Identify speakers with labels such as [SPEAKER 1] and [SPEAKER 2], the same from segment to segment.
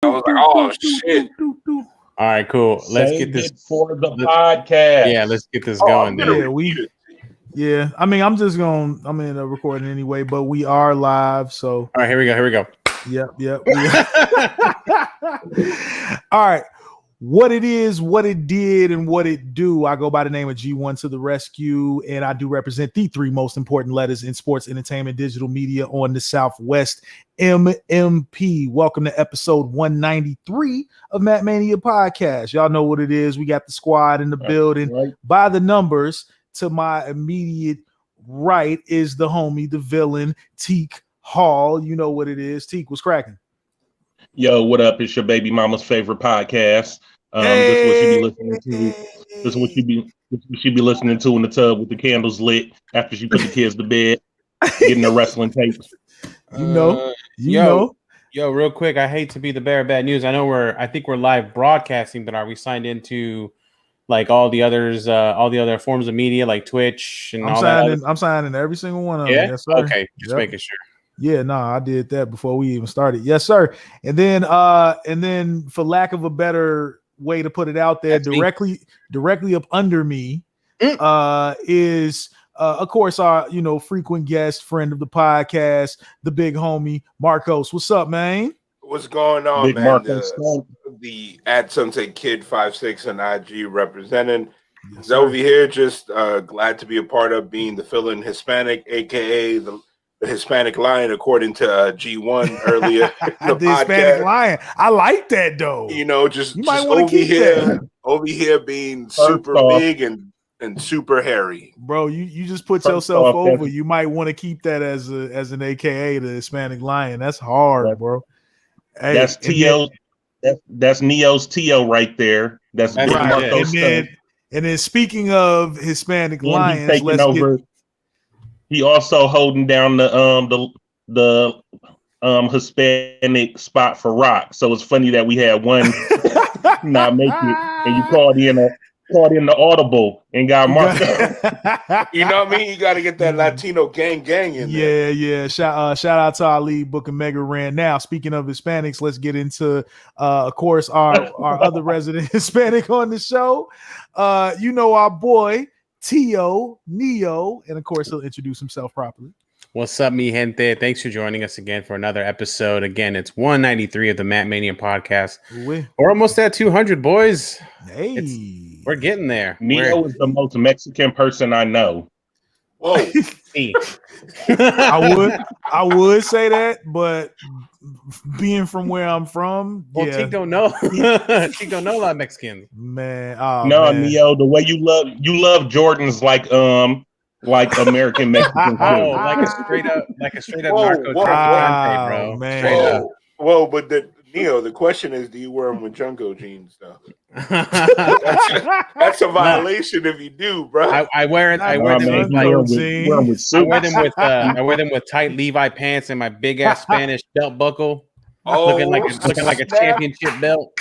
[SPEAKER 1] I was like, oh shit.
[SPEAKER 2] All right, cool. Let's get this
[SPEAKER 3] for the podcast.
[SPEAKER 2] Yeah, let's get this going.
[SPEAKER 4] Yeah, I mean, I'm in a recording anyway, but we are live. So
[SPEAKER 2] all right, here we go.
[SPEAKER 4] Yep. All right. What it is, what it did, and what it do. I go by the name of G1 to the rescue, and I do represent the three most important letters in sports, entertainment, digital media on the Southwest, MMP. Welcome to episode 193 of Mania Podcast. Y'all know what it is. We got the squad in the building. Right. By the numbers, to my immediate right is the homie, the villain, Teak Hall. You know what it is. Teak, what's cracking?
[SPEAKER 3] Yo, what up? It's your baby mama's favorite podcast. This is what you be listening to. This is what she be listening to in the tub with the candles lit after she put the kids to bed, getting the wrestling tapes.
[SPEAKER 4] You know.
[SPEAKER 2] Yo, real quick, I hate to be the bearer of bad news. I think we're live broadcasting, but are we signed into like all the other forms of media like Twitch and all that?
[SPEAKER 4] I'm signing every single one of them.
[SPEAKER 2] Yeah?
[SPEAKER 4] Yes, sir.
[SPEAKER 2] Okay, just making sure.
[SPEAKER 4] Yeah, no, I did that before we even started. Yes, sir. And then for lack of a better way to put it out there, directly up under me is of course our frequent guest, friend of the podcast, the big homie Marcos. What's up, man?
[SPEAKER 1] What's going on, big man? Marcos. The at Sunset Kid 56 on IG representing. Yes, over here, just glad to be a part of being the fill-in Hispanic, aka the Hispanic Lion, according to G1 earlier.
[SPEAKER 4] The Hispanic Lion. I like that though.
[SPEAKER 1] Just over here being super big and super hairy.
[SPEAKER 4] Bro, you just put yourself over. You might want to keep that as an AKA, the Hispanic Lion. That's hard, bro.
[SPEAKER 3] Hey, that's T.O. That's Neo's T.O. right there. That's Big Marcos.
[SPEAKER 4] And then speaking of Hispanic Lions,
[SPEAKER 3] he also holding down the Hispanic spot for Rock. So it's funny that we had one not make it, and you called in the audible and got Mark.
[SPEAKER 1] You know what I mean? You got to get that Latino gang in there.
[SPEAKER 4] Yeah. Shout out to our lead book and Mega Ran. Now, speaking of Hispanics, let's get into of course our other resident Hispanic on the show. Our boy Tio, Neo, and of course he'll introduce himself properly.
[SPEAKER 2] What's up, mi gente? Thanks for joining us again for another episode. Again, it's 193 of the Mania Podcast. We're almost at 200, boys.
[SPEAKER 4] Hey,
[SPEAKER 2] we're getting there.
[SPEAKER 3] Neo is the most Mexican person I know.
[SPEAKER 1] Whoa.
[SPEAKER 4] I would say that, but being from where I'm from,
[SPEAKER 2] Teak don't know. Teak don't know a lot of Mexicans.
[SPEAKER 4] Man,
[SPEAKER 3] Neo, the way you love Jordans like American Mexican.
[SPEAKER 2] Like a straight up narco traficante, bro.
[SPEAKER 4] Man.
[SPEAKER 2] Straight up.
[SPEAKER 1] Whoa, but Neo, the question is, do you wear them with Junko jeans though? That's a violation if you do, bro.
[SPEAKER 2] I wear them with tight Levi pants and my big ass Spanish belt buckle, looking like a championship belt.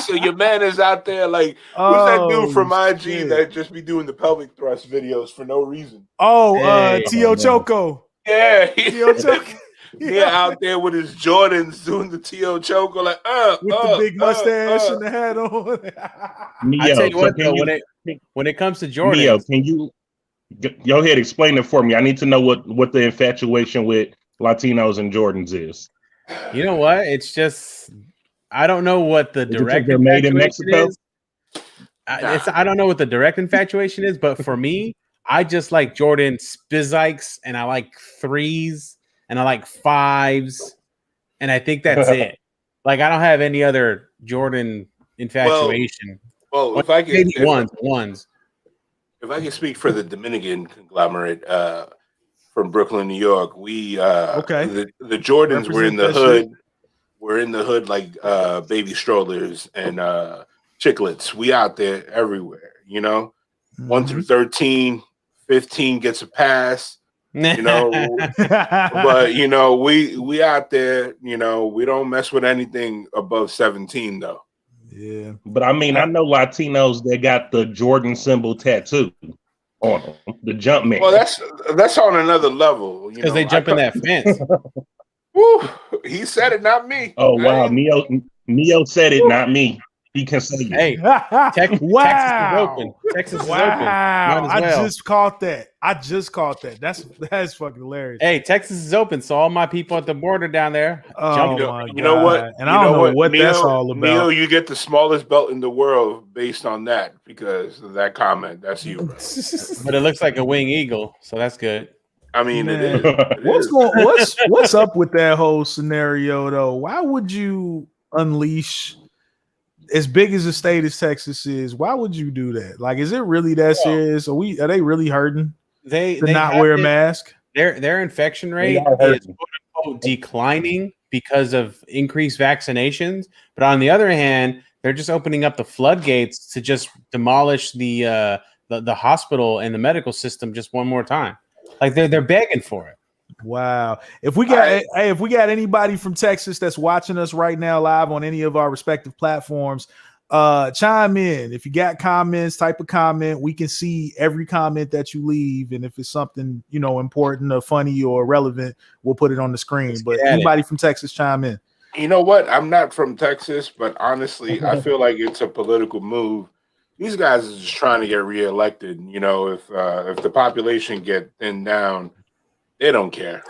[SPEAKER 1] So your man is out there like, who's that dude from IG that just be doing the pelvic thrust videos for no reason?
[SPEAKER 4] Tio Choco.
[SPEAKER 1] Yeah,
[SPEAKER 4] Tio Choco.
[SPEAKER 1] Yeah, out there with his Jordans doing the T.O. Choco, like
[SPEAKER 4] with the big mustache and the hat on.
[SPEAKER 2] I tell you what, though, when it comes to Jordans,
[SPEAKER 3] Neo, can you go ahead explain it for me? I need to know what the infatuation with Latinos and Jordans is.
[SPEAKER 2] You know what? It's just I don't know what the direct
[SPEAKER 3] they're made in Mexico
[SPEAKER 2] is. I don't know what the direct infatuation is, but for me, I just like Jordan Spizikes and I like 3s. And I like 5s, and I think that's it. Like I don't have any other Jordan infatuation.
[SPEAKER 1] Well, if I can
[SPEAKER 2] ones.
[SPEAKER 1] If I can speak for the Dominican conglomerate from Brooklyn, New York, we the Jordans were in the hood. We're in the hood like baby strollers and chiclets. We out there everywhere, 1 through 13, 15 gets a pass. But we out there, we don't mess with anything above 17 though.
[SPEAKER 4] Yeah,
[SPEAKER 3] but I mean, I know Latinos that got the Jordan symbol tattoo on them, the Jumpman.
[SPEAKER 1] Well, that's on another level,
[SPEAKER 2] because they jump in that fence.
[SPEAKER 1] Woo. He said it, not me.
[SPEAKER 3] Oh wow, Neo said it, not me. He can say it.
[SPEAKER 2] Hey,
[SPEAKER 4] wow.
[SPEAKER 2] Texas is open. Texas is open.
[SPEAKER 4] Wow.
[SPEAKER 2] Might as well.
[SPEAKER 4] I just caught that. That's fucking hilarious.
[SPEAKER 2] Hey, Texas is open, so all my people at the border down there.
[SPEAKER 4] Oh
[SPEAKER 2] jump.
[SPEAKER 4] my God.
[SPEAKER 1] You know what?
[SPEAKER 4] And I don't know what
[SPEAKER 1] Neo,
[SPEAKER 4] that's all about.
[SPEAKER 1] Neo, you get the smallest belt in the world based on that because of that comment. That's you.
[SPEAKER 2] But it looks like a wing eagle, so that's good.
[SPEAKER 1] I mean,
[SPEAKER 4] Man.
[SPEAKER 1] it is.
[SPEAKER 4] What's up with that whole scenario though? Why would you unleash as big as the state as Texas is? Why would you do that? Like, is it really that serious? Are they really hurting?
[SPEAKER 2] They
[SPEAKER 4] not wear a mask?
[SPEAKER 2] Their infection rate is declining because of increased vaccinations. But on the other hand, they're just opening up the floodgates to just demolish the hospital and the medical system just one more time. Like they're begging for it.
[SPEAKER 4] Wow. If we got anybody from Texas that's watching us right now live on any of our respective platforms, chime in. If you got comments, type a comment. We can see every comment that you leave, and if it's something important or funny or relevant, we'll put it on the screen. But anybody from Texas, chime in.
[SPEAKER 1] You know what? I'm not from Texas, but honestly, I feel like it's a political move. These guys are just trying to get reelected. If the population get thinned down, they don't care.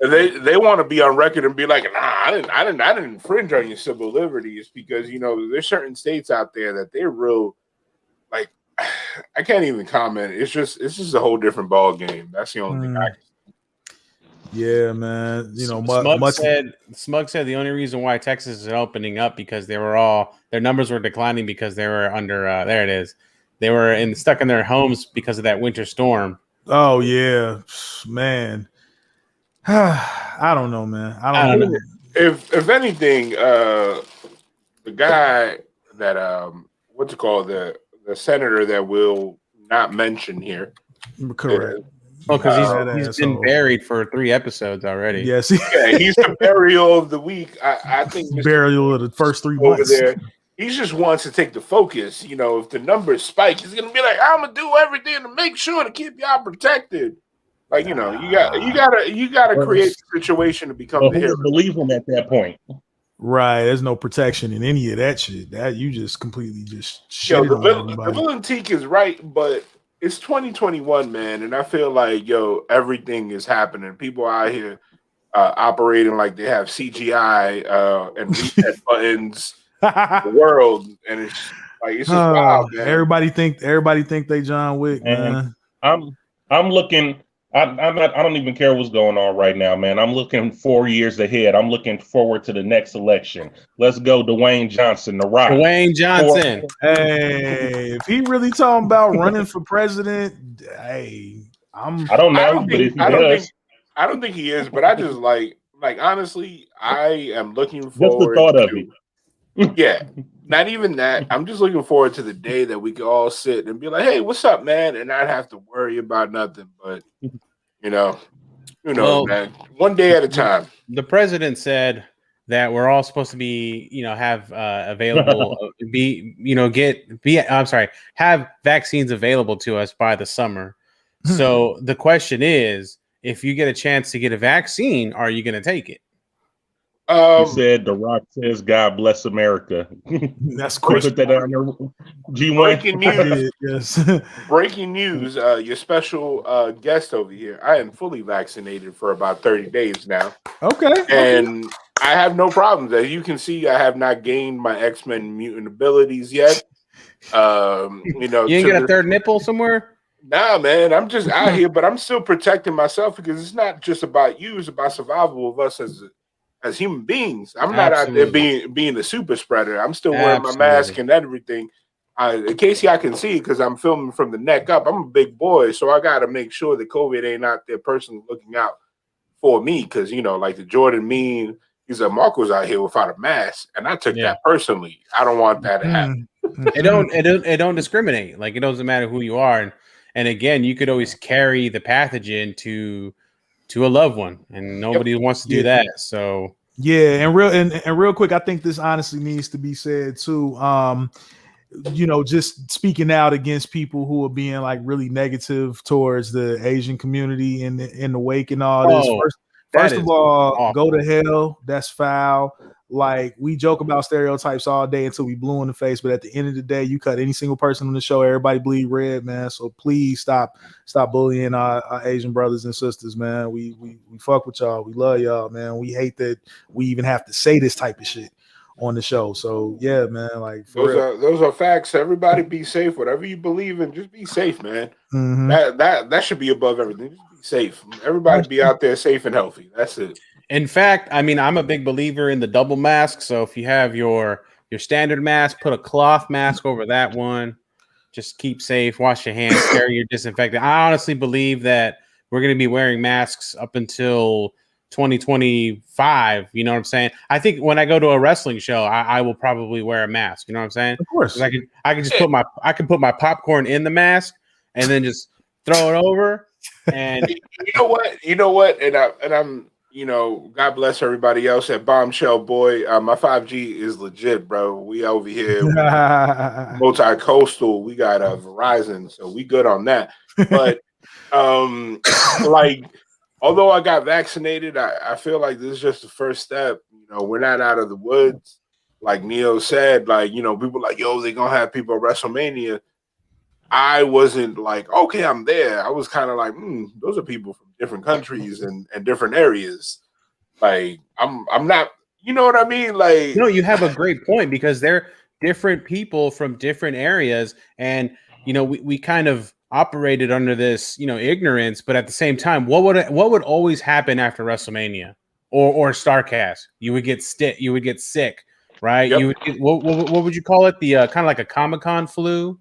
[SPEAKER 1] They want to be on record and be like, nah, I didn't infringe on your civil liberties, because there's certain states out there that they're real, like, I can't even comment. It's just a whole different ball game. That's the only thing I can say.
[SPEAKER 4] Yeah, man.
[SPEAKER 2] Smug said the only reason why Texas is opening up because their numbers were declining because they were under there it is. They were stuck in their homes because of that winter storm.
[SPEAKER 4] Oh yeah, man. I don't know, man. I don't know.
[SPEAKER 1] If anything, the guy that what's it called, the senator that will not mention here,
[SPEAKER 4] correct?
[SPEAKER 2] Because he's been buried for 3 episodes already.
[SPEAKER 4] Yes,
[SPEAKER 1] yeah, he's the burial of the week. I think
[SPEAKER 4] burial of the first 3 months.
[SPEAKER 1] Over there, he just wants to take the focus. If the numbers spike, he's gonna be like, "I'm gonna do everything to make sure to keep y'all protected." Like you gotta create a situation to become the hero.
[SPEAKER 3] Believe him at that point.
[SPEAKER 4] Right, there's no protection in any of that shit. That you just completely just shit
[SPEAKER 1] the
[SPEAKER 4] on
[SPEAKER 1] villain teak is right, but it's 2021, man, and I feel like everything is happening. People out here operating like they have CGI and reset buttons. The world, and it's just wild, man.
[SPEAKER 4] Everybody think they John Wick, man.
[SPEAKER 3] I'm looking. I don't even care what's going on right now, man. I'm looking 4 years ahead. I'm looking forward to the next election. Let's go, Dwayne Johnson, The Rock.
[SPEAKER 2] Dwayne Johnson.
[SPEAKER 4] Hey, if he really talking about running for president, hey,
[SPEAKER 3] I don't know, but if he does,
[SPEAKER 1] I don't think he is. But I just like honestly, I am looking forward.
[SPEAKER 3] Just the thought of it.
[SPEAKER 1] Yeah, not even that. I'm just looking forward to the day that we can all sit and be like, "Hey, what's up, man?" and not have to worry about nothing. But man, one day at a time.
[SPEAKER 2] The president said that we're all supposed to be, have available, have vaccines available to us by the summer. So the question is, if you get a chance to get a vaccine, are you going to take it?
[SPEAKER 3] He said, The Rock says, God bless America.
[SPEAKER 4] That's cool.
[SPEAKER 3] Put that on there. G1.
[SPEAKER 1] Breaking news. Yes. Breaking news. Your special guest over here. I am fully vaccinated for about 30 days now.
[SPEAKER 4] Okay.
[SPEAKER 1] And I have no problems. As you can see, I have not gained my X-Men mutant abilities yet.
[SPEAKER 2] You ain't get a third nipple somewhere?
[SPEAKER 1] Nah, man. I'm just out here, but I'm still protecting myself because it's not just about you. It's about survival of us as human beings. I'm not out there being a super spreader. I'm still wearing my mask and everything. Casey, I can see because I'm filming from the neck up. I'm a big boy, so I got to make sure that COVID ain't out there personally looking out for me because, like the Jordan meme, he's like, Marco's out here without a mask, and I took that personally. I don't want that to happen.
[SPEAKER 2] It don't discriminate. Like, it doesn't matter who you are. And again, you could always carry the pathogen to a loved one, and nobody wants to do that. So
[SPEAKER 4] and real quick, I think this honestly needs to be said too. Just speaking out against people who are being like really negative towards the Asian community in the wake and all this. First of all, go to hell. That's foul. Like, we joke about stereotypes all day until we blue in the face, but at the end of the day, you cut any single person on the show, everybody bleed red, man. So please stop bullying our Asian brothers and sisters, man. We fuck with y'all. We love y'all, man. We hate that we even have to say this type of shit on the show. So yeah, man. Like,
[SPEAKER 1] those are facts. Everybody be safe. Whatever you believe in, just be safe, man.
[SPEAKER 4] Mm-hmm.
[SPEAKER 1] That should be above everything. Just be safe. Everybody be out there safe and healthy. That's it.
[SPEAKER 2] In fact, I mean, I'm a big believer in the double mask. So if you have your standard mask, put a cloth mask over that one. Just keep safe. Wash your hands. Carry your disinfectant. I honestly believe that we're going to be wearing masks up until 2025. You know what I'm saying? I think when I go to a wrestling show, I will probably wear a mask. You know what I'm saying?
[SPEAKER 4] Of course.
[SPEAKER 2] I can just put my popcorn in the mask and then just throw it over. And
[SPEAKER 1] you know what? And I'm. God bless everybody else at Bombshell Boy. My 5G is legit, bro. We over here multi-coastal. We got Verizon, so we good on that. But like, although I got vaccinated, I feel like this is just the first step. We're not out of the woods. Like Neo said, like, people like, yo, they're gonna have people at WrestleMania. I wasn't like, okay, I'm there. I was kind of like, those are people from different countries and different areas. Like, I'm not, you know what I mean? Like,
[SPEAKER 2] you have a great point, because they're different people from different areas. And, we kind of operated under this, ignorance, but at the same time, what would always happen after WrestleMania or StarCast? You would get sick, right?
[SPEAKER 1] Yep.
[SPEAKER 2] You would get, what would you call it? The kind of like a Comic-Con flu.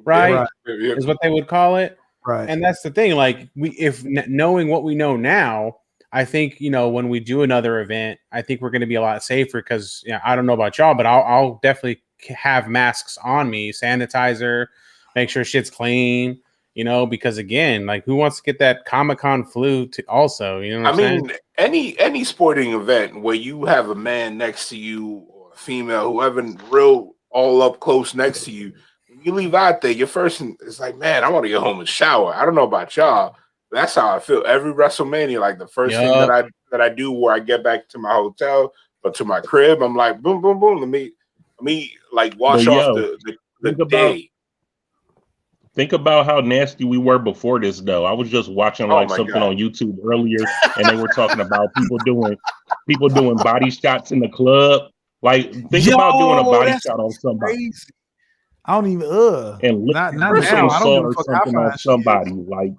[SPEAKER 2] Right, is what they would call it.
[SPEAKER 4] Right,
[SPEAKER 2] and that's the thing. Like, knowing what we know now, I think when we do another event, I think we're going to be a lot safer. Because I don't know about y'all, but I'll definitely have masks on me, sanitizer, make sure shit's clean. Because again, like, who wants to get that Comic-Con flu? Also,
[SPEAKER 1] I mean, any sporting event where you have a man next to you or a female, whoever, real all up close next to you. You leave out there, your first is like, man, I want to get home and shower. I don't know about y'all, but that's how I feel every WrestleMania. Like, the first thing that I do where I get back to my hotel or to my crib, I'm like, boom, boom, boom. Let me like wash off the day.
[SPEAKER 3] Think about how nasty we were before this, though. I was just watching something on YouTube earlier, and they were talking about people doing body shots in the club. Like, think about doing a body shot on somebody.
[SPEAKER 4] Crazy. I don't even
[SPEAKER 3] and
[SPEAKER 4] not now.
[SPEAKER 3] I don't give a fuck something on somebody. Like,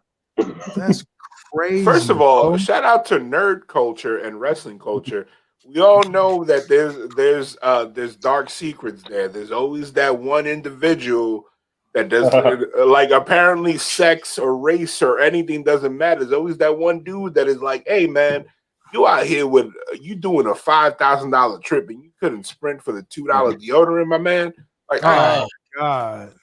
[SPEAKER 4] that's crazy.
[SPEAKER 1] First of all, shout out to nerd culture and wrestling culture. We all know that there's dark secrets there. There's always that one individual that does like, apparently sex or race or anything doesn't matter. There's always that one dude that is like, hey man, you out here with you doing a $5,000 trip and you couldn't sprint for the $2 deodorant, my man. Like,
[SPEAKER 4] God.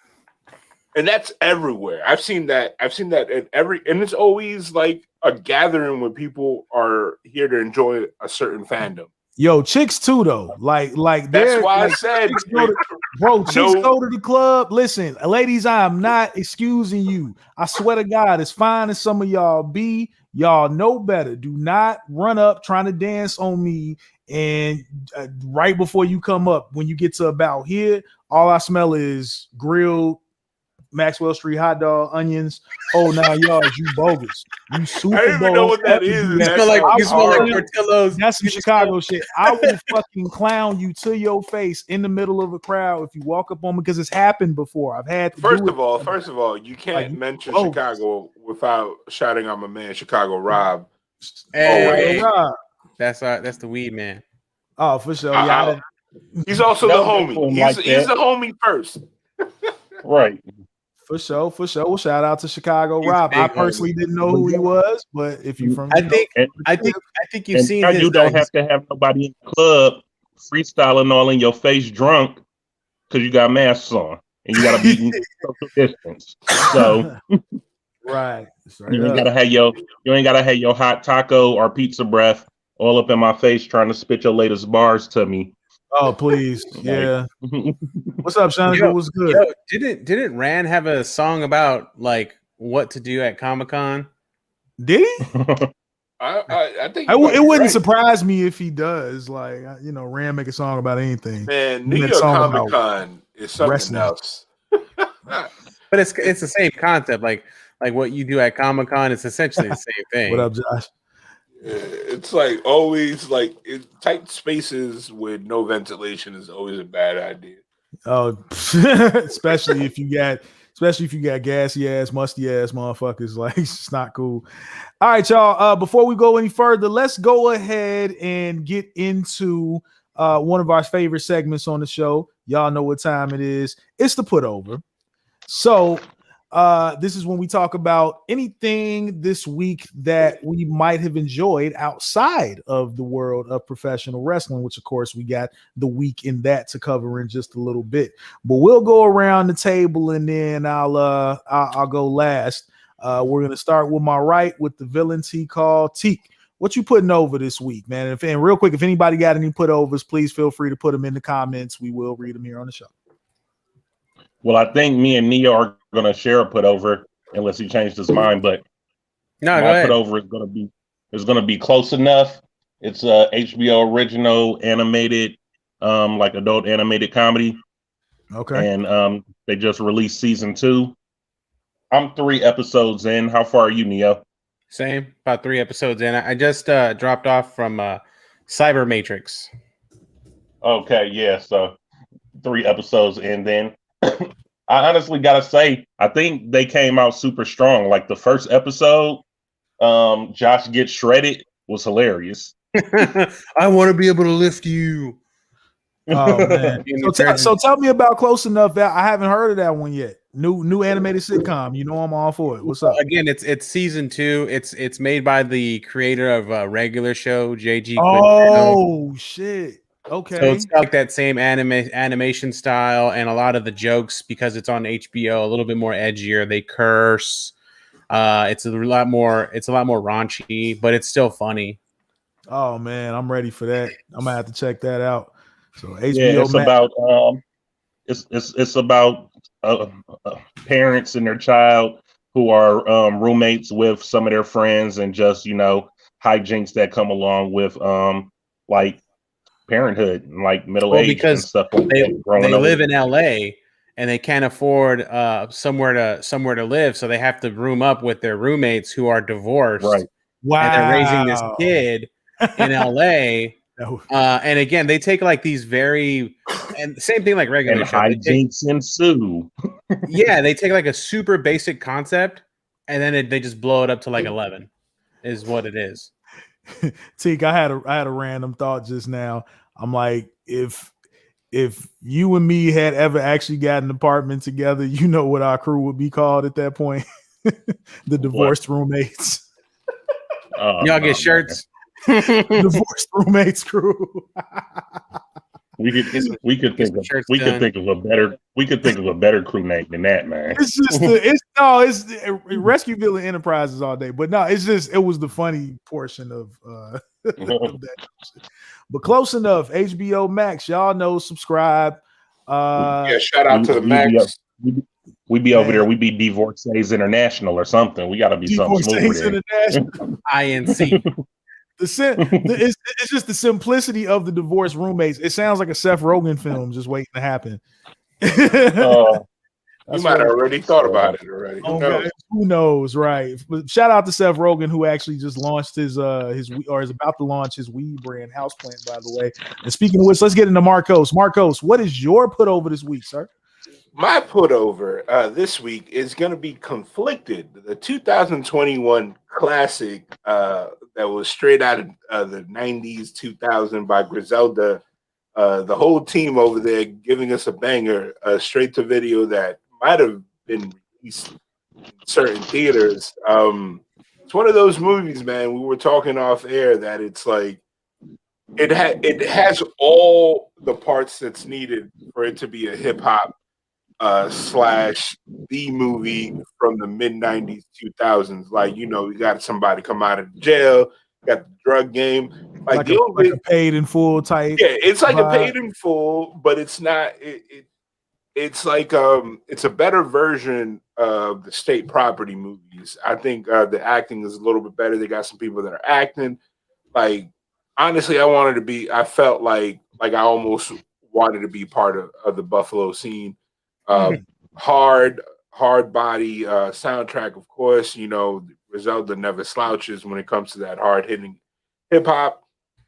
[SPEAKER 1] And that's everywhere. I've seen that in and it's always like a gathering when people are here to enjoy a certain fandom.
[SPEAKER 4] Yo, chicks too though. Like
[SPEAKER 1] that's why I said,
[SPEAKER 4] chicks go to the club. Listen, ladies, I am not excusing you. I swear to God, as fine as some of y'all be, y'all know better. Do not run up trying to dance on me. And right before you come up, when you get to about here, all I smell is grilled Maxwell Street hot dog, onions. Oh, now y'all, you bogus. You super.
[SPEAKER 1] I don't even know what that is.
[SPEAKER 2] You smell like Portillo's.
[SPEAKER 4] That's some Chicago shit. I will fucking clown you to your face in the middle of a crowd if you walk up on me, because it's happened before. I've had to
[SPEAKER 1] First of all, you can't mention Chicago without shouting out my man Chicago Rob.
[SPEAKER 2] Hey, Rob. That's the weed man.
[SPEAKER 4] Oh, for sure. Yeah,
[SPEAKER 1] he's also the homie. He's the homie first.
[SPEAKER 3] Right.
[SPEAKER 4] For sure. Well, shout out to Chicago Rob. I personally didn't know who he was, but if you from,
[SPEAKER 2] I think you've seen.
[SPEAKER 3] You don't have to have nobody in the club freestyling all in your face drunk because you got masks on and you got to be social distance. So,
[SPEAKER 4] right.
[SPEAKER 3] You ain't gotta have your hot taco or pizza breath all up in my face trying to spit your latest bars to me.
[SPEAKER 4] Oh, please. Yeah. What's up, Sean? What's good?
[SPEAKER 2] Yo, didn't Rand have a song about like what to do at Comic-Con?
[SPEAKER 4] Did he?
[SPEAKER 1] I think
[SPEAKER 4] it wouldn't surprise me if he does. Like, Ram make a song about anything.
[SPEAKER 1] Man, New York Comic Con is something wrestling. Else.
[SPEAKER 2] But it's the same concept. Like what you do at Comic Con, it's essentially the same thing.
[SPEAKER 4] What up, Josh?
[SPEAKER 1] It's like always tight spaces with no ventilation is always a bad idea.
[SPEAKER 4] Oh, especially if you got gassy ass, musty ass motherfuckers. Like, it's not cool. All right, y'all. Before we go any further, let's go ahead and get into one of our favorite segments on the show. Y'all know what time it is. It's the put over. So this is when we talk about anything this week that we might have enjoyed outside of the world of professional wrestling, which of course we got the week in that to cover in just a little bit. But we'll go around the table and then I'll go last. We're gonna start with my right with the villain T call. Teak, what you putting over this week, man? And real quick, if anybody got any put overs, please feel free to put them in the comments. We will read them here on the show.
[SPEAKER 3] Well, I think me and Nia are going to share a put over unless he changed his mind. But my put over is going to be close enough. It's a HBO original animated, like adult animated comedy.
[SPEAKER 4] Okay.
[SPEAKER 3] And they just released season 2. I'm 3 episodes in. How far are you, Neo?
[SPEAKER 2] Same, about 3 episodes in. I just dropped off from Cyber Matrix.
[SPEAKER 3] Okay, yeah. So 3 episodes in then. I honestly gotta say, I think they came out super strong. Like the first episode, Josh gets shredded was hilarious.
[SPEAKER 2] I want to be able to lift you.
[SPEAKER 4] Oh man! So tell me about Close Enough. I haven't heard of that one yet. New animated sitcom. You know I'm all for it. What's up?
[SPEAKER 2] Again, it's season 2. It's made by the creator of a regular show, JG.
[SPEAKER 4] Oh shit! Okay,
[SPEAKER 2] so it's like that same animation style, and a lot of the jokes, because it's on HBO, a little bit more edgier. They curse. It's a lot more raunchy, but it's still funny.
[SPEAKER 4] Oh man, I'm ready for that. I'm gonna have to check that out. So HBO,
[SPEAKER 3] it's about parents and their child who are roommates with some of their friends, and just hijinks that come along with like parenthood and like middle age and stuff.
[SPEAKER 2] They live in LA and they can't afford somewhere to live, so they have to room up with their roommates who are divorced.
[SPEAKER 3] Right.
[SPEAKER 4] Wow.
[SPEAKER 2] And they're raising this kid in LA. And again, they take like these and same thing like regular
[SPEAKER 3] and hijinks ensue.
[SPEAKER 2] Yeah, they take like a super basic concept and then they just blow it up to like 11 is what it is.
[SPEAKER 4] Teak, I had a random thought just now. I'm like, if you and me had ever actually got an apartment together, you know what our crew would be called at that point? The divorced roommates.
[SPEAKER 2] Y'all get shirts.
[SPEAKER 4] Divorced roommates crew.
[SPEAKER 3] We could think of a better crew name than that, man.
[SPEAKER 4] It's Rescue Villain Enterprises all day, but no, it was the funny portion of that. But Close Enough, HBO Max, y'all know, subscribe.
[SPEAKER 1] Shout out to the Max.
[SPEAKER 3] We be over there. We be Divorcees International or something. We got to be something smoother there.
[SPEAKER 2] INC.
[SPEAKER 4] It's just the simplicity of the divorced roommates. It sounds like a Seth Rogen film just waiting to happen.
[SPEAKER 1] You might have already thought about it already.
[SPEAKER 4] Who knows, right? But shout out to Seth Rogen, who actually just launched his or is about to launch his weed brand, Houseplant, by the way. And speaking of which, let's get into Marcos. Marcos, what is your put over this week, sir?
[SPEAKER 1] My put over this week is going to be Conflicted, the 2021 classic that was straight out of the 90s, 2000 by Griselda. The whole team over there giving us a banger, straight to video that might have been released in certain theaters. It's one of those movies, man. We were talking off air that it's like it has all the parts that's needed for it to be a hip hop / the movie from the mid 90s, 2000s. Like, you got somebody come out of jail, got the drug game, like
[SPEAKER 4] a paid in full type.
[SPEAKER 1] Yeah, it's like a paid in full, but it's not. it's like it's a better version of the state property movies. I think the acting is a little bit better. They got some people that are acting. Like honestly, I felt like I almost wanted to be part of the Buffalo scene. Hard body soundtrack, of course. You know, Griselda never slouches when it comes to that hard hitting hip hop.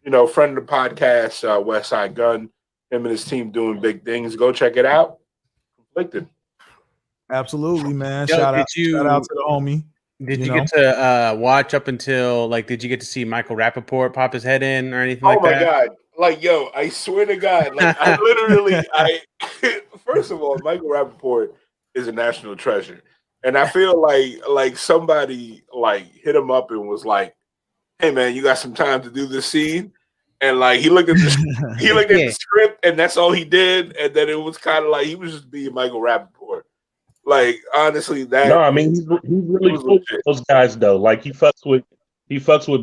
[SPEAKER 1] You know, friend of the podcast, West Side Gun, him and his team doing big things. Go check it out. Conflicted.
[SPEAKER 4] Absolutely, man. Shout out to the homie.
[SPEAKER 2] Did you get to watch up until did you get to see Michael Rappaport pop his head in or anything like that?
[SPEAKER 1] Oh my God. Like, yo, I swear to God, first of all, Michael Rappaport is a national treasure. And I feel like somebody hit him up and was like, hey man, you got some time to do this scene? And he looked at the script and that's all he did. And then it was kind of like he was just being Michael Rappaport. Like honestly, that
[SPEAKER 3] no, I mean he's really cool with those guys though. Like he fucks with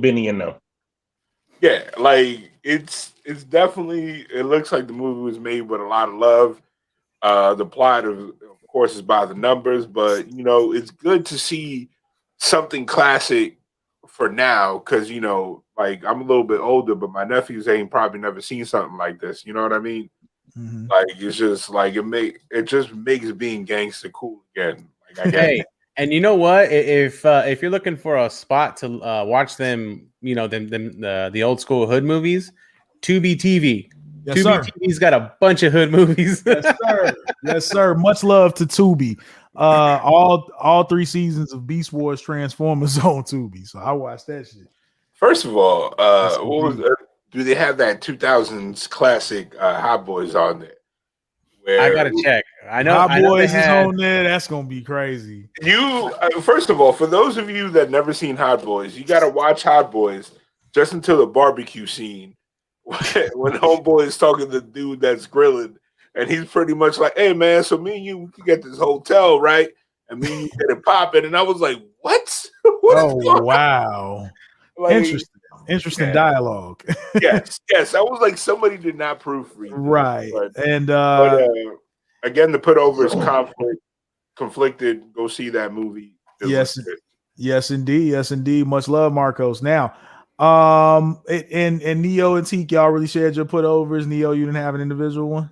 [SPEAKER 3] Benny and them.
[SPEAKER 1] Yeah, it's definitely, it looks like the movie was made with a lot of love. The plot of course is by the numbers, but it's good to see something classic for now because I'm a little bit older, but my nephews ain't probably never seen something like this. You know what I mean? Mm-hmm. It's just it just makes being gangster cool again.
[SPEAKER 2] Hey, and you know what? If you're looking for a spot to watch them, the old school hood movies, Tubi TV.
[SPEAKER 4] Yes,
[SPEAKER 2] Tubi TV's got a bunch of hood movies.
[SPEAKER 4] Yes, sir. Yes, sir. Much love to Tubi. All 3 seasons of Beast Wars Transformers on Tubi, so I watched that shit.
[SPEAKER 1] First of all, do they have that 2000s classic Hot Boys on there?
[SPEAKER 2] I gotta check. I know
[SPEAKER 4] Hot Boys is on there. That's gonna be crazy.
[SPEAKER 1] First of all, for those of you that never seen Hot Boys, you gotta watch Hot Boys just until the barbecue scene when Homeboy is talking to the dude that's grilling, and he's pretty much like, "Hey man, so me and you we can get this hotel, right? And me and you get it popping." And I was like, "What?
[SPEAKER 4] Wow, interesting dialogue."
[SPEAKER 1] yes. I was like, somebody did not proofread,
[SPEAKER 4] right? And
[SPEAKER 1] again, to put over is conflicted. Go see that movie.
[SPEAKER 4] Yes, indeed. Much love, Marcos. Now, and Neo and Teak, y'all really shared your putovers. Neo, you didn't have an individual one?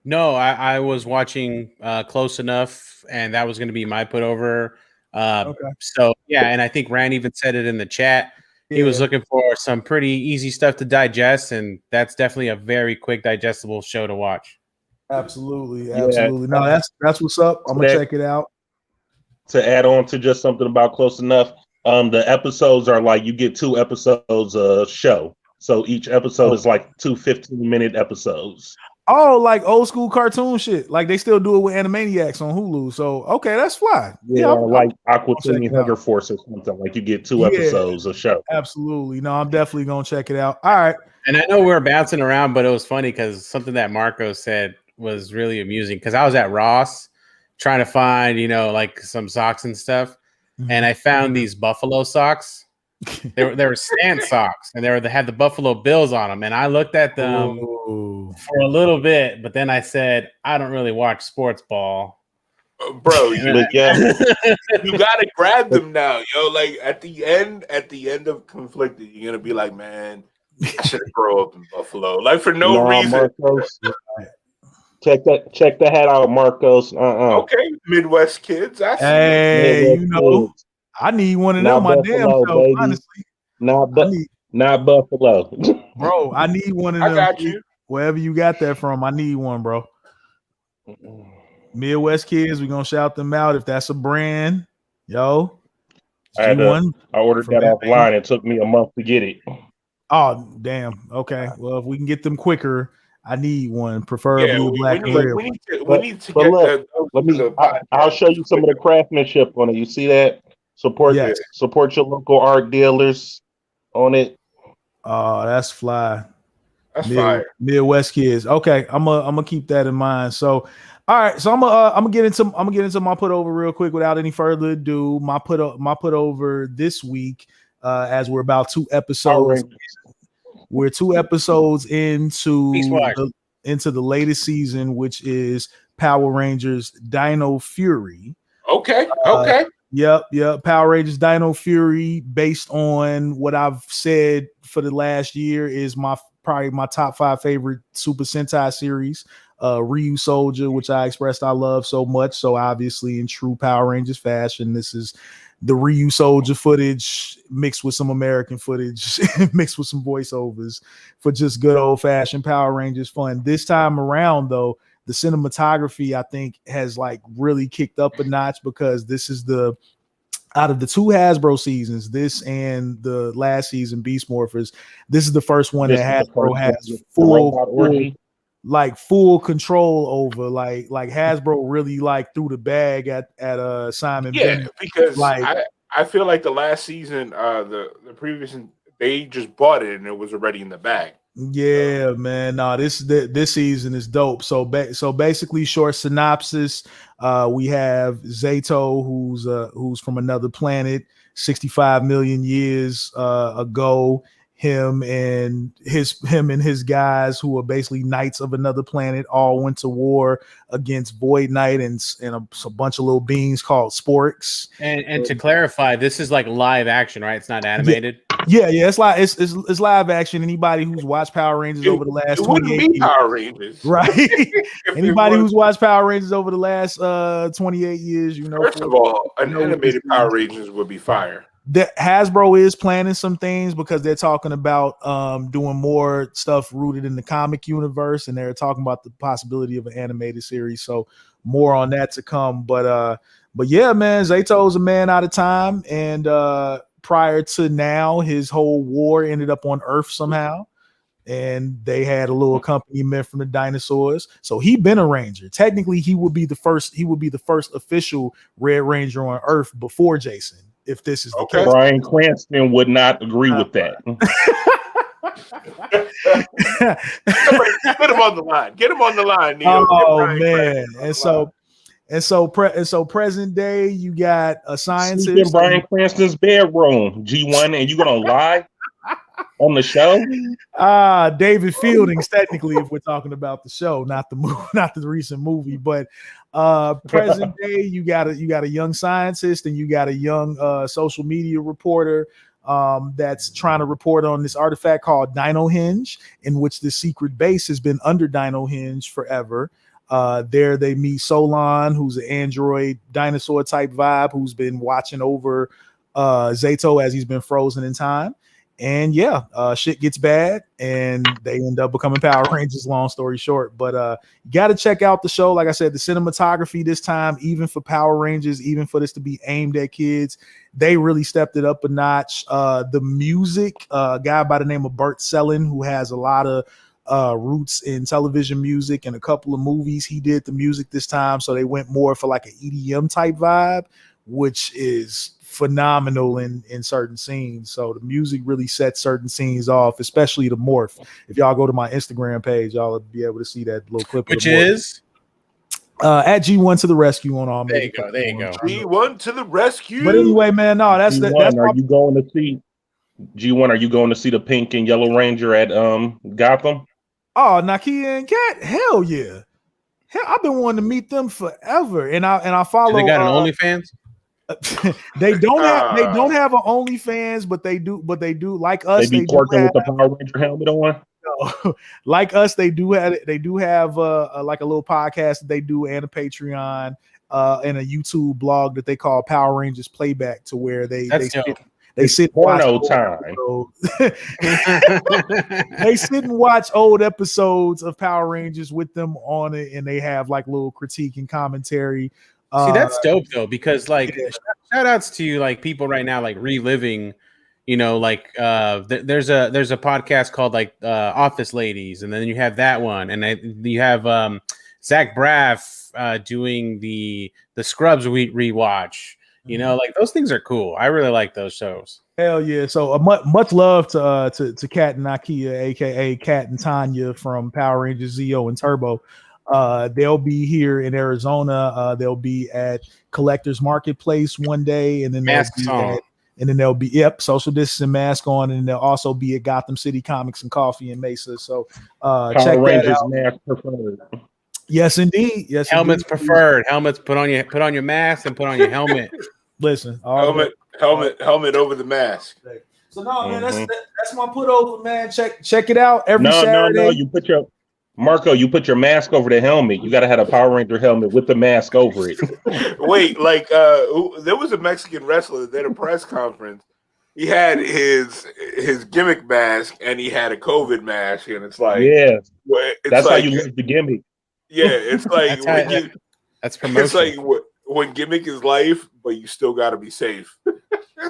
[SPEAKER 2] No, I was watching Close Enough, and that was going to be my putover. Okay. So yeah, and I think Rand even said it in the chat. He was looking for some pretty easy stuff to digest, and that's definitely a very quick digestible show to watch.
[SPEAKER 4] Absolutely. No, that's what's up. I'm gonna check it out.
[SPEAKER 3] To add on to just something about Close Enough, the episodes are you get 2 episodes a show, so each episode is 2 15-minute episodes.
[SPEAKER 4] Oh, like old school cartoon shit. Like they still do it with Animaniacs on Hulu. So okay, that's fly.
[SPEAKER 3] Yeah, like Aqua Teen Hunger Force or something. Like you get 2 episodes a show.
[SPEAKER 4] Absolutely. No, I'm definitely gonna check it out. All right.
[SPEAKER 2] And I know we're bouncing around, but it was funny because something that Marco said was really amusing. Because I was at Ross trying to find, some socks and stuff, and I found these Buffalo socks. They were Stan socks, and they had the Buffalo Bills on them. And I looked at them for a little bit, but then I said, I don't really watch sports ball,
[SPEAKER 1] bro. You gotta grab them now, yo. At the end of Conflicted, you're gonna be like, man, I should grow up in Buffalo, for no reason.
[SPEAKER 3] Marcos, check the hat out, Marcos.
[SPEAKER 1] Okay, Midwest kids. I see.
[SPEAKER 4] Hey, Midwest I need one of them. My damn self, baby. Honestly.
[SPEAKER 3] Not Buffalo,
[SPEAKER 4] bro. I need one of them.
[SPEAKER 1] I got you.
[SPEAKER 4] Wherever you got that from, I need one, bro. Midwest kids, we're gonna shout them out if that's a brand, yo.
[SPEAKER 3] I ordered that offline. It took me a month to get it.
[SPEAKER 4] Oh damn. Okay. Well, if we can get them quicker, I need one, preferably black and red.
[SPEAKER 1] We need to get
[SPEAKER 3] I'll show you some of the craftsmanship on it. You see that? Support your local art dealers on it.
[SPEAKER 4] Oh, that's fly.
[SPEAKER 1] That's fire.
[SPEAKER 4] Midwest kids. Okay, I'm gonna keep that in mind. So, all right. So I'm gonna get into my put over real quick without any further ado. My put over this week, as we're about 2 episodes. We're 2 episodes into the latest season, which is Power Rangers Dino Fury.
[SPEAKER 1] Okay.
[SPEAKER 4] Yep. Power Rangers Dino Fury, based on what I've said for the last year, is probably my top 5 favorite Super Sentai series. Ryu Soldier, which I expressed I love so much. So obviously in true Power Rangers fashion, this is the Ryu Soldier footage mixed with some American footage, mixed with some voiceovers for just good old fashioned Power Rangers fun. This time around, though, the cinematography, I think, has like really kicked up a notch, because this is out of the 2 Hasbro seasons, this and the last season, Beast Morphers, this is the first one that Hasbro has full control over. Like Hasbro really like threw the bag at Simon.
[SPEAKER 1] Yeah,
[SPEAKER 4] Bennett.
[SPEAKER 1] because I feel like the last season, the previous, they just bought it and it was already in the bag.
[SPEAKER 4] Yeah, man. No, this season is dope. So basically, short synopsis: we have Zato, who's from another planet, 65 million years ago. Him and his guys, who are basically knights of another planet, all went to war against Void Knight and a bunch of little beings called Sporks.
[SPEAKER 2] And to clarify, this is like live action, right? It's not animated.
[SPEAKER 4] Yeah. It's like it's live action. Anybody who's watched Power Rangers over the last 28 years,
[SPEAKER 1] Power Rangers,
[SPEAKER 4] right? Anybody who's watched Power Rangers over the last 28 years,
[SPEAKER 1] First of all, an animated Power Rangers would be fire.
[SPEAKER 4] That Hasbro is planning some things, because they're talking about doing more stuff rooted in the comic universe, and they're talking about the possibility of an animated series. So more on that to come. But yeah, man, Zato's a man out of time, and prior to now, his whole war ended up on Earth somehow, and they had a little accompaniment from the dinosaurs. So he'd been a Ranger. Technically, he would be the first official Red Ranger on Earth before Jason. If this is the case.
[SPEAKER 3] Bryan Cranston would not agree with that.
[SPEAKER 1] Somebody, get him on the line. Get him on the line, Neil.
[SPEAKER 4] Oh man! And so present day, you got a scientist
[SPEAKER 3] in Bryan Cranston's bedroom, G1, and you gonna lie on the show?
[SPEAKER 4] David Fieldings, technically, if we're talking about the show, not the movie, not the recent movie, but present day, you got a young scientist, and you got a young social media reporter that's trying to report on this artifact called Dino Hinge, in which the secret base has been under Dino Hinge forever. There they meet Solon, who's an android dinosaur type vibe, who's been watching over Zato as he's been frozen in time. And yeah, shit gets bad, and they end up becoming Power Rangers, long story short. But you got to check out the show. Like I said, the cinematography this time, even for Power Rangers, even for this to be aimed at kids, they really stepped it up a notch. The music, a guy by the name of Bert Sellin, who has a lot of roots in television music and a couple of movies, he did the music this time. So they went more for like an EDM type vibe, which is phenomenal in certain scenes. So the music really sets certain scenes off, especially the morph. If y'all go to my Instagram page, y'all will be able to see that little clip.
[SPEAKER 2] Which is
[SPEAKER 4] at G1 to the rescue on all.
[SPEAKER 2] There you go.
[SPEAKER 1] G1 to the rescue.
[SPEAKER 4] But anyway, man, no, that's
[SPEAKER 3] G1,
[SPEAKER 4] that's.
[SPEAKER 3] Are you going to see G1? Are you going to see the Pink and Yellow Ranger at Gotham?
[SPEAKER 4] Oh, Nakia and Kat, hell yeah. Hell, I've been wanting to meet them forever, and I follow.
[SPEAKER 2] They got an OnlyFans.
[SPEAKER 4] They don't have an OnlyFans, but they do like us.
[SPEAKER 3] They be twerking with the Power Ranger helmet on.
[SPEAKER 4] No, like us, they do have like a little podcast that they do, and a Patreon and a YouTube blog that they call Power Rangers Playback, to where they sit
[SPEAKER 3] porno time.
[SPEAKER 4] They sit and watch old episodes of Power Rangers with them on it, and they have like little critique and commentary.
[SPEAKER 2] See, that's dope though, because like shout outs to like people right now, like reliving, like there's a podcast called like Office Ladies, and then you have that one, and you have Zach Braff doing the Scrubs rewatch. Like those things are cool. I really like those shows.
[SPEAKER 4] Hell yeah! So much love to Kat and Nakia, aka Kat and Tanya from Power Rangers Zeo and Turbo. They'll be here in Arizona. They'll be at Collectors Marketplace one day, and then they'll be social distancing, mask on, and they'll also be at Gotham City Comics and Coffee in Mesa. So
[SPEAKER 3] Power
[SPEAKER 4] check
[SPEAKER 3] Rangers
[SPEAKER 4] that out.
[SPEAKER 3] mask preferred.
[SPEAKER 4] Yes, indeed. Yes,
[SPEAKER 2] helmets
[SPEAKER 4] indeed.
[SPEAKER 2] preferred. Helmets. Put on your mask and put on your helmet.
[SPEAKER 4] Listen,
[SPEAKER 1] helmet over the mask.
[SPEAKER 4] So no, man, that's my put over, man. Check it out every Saturday.
[SPEAKER 3] No. You put your mask over the helmet. You got to have a Power Ranger helmet with the mask over it.
[SPEAKER 1] Wait, there was a Mexican wrestler that did a press conference. He had his gimmick mask and he had a COVID mask, and it's like,
[SPEAKER 3] that's like, how you live the gimmick.
[SPEAKER 1] Yeah, it's like
[SPEAKER 2] that's promotion.
[SPEAKER 1] It's like when gimmick is life, but you still got to be safe.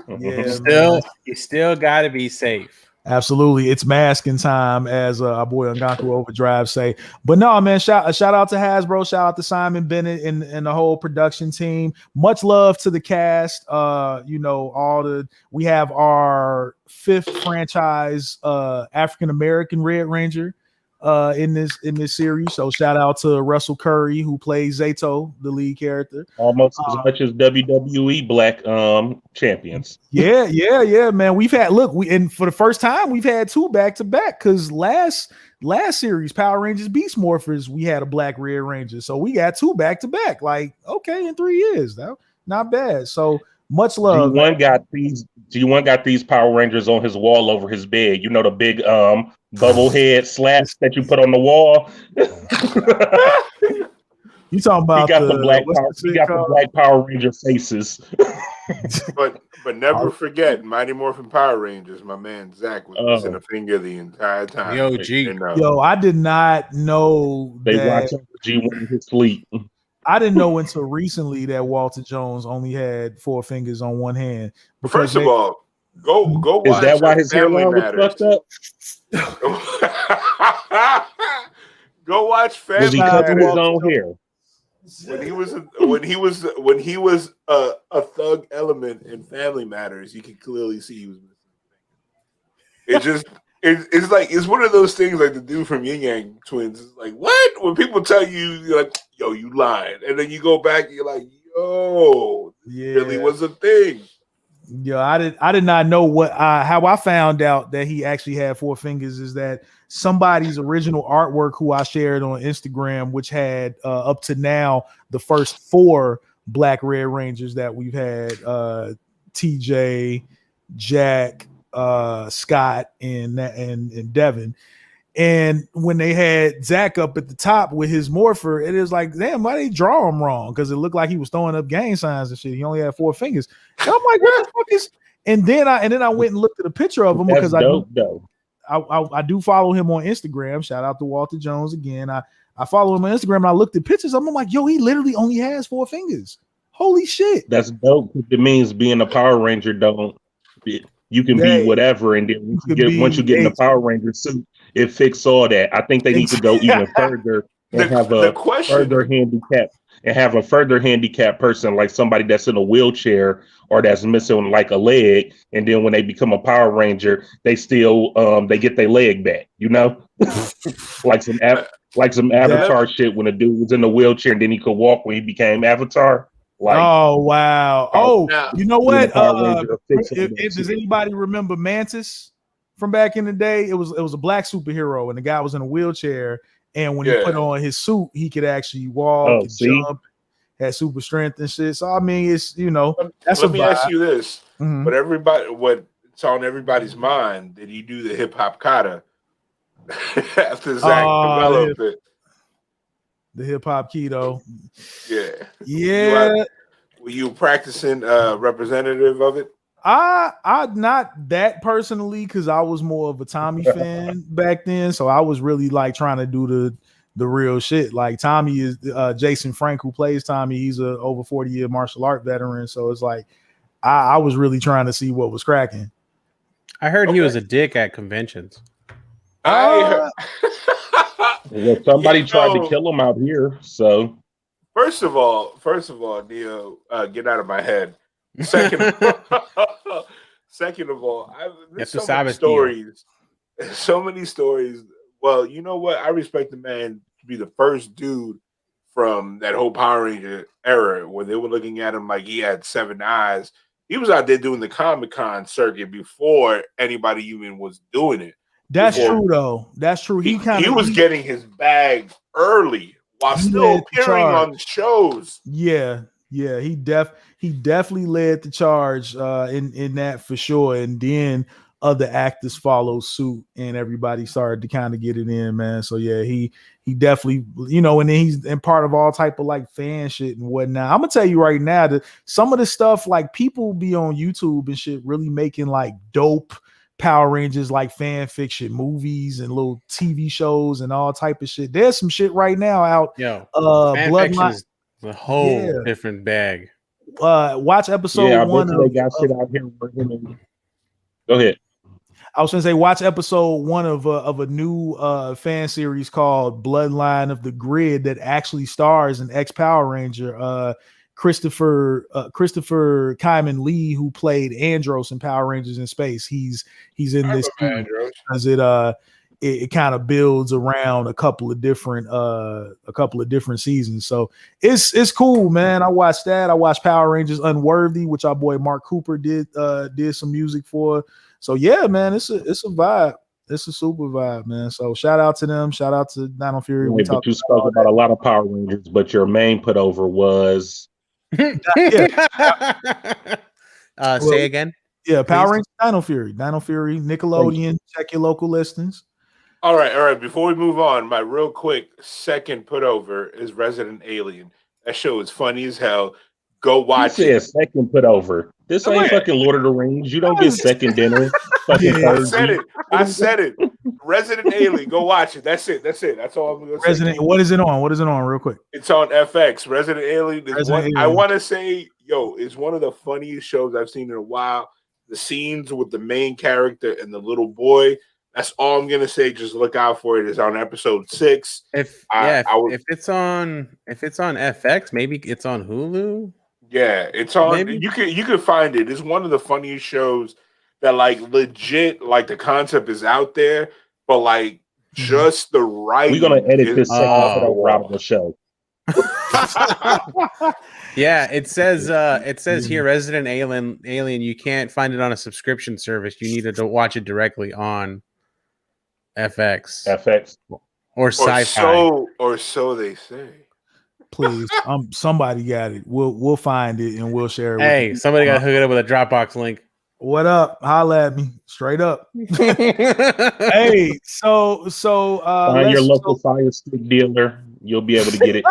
[SPEAKER 2] You still got to be safe.
[SPEAKER 4] Absolutely, it's masking time, as our boy Ngannou Overdrive say. But no, man, shout out to Hasbro, shout out to Simon Bennett and the whole production team. Much love to the cast. We have our 5th franchise African American Red Ranger in this series. So shout out to Russell Curry, who plays Zato, the lead character.
[SPEAKER 3] Almost as much as WWE Black champions.
[SPEAKER 4] Yeah, man. We've had for the first time we've had 2 back-to-back, because last series, Power Rangers Beast Morphers, we had a Black Red Ranger. So we got 2 back-to-back. Like, okay, in 3 years. Not bad. So much love.
[SPEAKER 3] G1 got these Power Rangers on his wall over his bed. You know, the big bubble head slats that you put on the wall.
[SPEAKER 4] You talking about
[SPEAKER 3] the Black Power Ranger faces.
[SPEAKER 1] but never forget Mighty Morphin Power Rangers. My man Zach was missing a finger the entire time.
[SPEAKER 2] Yo,
[SPEAKER 4] I did not know
[SPEAKER 3] they watch G1 in his sleep.
[SPEAKER 4] I didn't know until recently that Walter Jones only had 4 fingers on one hand.
[SPEAKER 1] First of all, go watch.
[SPEAKER 3] Is that why his hairline was fucked up?
[SPEAKER 1] Go watch Family
[SPEAKER 3] Was he cutting his own hair?
[SPEAKER 1] When he was a thug element in Family Matters, you can clearly see he was missing. It's one of those things like the dude from Yin Yang Twins. It's like, what? When people tell you, you're like, yo, you lying, and then you go back and you're like, yo, it really was a thing.
[SPEAKER 4] Yeah, I did not know how I found out that he actually had 4 fingers is that somebody's original artwork who I shared on Instagram, which had up to now the first 4 Black Red Rangers that we've had, TJ, Jack, Scott, and Devin. And when they had Zach up at the top with his morpher, it is like, damn, why they draw him wrong? Because it looked like he was throwing up gang signs and shit. He only had 4 fingers. And I'm like, what the fuck is? And then I went and looked at a picture of him.
[SPEAKER 3] That's
[SPEAKER 4] because
[SPEAKER 3] dope.
[SPEAKER 4] I do follow him on Instagram. Shout out to Walter Jones again. I follow him on Instagram and I looked at pictures of him. I'm like, yo, he literally only has 4 fingers. Holy shit.
[SPEAKER 3] That's dope. It means being a Power Ranger you can be whatever, and then once you get in the Power Ranger suit, it fixes all that. I think they need to go even further and have a further handicapped person, like somebody that's in a wheelchair or that's missing like a leg, and then when they become a Power Ranger, they still they get their leg back, you know? like some Avatar shit when a dude was in a wheelchair and then he could walk when he became Avatar. Like,
[SPEAKER 4] oh wow! Oh, you know what? Does anybody remember Mantis from back in the day? It was a black superhero, and the guy was in a wheelchair. And when he put on his suit, he could actually walk, jump, had super strength and shit. So I mean, it's that's.
[SPEAKER 1] Let me ask you this: what's on everybody's mind? Did he do the hip hop kata after Zach developed it?
[SPEAKER 4] The hip hop keto.
[SPEAKER 1] Yeah. Were you practicing representative of it?
[SPEAKER 4] I not that personally, because I was more of a Tommy fan back then. So I was really like trying to do the real shit. Like Tommy is Jason Frank, who plays Tommy. He's a over 40-year martial art veteran. So it's like I was really trying to see what was cracking.
[SPEAKER 2] I heard he was a dick at conventions.
[SPEAKER 3] Well, somebody tried to kill him out here. So
[SPEAKER 1] first of all, Neo, get out of my head. Second of all, there's so many stories. So many stories. Well, you know what? I respect the man to be the first dude from that whole Power Ranger era where they were looking at him like he had 7 eyes. He was out there doing the Comic-Con circuit before anybody even was doing it.
[SPEAKER 4] That's true, though. That's true. He
[SPEAKER 1] was getting his bag early while still appearing on shows.
[SPEAKER 4] Yeah, he definitely led the charge in that for sure. And then other actors followed suit, and everybody started to kind of get it in, man. So yeah, he definitely, and then he's in part of all type of like fan shit and whatnot. I'm gonna tell you right now that some of the stuff, like, people be on YouTube and shit really making like dope Power Rangers like fan fiction movies and little TV shows and all type of shit. There's some shit right now out.
[SPEAKER 2] Bloodline is a whole different bag.
[SPEAKER 4] Watch episode 1
[SPEAKER 3] of they got shit out here. Go ahead.
[SPEAKER 4] I was gonna say, watch episode 1 of a new fan series called Bloodline of the Grid that actually stars an ex-Power Ranger, Christopher Kyman Lee, who played Andros in Power Rangers in Space. He's in this because it kind of builds around a couple of different seasons. So it's cool, man. I watched that. I watched Power Rangers Unworthy, which our boy Mark Cooper did some music for. So yeah, man, it's a vibe. It's a super vibe, man. So shout out to them. Shout out to Dino Fury.
[SPEAKER 3] Yeah, but you spoke about a lot of Power Rangers, but your main put over was
[SPEAKER 2] say again.
[SPEAKER 4] Yeah, Power Rangers, Dino Fury, Nickelodeon. Check your local listings.
[SPEAKER 1] All right. Before we move on, my real quick second put over is Resident Alien. That show is funny as hell. Go watch it.
[SPEAKER 3] Second put over. This ain't fucking Lord of the Rings. You don't get second dinner.
[SPEAKER 1] I said it. Resident Alien. Go watch it. That's it. That's all I'm gonna say.
[SPEAKER 4] What is it on? Real quick.
[SPEAKER 1] It's on FX. Resident Alien is I want to say, it's one of the funniest shows I've seen in a while. The scenes with the main character and the little boy. That's all I'm gonna say. Just look out for it. It's on episode 6.
[SPEAKER 2] If it's on FX, maybe it's on Hulu.
[SPEAKER 1] Yeah, it's on. Maybe. You can find it. It's one of the funniest shows that, like, legit, like, the concept is out there, but like just the right.
[SPEAKER 3] We're gonna edit this segment out of the show.
[SPEAKER 2] Yeah, it says here, Resident Alien. You can't find it on a subscription service. You need to watch it directly on FX or Sci-Fi,
[SPEAKER 1] or so they say.
[SPEAKER 4] Please, somebody got it. We'll find it and we'll share it.
[SPEAKER 2] Hey, somebody got to hook it up with a Dropbox link.
[SPEAKER 4] What up? Holla at me straight up. Hey, so
[SPEAKER 3] find your local Fire Stick dealer. You'll be able to get it.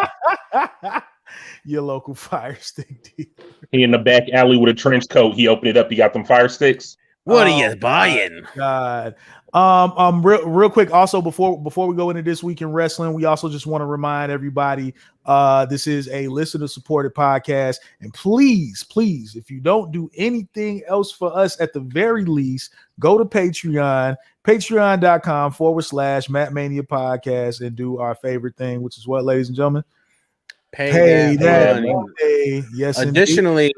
[SPEAKER 4] Your local Fire Stick dealer.
[SPEAKER 3] He in the back alley with a trench coat. He opened it up. He got them Fire Sticks.
[SPEAKER 2] What are you buying?
[SPEAKER 4] God. Real quick. Also, before we go into this week in wrestling, we also just want to remind everybody, this is a listener-supported podcast, and please, if you don't do anything else for us, at the very least, go to Patreon, patreon.com/Matt Mania Podcast, and do our favorite thing, which is what, ladies and gentlemen? Pay that money. Yes.
[SPEAKER 2] Additionally,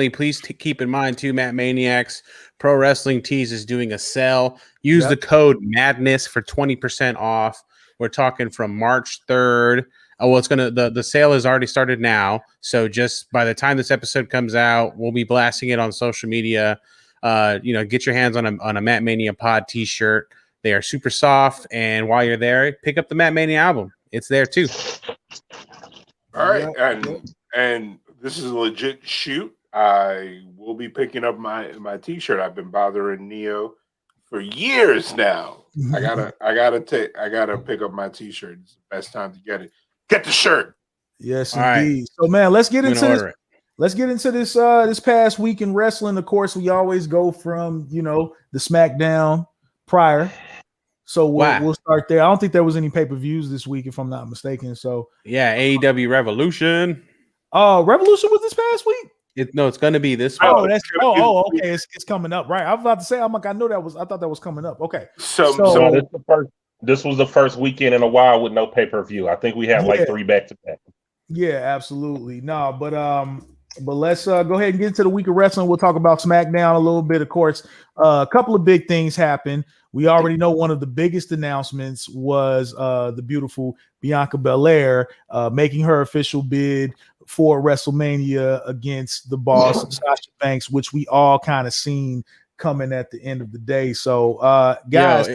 [SPEAKER 2] please keep in mind too, Matt Maniacs Pro Wrestling Tees is doing a sale. Use the code MADNESS for 20% off. We're talking from March 3rd. The sale has already started now. So just by the time this episode comes out, we'll be blasting it on social media. Get your hands on a Matt Mania Pod t-shirt. They are super soft, and while you're there, pick up the Matt Mania album. It's there too.
[SPEAKER 1] All right, and this is a legit shoot. I will be picking up my t-shirt. I've been bothering Neo for years now. I gotta pick up my t-shirt. It's the best time to get it. Get the shirt.
[SPEAKER 4] Yes, all indeed. Right. So, man, let's get into this. Let's get into this this past week in wrestling. Of course, we always go from the SmackDown prior. So we'll start there. I don't think there was any pay-per-views this week, if I'm not mistaken. So
[SPEAKER 2] yeah, AEW Revolution.
[SPEAKER 4] Revolution was this past week.
[SPEAKER 2] It's going to be this
[SPEAKER 4] week. Okay. It's coming up, right? I was about to say, I thought that was coming up. Okay.
[SPEAKER 3] So this was the first weekend in a while with no pay-per-view. I think we had like 3 back-to-back.
[SPEAKER 4] Yeah, absolutely. No, but let's go ahead and get into the week of wrestling. We'll talk about SmackDown a little bit. Of course, a couple of big things happened. We already know one of the biggest announcements was the beautiful Bianca Belair making her official bid for WrestleMania against the boss Sasha Banks, which we all kind of seen coming at the end of the day. So, guys,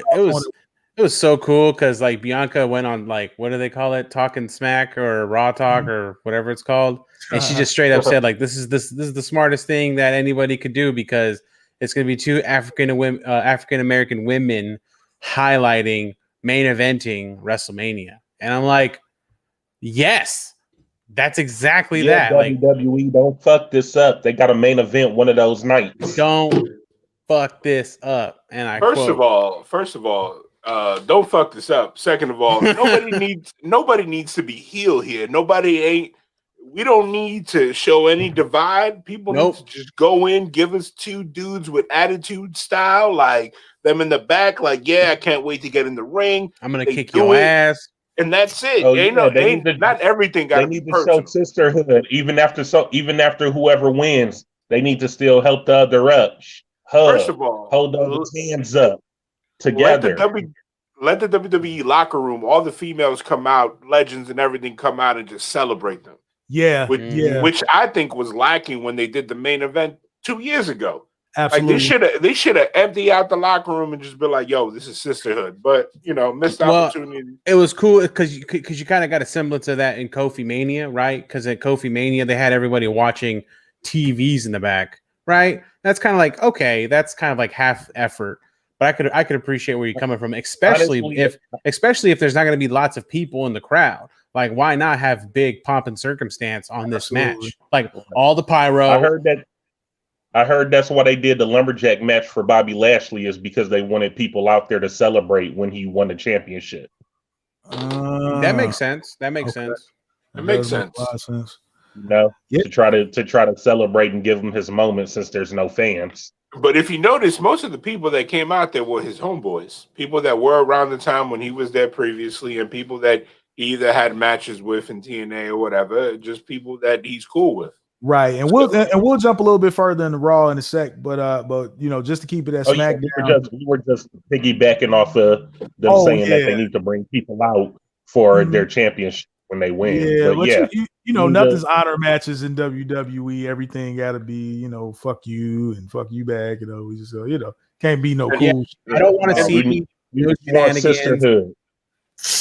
[SPEAKER 2] It was so cool because like Bianca went on like what do they call it, Talking Smack or Raw Talk or whatever it's called, and she just straight up said like this is the smartest thing that anybody could do because it's going to be two African American women highlighting main eventing WrestleMania, and I'm like, yes, that's exactly that.
[SPEAKER 3] WWE, like, don't fuck this up. They got a main event one of those nights.
[SPEAKER 2] Don't fuck this up. And I
[SPEAKER 1] first of all, don't fuck this up. Second of all, nobody needs to be heel here. We don't need to show any divide. People need to just go in, give us two dudes with attitude style, like them in the back, like, yeah, I can't wait to get in the ring.
[SPEAKER 2] I'm gonna kick your ass.
[SPEAKER 1] And that's it. Not everything got to be personal.
[SPEAKER 3] They need to show sisterhood. Even after whoever wins, they need to still help the other up.
[SPEAKER 1] First of all,
[SPEAKER 3] hold those hands up together.
[SPEAKER 1] Let the WWE locker room, all the females come out, legends and everything come out and just celebrate them.
[SPEAKER 4] Yeah,
[SPEAKER 1] which I think was lacking when they did the main event 2 years ago.
[SPEAKER 4] Absolutely,
[SPEAKER 1] like they should have emptied out the locker room and just be like, "Yo, this is sisterhood." But missed opportunity.
[SPEAKER 2] It was cool because you kind of got a semblance of that in Kofi Mania, right? Because at Kofi Mania they had everybody watching TVs in the back, right? That's kind of like okay, that's kind of like half effort. But I could appreciate where you're coming from, especially if there's not going to be lots of people in the crowd. Like, why not have big pomp and circumstance on this match? Like all the pyro.
[SPEAKER 3] I heard that's why they did the lumberjack match for Bobby Lashley is because they wanted people out there to celebrate when he won the championship.
[SPEAKER 2] That makes sense. That makes sense.
[SPEAKER 1] It makes sense.
[SPEAKER 4] A lot of sense.
[SPEAKER 3] To try to celebrate and give him his moment since there's no fans.
[SPEAKER 1] But if you notice, most of the people that came out there were his homeboys, people that were around the time when he was there previously, and people that he either had matches with in TNA or whatever, just people that he's cool with.
[SPEAKER 4] Right, and we'll jump a little bit further in the Raw in a sec, but just to keep it at SmackDown,
[SPEAKER 3] we were just piggybacking off of them saying that they need to bring people out for their championship when they win.
[SPEAKER 4] Nothing's honor matches in WWE. Everything got to be fuck you and fuck you back. We just can't be no cool.
[SPEAKER 2] I don't want to see
[SPEAKER 3] sisterhood.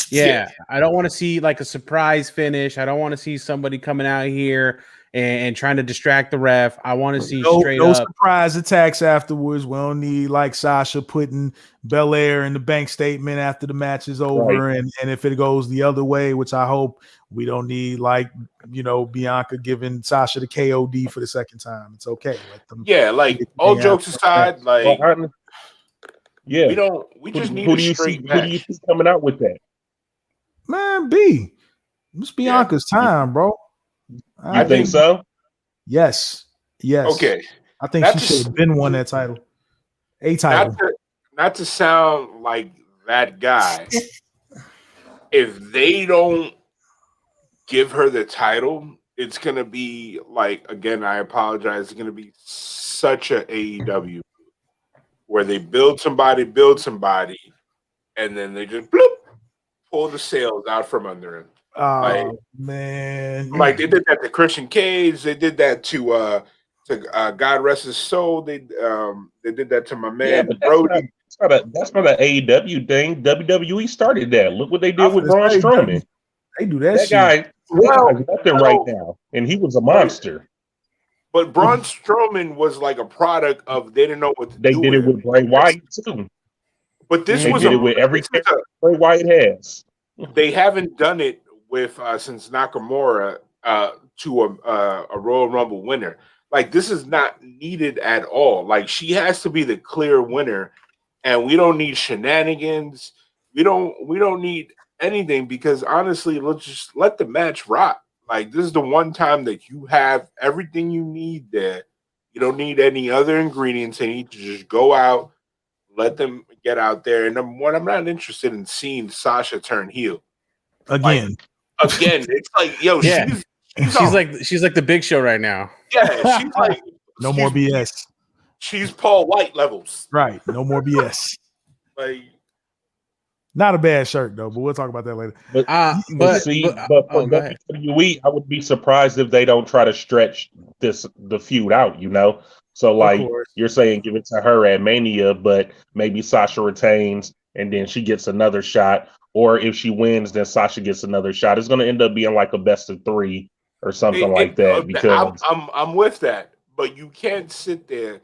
[SPEAKER 2] Yeah, I don't want to see like a surprise finish. I don't want to see somebody coming out here and trying to distract the ref. I want to see straight up
[SPEAKER 4] surprise attacks afterwards. We don't need like Sasha putting Belair in the bank statement after the match is over, right. and if it goes the other way, which I hope, we don't need like Bianca giving Sasha the KOD for the second time. It's okay.
[SPEAKER 1] Like all jokes aside, like we just need a straight match.
[SPEAKER 3] Who do you see coming out with that?
[SPEAKER 4] Man, it's Bianca's time, bro.
[SPEAKER 3] I think so.
[SPEAKER 4] Yes.
[SPEAKER 1] Okay.
[SPEAKER 4] I think she should have been won that title. A title.
[SPEAKER 1] Not to sound like that guy. If they don't give her the title, it's gonna be like, again, I apologize. It's gonna be such a AEW where they build somebody, and then they just pull the sails out from under him.
[SPEAKER 4] Oh man!
[SPEAKER 1] Like they did that to Christian Cage. They did that to God Rest His Soul. They did that to my man Brody.
[SPEAKER 3] That's not an AEW thing. WWE started that. Look what they did with Braun Strowman.
[SPEAKER 4] They do that shit.
[SPEAKER 3] That guy's nothing right now, and he was a monster.
[SPEAKER 1] But Braun Strowman was like a product of they didn't know what to do.
[SPEAKER 3] They did it with Bray Wyatt too.
[SPEAKER 1] But this
[SPEAKER 3] was it with every Bray Wyatt has.
[SPEAKER 1] They haven't done it with since Nakamura to a Royal Rumble winner. Like this is not needed at all. Like she has to be the clear winner, and we don't need shenanigans. We don't need anything because honestly, let's just let the match rock. Like this is the one time that you have everything you need there. You don't need any other ingredients. They need to just go out, let them get out there. And number one, I'm not interested in seeing Sasha turn heel
[SPEAKER 4] again.
[SPEAKER 1] Again, it's like, yo,
[SPEAKER 2] she's like the Big Show right now.
[SPEAKER 1] Yeah, she's like
[SPEAKER 4] no more BS.
[SPEAKER 1] She's Paul White levels.
[SPEAKER 4] Right, no more BS.
[SPEAKER 1] Like,
[SPEAKER 4] not a bad shirt though, but we'll talk about that later.
[SPEAKER 3] But for WWE, I would be surprised if they don't try to stretch the feud out. So like you're saying, give it to her at Mania, but maybe Sasha retains and then she gets another shot. Or if she wins, then Sasha gets another shot. It's going to end up being like a best of 3 or something like that. Because
[SPEAKER 1] I'm with that, but you can't sit there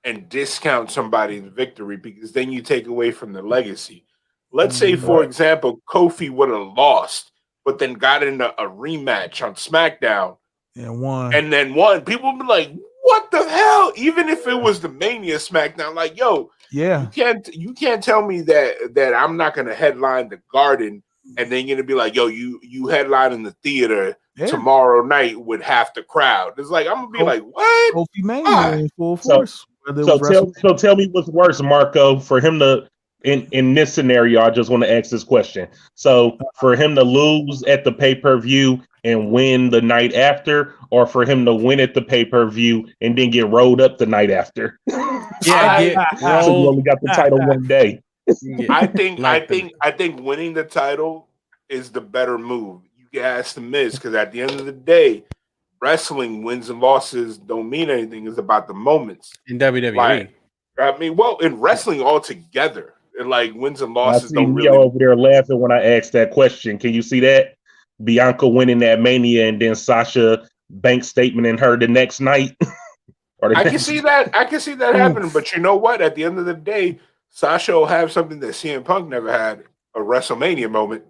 [SPEAKER 1] and discount somebody's victory because then you take away from the legacy. Let's say, for example, Kofi would have lost, but then got in a rematch on SmackDown and then won. People would be like, "What the hell?" Even if it was the Mania SmackDown, like, yo, you can't tell me that I'm not gonna headline the Garden and then you're gonna be like, yo, you headline in the theater tomorrow night with half the crowd. It's like I'm gonna be like, what?
[SPEAKER 4] Kofi Mania in full force.
[SPEAKER 3] So tell me what's worse, Marco, for him to in this scenario. I just want to ask this question. So for him to lose at the pay-per-view and win the night after, or for him to win at the pay-per-view and then get rolled up the night after? So you only got the title one day.
[SPEAKER 1] I think winning the title is the better move. You can ask the Miz, because at the end of the day, wrestling wins and losses don't mean anything. It's about the moments
[SPEAKER 2] in WWE.
[SPEAKER 1] Like, I mean, well, in wrestling altogether, like wins and losses don't really.
[SPEAKER 3] Over there laughing when I asked that question. Can you see that? Bianca winning that Mania and then Sasha bank statementing her the next night.
[SPEAKER 1] I can see that happening, but you know what? At the end of the day, Sasha will have something that CM Punk never had, a WrestleMania moment.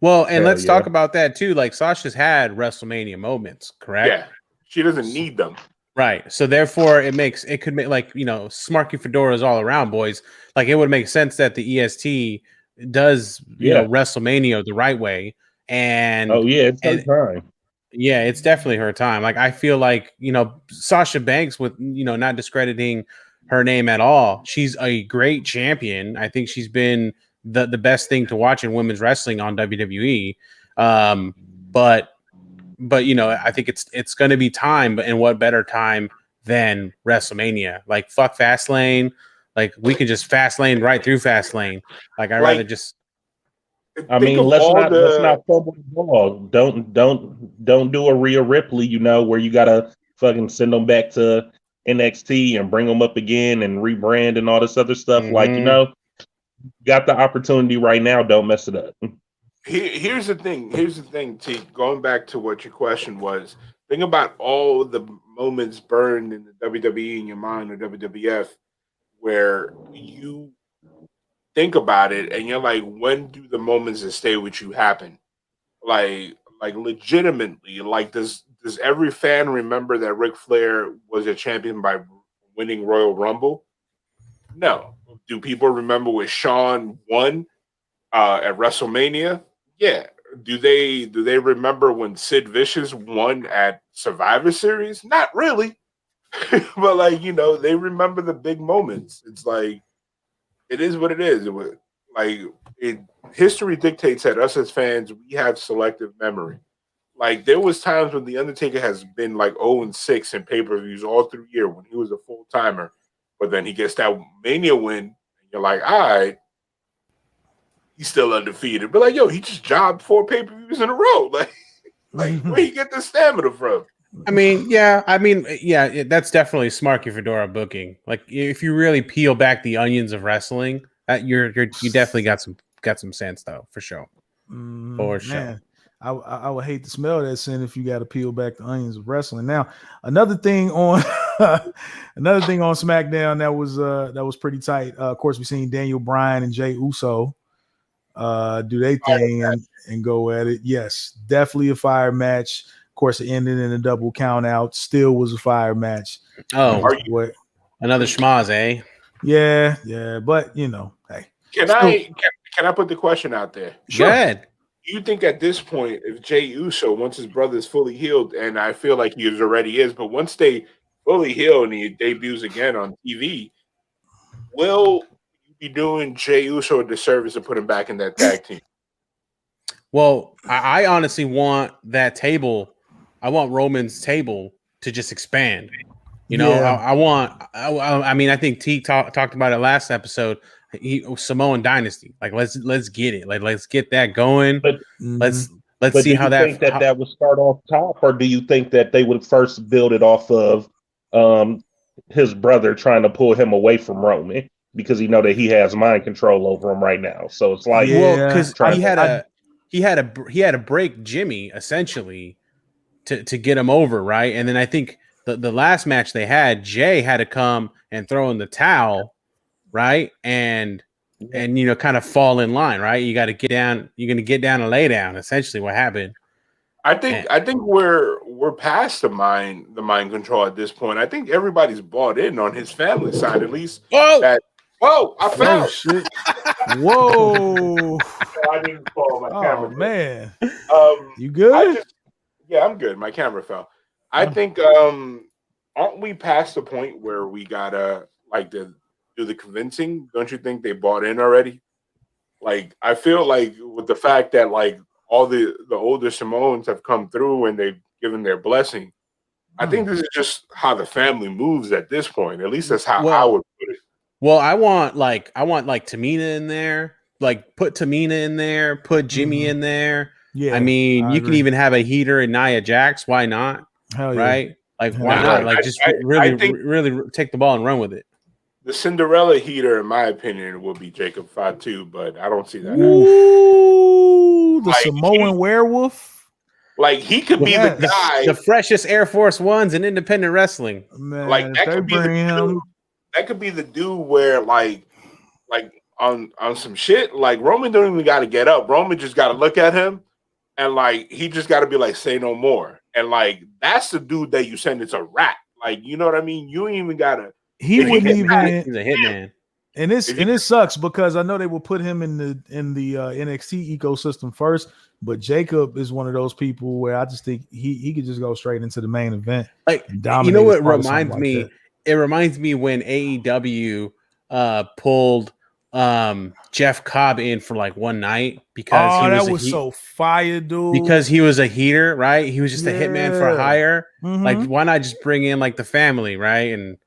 [SPEAKER 2] Well, and let's talk about that too. Like, Sasha's had WrestleMania moments, correct?
[SPEAKER 1] Yeah, she doesn't need them.
[SPEAKER 2] Right. So therefore it could make, like, you know, smarky fedoras all around, boys. Like, it would make sense that the EST does, you know, WrestleMania the right way. And
[SPEAKER 3] it's her time.
[SPEAKER 2] Yeah, it's definitely her time. Like, I feel like, you know, Sasha Banks, with, you know, not discrediting her name at all, she's a great champion. I think she's been the best thing to watch in women's wrestling on WWE. But you know, I think it's going to be time, but in what better time than WrestleMania? Like, fuck Fastlane. Like, we could just Fastlane right through Fastlane. Like, I'd rather just.
[SPEAKER 3] I mean, let's not fumble the ball. Don't do a Rhea Ripley, you know, where you gotta fucking send them back to NXT and bring them up again and rebrand and all this other stuff. Mm-hmm. Like, you know, got the opportunity right now. Don't mess it up.
[SPEAKER 1] Here's the thing, T. Going back to what your question was, think about all the moments burned in the WWE in your mind or WWF where you think about it and you're like, when do the moments that stay with you happen? Like legitimately, like, does every fan remember that Ric Flair was a champion by winning Royal Rumble? No. Do people remember when Shawn won at WrestleMania? Yeah. Do they remember when Sid Vicious won at Survivor Series? Not really. But, like, you know, they remember the big moments. It's like, it is what it is. History dictates that us as fans, we have selective memory. Like, there was times when The Undertaker has been like 0-6 in pay-per-views all through the year when he was a full-timer, but then he gets that Mania win, and you're like, all right, he's still undefeated. But, like, yo, he just jobbed 4 pay-per-views in a row. Like where you get the stamina from?
[SPEAKER 2] I mean, that's definitely Smarky Fedora booking. Like, if you really peel back the onions of wrestling, you definitely got some sense, though, for sure. For sure.
[SPEAKER 4] Man, I would hate to smell that sin if you got to peel back the onions of wrestling. Now, another thing on SmackDown that was pretty tight. Of course, we've seen Daniel Bryan and Jey Uso do their thing and go at it. Yes, definitely a fire match. Of course, it ended in a double count out. Still was a fire match.
[SPEAKER 2] Oh, another schmaz, eh?
[SPEAKER 4] Yeah, but, you know, hey.
[SPEAKER 1] Can I put the question out there?
[SPEAKER 2] Sure. Go ahead.
[SPEAKER 1] Do you think at this point, if Jey Uso, once his brother is fully healed, and I feel like he already is, but once they fully heal and he debuts again on TV, will you be doing Jey Uso a disservice to put him back in that tag team?
[SPEAKER 2] Well, I honestly want that table. I want Roman's table to just expand. You know, I mean, I think T talked about it last episode. Samoan Dynasty, like, let's get it, like, let's get that going. But let's see how that.
[SPEAKER 3] Think that would start off top, or do you think that they would first build it off of his brother trying to pull him away from Roman? because he know that he has mind control over him right now. So it's like,
[SPEAKER 2] because he had to break Jimmy essentially to get him over, right? And then I think the last match they had, Jay had to come and throw in the towel, right? And kind of fall in line, right? You got to get down. You're gonna get down and lay down. Essentially, what happened.
[SPEAKER 1] I think we're past the mind control at this point. I think everybody's bought in on his family side, at least. Whoa! I fell.
[SPEAKER 4] Shit. Whoa!
[SPEAKER 1] I didn't fall. My camera.
[SPEAKER 4] Man. You
[SPEAKER 1] good? I'm good. My camera fell. I think aren't we past the point where we gotta do the convincing? Don't you think they bought in already? Like, I feel like with the fact that all the older Samoans have come through and they've given their blessing, I think this is just how the family moves at this point. At least that's how I would put it.
[SPEAKER 2] Well, I want Tamina in there. Like, put Tamina in there. Put Jimmy in there. Yeah, I mean, you can even have a heater in Nia Jax. Why not?
[SPEAKER 4] Hell yeah.
[SPEAKER 2] Right? Like, why not? Like, really take the ball and run with it.
[SPEAKER 1] The Cinderella heater, in my opinion, will be Jacob Fatu, but I don't see that.
[SPEAKER 4] Ooh, the Samoan werewolf.
[SPEAKER 1] Like, he could be the guy,
[SPEAKER 2] the freshest Air Force Ones in independent wrestling.
[SPEAKER 4] Man,
[SPEAKER 1] like that could be the dude. That could be the dude where like on some shit. Like, Roman don't even got to get up. Roman just got to look at him, and he just got to be like, say no more. And that's the dude that you send it's a rat. Like, you know what I mean? You ain't even gotta.
[SPEAKER 4] He wouldn't even.
[SPEAKER 2] He's a hitman.
[SPEAKER 4] And this sucks because I know they will put him in the NXT ecosystem first, but Jacob is one of those people where I just think he could just go straight into the main event.
[SPEAKER 2] Like, you know what reminds me? It reminds me when AEW pulled Jeff Cobb in for one night because he was so fire, dude. Because he was a heater, right? He was just a hitman for hire. Mm-hmm. Like, why not just bring in the family, right? And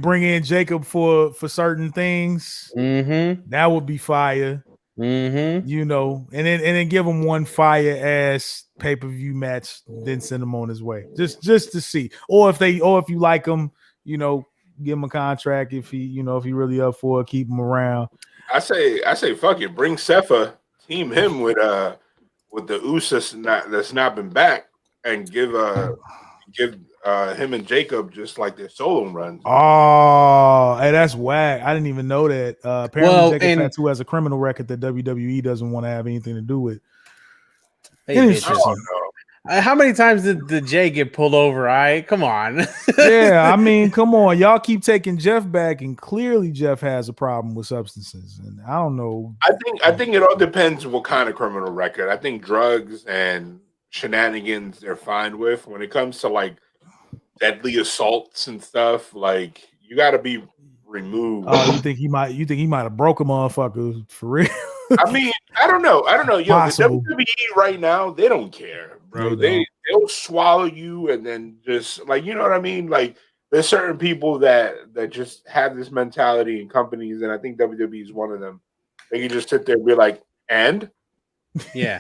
[SPEAKER 4] bring in Jacob for certain things.
[SPEAKER 2] Mm-hmm.
[SPEAKER 4] That would be fire.
[SPEAKER 2] Mm-hmm.
[SPEAKER 4] And then give him one fire ass pay-per-view match, then send him on his way. Just to see. Or if you like him, give him a contract if he really up for it, keep him around.
[SPEAKER 1] I say fuck it. Bring Sefa, team him with the Usos that's not been back, and give him and Jacob just their solo runs.
[SPEAKER 4] Oh, hey, that's whack. I didn't even know that. Apparently, Jacob Fatu has a criminal record that WWE doesn't want to have anything to do with.
[SPEAKER 2] How many times did Jay get pulled over? Come on.
[SPEAKER 4] Yeah, I mean, come on. Y'all keep taking Jeff back, and clearly Jeff has a problem with substances. And I don't know.
[SPEAKER 1] I think it all depends what kind of criminal record. I think drugs and shenanigans they're fine with. When it comes to deadly assaults and stuff, you got to be removed.
[SPEAKER 4] Oh, you think he might have broke a motherfucker for real?
[SPEAKER 1] I mean, I don't know. Yo, possible. The WWE right now, they don't care, bro. They'll swallow you and then just you know what I mean? There's certain people that just have this mentality in companies, and I think WWE is one of them. They can just sit there and be like, and
[SPEAKER 2] yeah.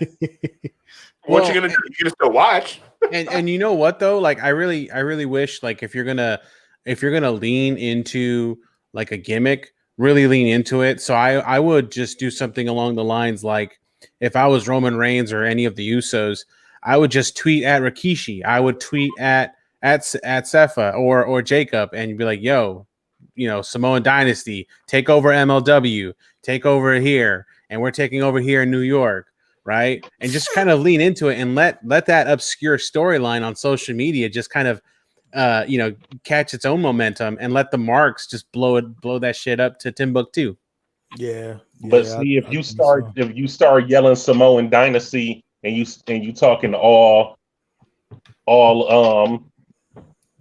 [SPEAKER 1] What you gonna do? You're gonna still watch.
[SPEAKER 2] and you know what though? I really wish if you're gonna lean into a gimmick, really lean into it. So I would just do something along the lines if I was Roman Reigns or any of the Usos, I would just tweet at Rikishi. I would tweet at Sefa or Jacob and be like, yo, Samoan Dynasty, take over MLW, take over here, and we're taking over here in New York. Right. And just kind of lean into it and let that obscure storyline on social media just kind of, catch its own momentum and let the marks just blow that shit up to Timbuktu.
[SPEAKER 4] Yeah.
[SPEAKER 3] But see, if you start yelling Samoan Dynasty and you talking all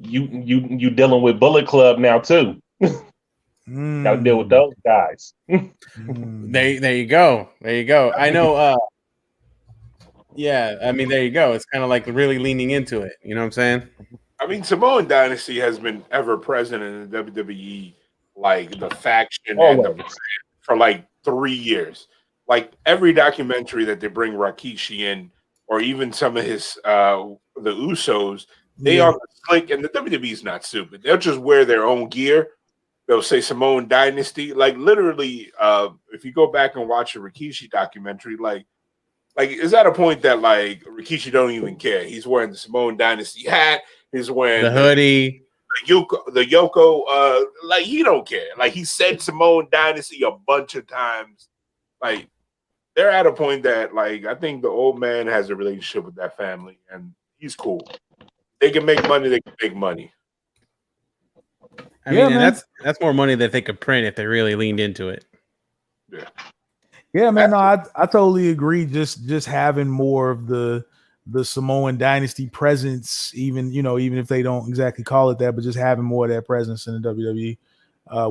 [SPEAKER 3] you dealing with Bullet Club now too. Gotta deal with those guys.
[SPEAKER 2] There you go. I know. Yeah, I mean, there you go. It's kind of really leaning into it. You know what I'm saying?
[SPEAKER 1] I mean, Samoan Dynasty has been ever present in the WWE, the faction and the brand for 3 years. Every documentary that they bring Rikishi in, or even some of his the Usos, they are slick, and the WWE is not stupid. They'll just wear their own gear. they'll say Samoan Dynasty. Like literally, if you go back and watch a Rikishi documentary, like is at a point that like Rikishi don't even care. He's wearing the Samoan Dynasty hat. He's wearing
[SPEAKER 2] the hoodie.
[SPEAKER 1] The Yoko, like he don't care. Like he said Samoan Dynasty a bunch of times. Like they're at a point that like I think the old man has a relationship with that family and he's cool. They can make money, they can make money.
[SPEAKER 2] I mean, and that's more money that they could print if they really leaned into it.
[SPEAKER 1] Yeah.
[SPEAKER 4] Yeah, man. No, I totally agree. Just having more of the Samoan Dynasty presence, even if they don't exactly call it that, but just having more of that presence in the WWE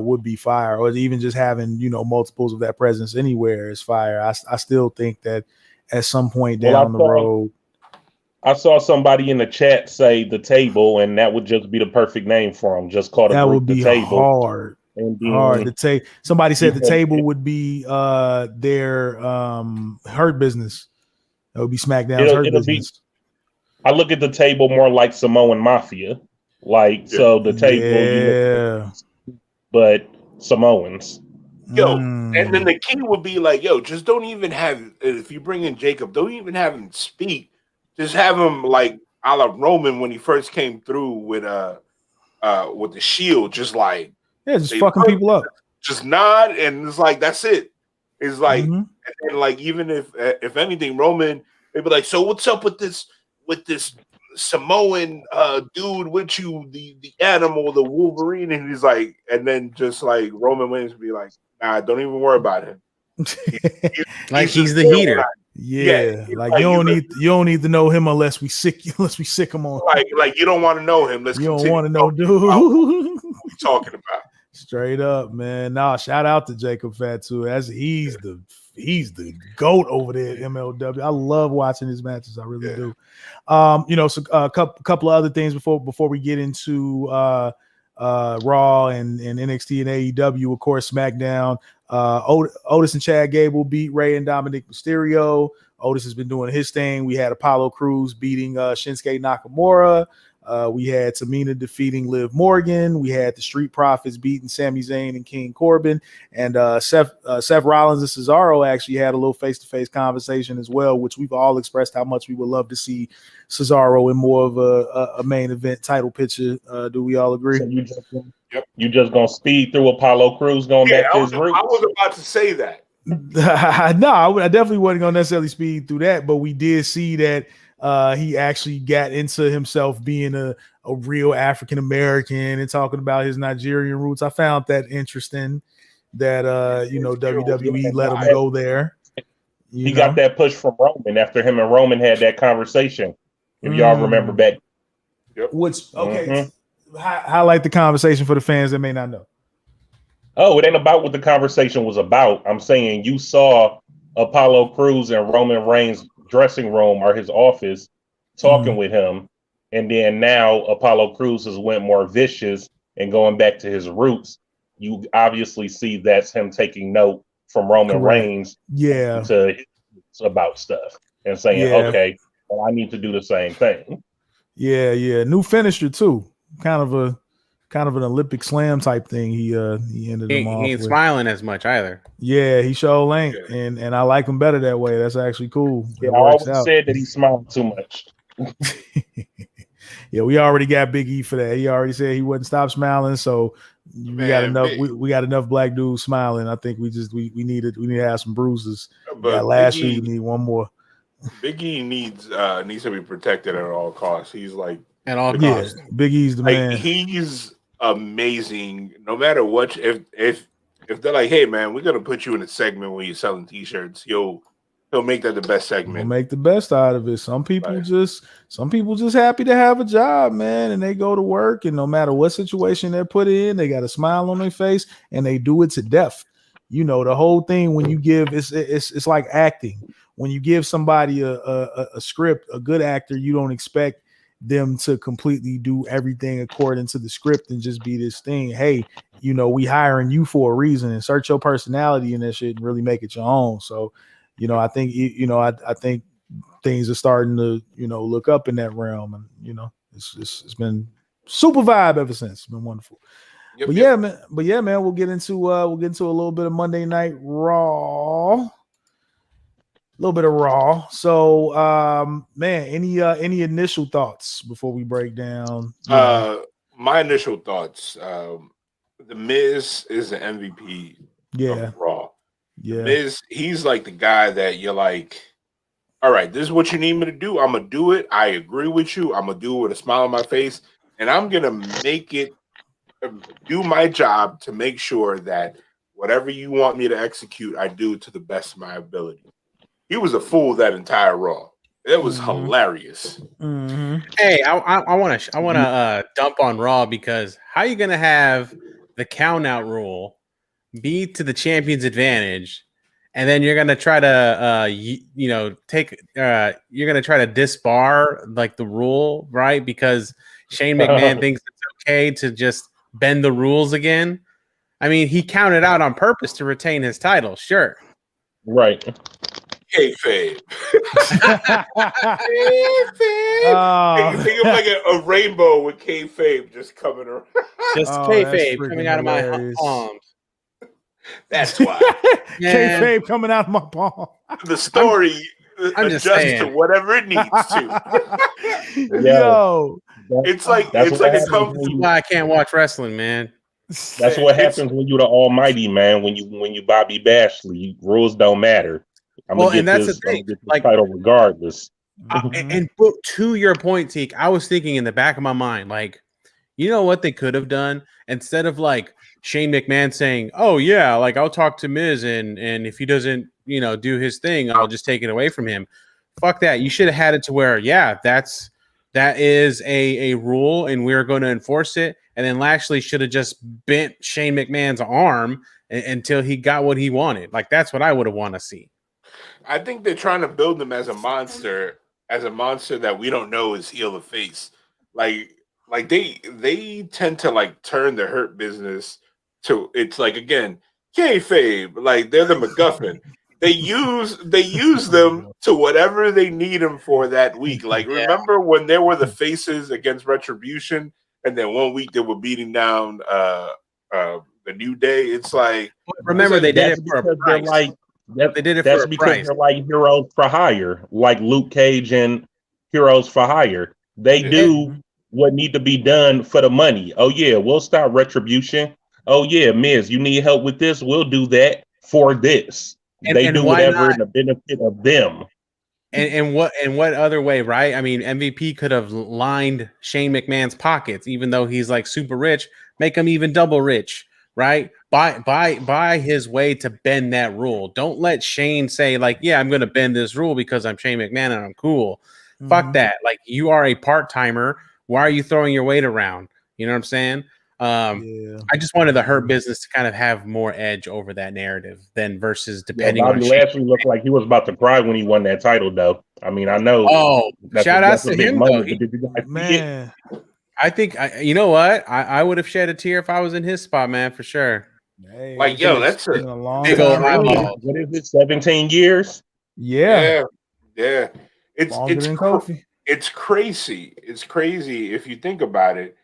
[SPEAKER 4] would be fire. Or even just having multiples of that presence anywhere is fire. I still think that at some point down the road.
[SPEAKER 3] I saw somebody in the chat say the table, and that would just be the perfect name for them. Just call
[SPEAKER 4] that would be
[SPEAKER 3] the table.
[SPEAKER 4] Hard. Hard to somebody said the table would be their Hurt Business. That would be SmackDown's Hurt Business.
[SPEAKER 3] I look at the table more like Samoan Mafia, so the table, but Samoans.
[SPEAKER 1] And then the key would be like, just don't even have, if you bring in Jacob, don't even have him speak. Just have him like a la Roman when he first came through with the Shield, just like
[SPEAKER 4] just fucking people up.
[SPEAKER 1] Just nod, and it's like that's it. It's like, and like even if anything, Roman, they'd be like, so what's up with this Samoan dude with you, the animal, the Wolverine, and he's like, and then just like Roman Reigns would be like, nah, don't even worry about him.
[SPEAKER 2] He's the heater.
[SPEAKER 4] Yeah, like you don't need to know him unless we sick him on.
[SPEAKER 1] Like you don't want to know him.
[SPEAKER 4] You don't want to know, dude.
[SPEAKER 1] What we talking about?
[SPEAKER 4] Straight up, man. Nah, shout out to Jacob Fatu. He's the GOAT over there at MLW. I love watching his matches. I really do. So a couple of other things before we get into Raw and NXT and AEW, of course, SmackDown. Otis and Chad Gable beat Rey and Dominic Mysterio. Otis has been doing his thing. We had Apollo Crews beating Shinsuke Nakamura. We had Tamina defeating Liv Morgan. We had the Street Profits beating Sami Zayn and King Corbin. And Seth Rollins and Cesaro actually had a little face-to-face conversation as well, which we've all expressed how much we would love to see Cesaro in more of a main event title picture. Do we all agree?
[SPEAKER 3] So you just gonna speed through Apollo Crews going back to his roots?
[SPEAKER 1] I was about to say that.
[SPEAKER 4] No, I definitely wasn't gonna necessarily speed through that, but we did see that he actually got into himself being a real African American and talking about his Nigerian roots. I found that interesting that WWE let him go there.
[SPEAKER 3] He got that push from Roman after him and Roman had that conversation. If y'all remember back.
[SPEAKER 4] Which highlight the conversation for the fans that may not know.
[SPEAKER 3] Oh, it ain't about what the conversation was about. I'm saying you saw Apollo Crews and Roman Reigns' dressing room or his office talking with him, and then now Apollo Crews has went more vicious and going back to his roots. You obviously see that's him taking note from Roman Reigns to about stuff and saying, okay, well, I need to do the same thing.
[SPEAKER 4] New finisher too. Kind of an Olympic slam type thing. He ended him off.
[SPEAKER 2] He ain't smiling as much either.
[SPEAKER 4] Yeah, he sure ain't, and I like him better that way. That's actually cool.
[SPEAKER 3] Yeah, I always said that he smiled too much.
[SPEAKER 4] Yeah, we already got Big E for that. He already said he wouldn't stop smiling. So we got enough. We got enough black dudes smiling. I think we need to have some bruises.
[SPEAKER 1] But
[SPEAKER 4] last week we need one more.
[SPEAKER 1] Big E needs to be protected at all costs. He's like
[SPEAKER 2] at all costs.
[SPEAKER 4] Yeah, Big E's the man.
[SPEAKER 1] He's amazing. No matter what, if they're like, hey man, we're gonna put you in a segment where you're selling t-shirts, he'll make that the best segment.
[SPEAKER 4] He'll make the best out of it. Some people just happy to have a job, man, and they go to work, and no matter what situation they're put in, they got a smile on their face, and they do it to death. The whole thing when you give it's like acting. When you give somebody a script, a good actor, you don't expect them to completely do everything according to the script and just be this thing. Hey, we hiring you for a reason, and insert your personality in that shit and really make it your own. So, I think I think things are starting to look up in that realm, and it's been super vibe ever since. It's been wonderful. But yeah, man, we'll get into a little bit of Monday Night Raw. A little bit of Raw. So, man, any initial thoughts before we break down?
[SPEAKER 1] My initial thoughts. The Miz is the MVP of Raw. Yeah. The Miz, he's like the guy that you're like, all right, this is what you need me to do. I'm going to do it. I agree with you. I'm going to do it with a smile on my face. And I'm going to make it, do my job to make sure that whatever you want me to execute, I do to the best of my ability. He was a fool that entire Raw. It was hilarious.
[SPEAKER 2] Mm-hmm. Hey, I want to dump on Raw because how are you going to have the count out rule be to the champion's advantage, and then you're going to try to you're going to try to disbar like the rule, right? Because Shane McMahon thinks it's okay to just bend the rules again. I mean, he counted out on purpose to retain his title, sure.
[SPEAKER 3] Right.
[SPEAKER 1] Kayfabe. Think of like a rainbow with kayfabe just coming around.
[SPEAKER 2] Just kayfabe coming out of my palms.
[SPEAKER 1] That's why.
[SPEAKER 4] Kayfabe coming out of my palm.
[SPEAKER 1] The story adjusts to whatever it needs to.
[SPEAKER 4] Yo,
[SPEAKER 1] it's like it comes.
[SPEAKER 2] Why I can't watch wrestling, man.
[SPEAKER 3] That's what happens when you're the almighty, man. When you Bobby Bashley, rules don't matter.
[SPEAKER 2] And that's the thing.
[SPEAKER 3] Like title regardless.
[SPEAKER 2] And to your point, Teak, I was thinking in the back of my mind, like, you know what they could have done instead of like Shane McMahon saying, "Oh yeah, like I'll talk to Miz, and if he doesn't, do his thing, I'll just take it away from him." Fuck that. You should have had it to where, that is a rule, and we're going to enforce it. And then Lashley should have just bent Shane McMahon's arm until he got what he wanted. Like that's what I would have want to see.
[SPEAKER 1] I think they're trying to build him as a monster that we don't know is heel or face. Like they tend to like turn the Hurt Business to, it's like, again, kayfabe. Like they're the MacGuffin. They use them to whatever they need them for that week. Like remember when there were the faces against Retribution, and then one week they were beating down the New Day. It's like,
[SPEAKER 2] remember they did it for a price. They did it for a price.
[SPEAKER 3] They're like heroes for hire, like Luke Cage and Heroes for Hire. They do what need to be done for the money. Oh yeah, we'll start Retribution. Oh yeah, Miz, you need help with this? We'll do that for this. They do whatever in the benefit of them.
[SPEAKER 2] And what other way, right? I mean, MVP could have lined Shane McMahon's pockets, even though he's like super rich, make him even double rich, right? Buy his way to bend that rule. Don't let Shane say like, yeah, I'm going to bend this rule because I'm Shane McMahon and I'm cool. Fuck that. Like, you are a part-timer. Why are you throwing your weight around? You know what I'm saying? I just wanted the Hurt Business to kind of have more edge over that narrative than versus depending on.
[SPEAKER 3] Bobby Lashley looked like he was about to cry when he won that title, though. I mean, I know.
[SPEAKER 2] Oh, shout out to him, though.
[SPEAKER 4] Man,
[SPEAKER 2] I think you know what? I would have shed a tear if I was in his spot, man, for sure.
[SPEAKER 1] Hey, like, yo, that's a
[SPEAKER 4] long
[SPEAKER 2] big
[SPEAKER 4] time.
[SPEAKER 3] What is it? 17 years?
[SPEAKER 4] Yeah.
[SPEAKER 1] It's crazy. It's crazy if you think about it.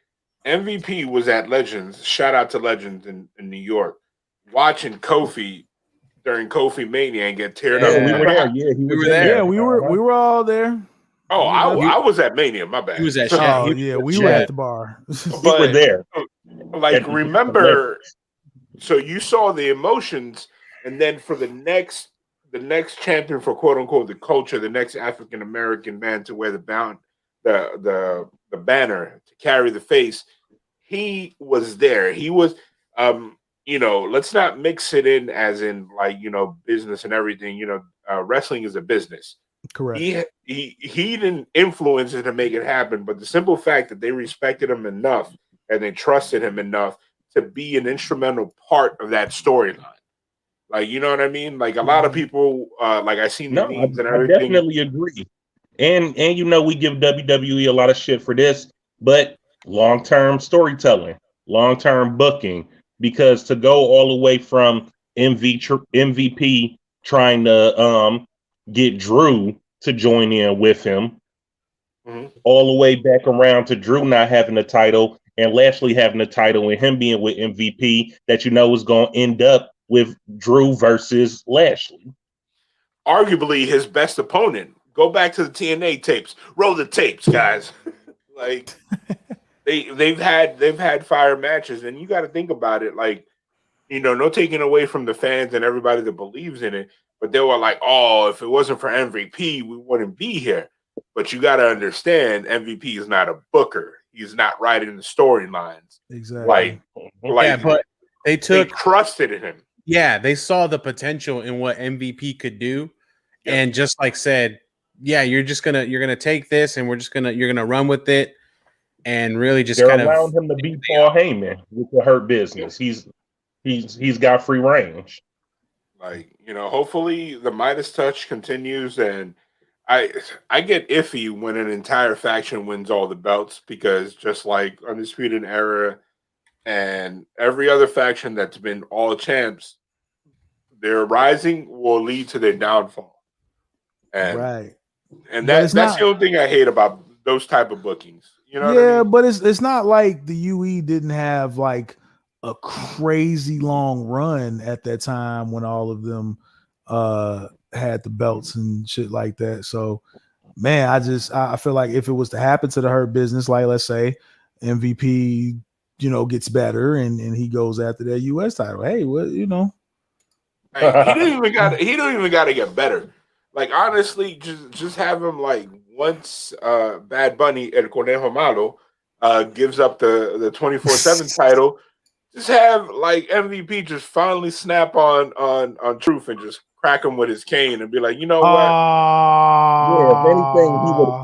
[SPEAKER 1] MVP was at Legends. Shout out to Legends in New York, watching Kofi during Kofi Mania and get teared up.
[SPEAKER 3] We were there. Yeah,
[SPEAKER 2] we were there.
[SPEAKER 4] Yeah, we were all there.
[SPEAKER 1] Oh, I was at Mania. My bad.
[SPEAKER 2] He was at.
[SPEAKER 4] We were at the bar.
[SPEAKER 1] But
[SPEAKER 3] we were there.
[SPEAKER 1] Like, remember? So you saw the emotions, and then for the next champion for quote unquote the culture, the next African American man to wear the banner to carry the face. He was there. He was, let's not mix it in as in like, business and everything. Wrestling is a business.
[SPEAKER 4] Correct.
[SPEAKER 1] He didn't influence it to make it happen, but the simple fact that they respected him enough and they trusted him enough to be an instrumental part of that storyline. Like, you know what I mean? Like a lot of people, like I seen the memes and everything.
[SPEAKER 3] I definitely agree. And we give WWE a lot of shit for this, but long-term storytelling, long-term booking, because to go all the way from MVP trying to get Drew to join in with him, all the way back around to Drew not having a title, and Lashley having the title and him being with MVP that you know is going to end up with Drew versus Lashley.
[SPEAKER 1] Arguably his best opponent. Go back to the TNA tapes. Roll the tapes, guys. Like they've had fire matches, and you got to think about it. Like, you know, no taking away from the fans and everybody that believes in it, but they were like, "Oh, if it wasn't for MVP, we wouldn't be here." But you got to understand, MVP is not a booker. He's not writing the storylines.
[SPEAKER 4] Exactly.
[SPEAKER 1] Like,
[SPEAKER 2] but they
[SPEAKER 1] trusted in him.
[SPEAKER 2] Yeah, they saw the potential in what MVP could do, and just like said, yeah, you're gonna take this, and you're gonna run with it, and really just
[SPEAKER 3] They're allowing him to be Paul Heyman with the Hurt Business. He's got free range.
[SPEAKER 1] Like, you know, hopefully the Midas touch continues, and I get iffy when an entire faction wins all the belts, because just like Undisputed Era and every other faction that's been all champs, their rising will lead to their downfall. And that's the only thing I hate about those type of bookings. You know what I mean?
[SPEAKER 4] But it's not like the UE didn't have like a crazy long run at that time when all of them had the belts and shit like that. So, man, I feel like if it was to happen to the Hurt Business, like let's say MVP, you know, gets better and he goes after that US title. Hey, what, you know,
[SPEAKER 1] he don't even got to get better. Like, honestly, just have him like once Bad Bunny El Conejo Malo gives up the 24/7 title. Just have like MVP just finally snap on Truth and just crack him with his cane and be like, you know what?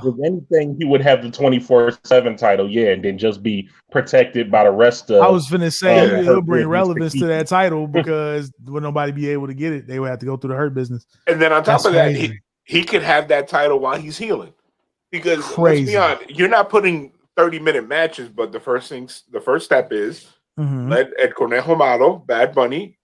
[SPEAKER 3] If anything, he would have the 24/7 title, and then just be protected by the rest of.
[SPEAKER 4] I was finna say he'll bring relevance to that title, because would nobody be able to get it? They would have to go through the Hurt Business.
[SPEAKER 1] And then on top of that, he could have that title while he's healing. Because let's be honest, you're not putting 30-minute matches, but the first step is let Ed Conejo Malo, Bad Bunny,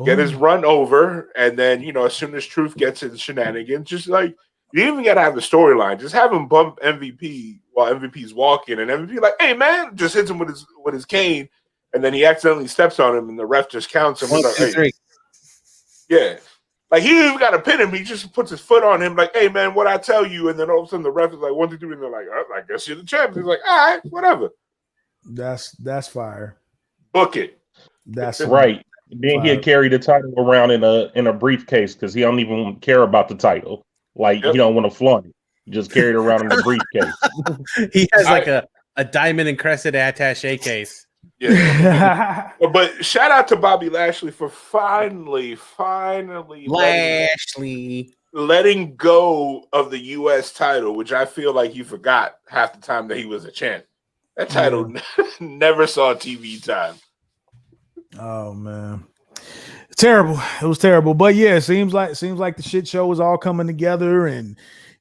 [SPEAKER 1] get his run over, and then, you know, as soon as Truth gets his shenanigans, just like, you even gotta have the storyline. Just have him bump MVP while MVP's walking, and MVP like, "Hey man," just hits him with his cane, and then he accidentally steps on him, and the ref just counts him.
[SPEAKER 2] 1, 2, 3.
[SPEAKER 1] Yeah, like he didn't even gotta pin him. He just puts his foot on him, like, "Hey man, what I tell you?" And then all of a sudden the ref is like 1, 2, 3, and they're like, "I guess you're the champ." He's like, "All right, whatever."
[SPEAKER 4] That's fire.
[SPEAKER 1] Book it.
[SPEAKER 4] That's
[SPEAKER 3] right. Then he'll carry the title around in a briefcase, because he don't even care about the title. Like, he don't want to flaunt it. He just carry it around in a briefcase.
[SPEAKER 2] He has like a diamond encrusted attaché case.
[SPEAKER 1] Yeah. But shout out to Bobby Lashley for finally letting go of the US title, which I feel like you forgot half the time that he was a champ. That title never saw TV time.
[SPEAKER 4] Oh man, terrible. It was terrible. But yeah, seems like the shit show is all coming together and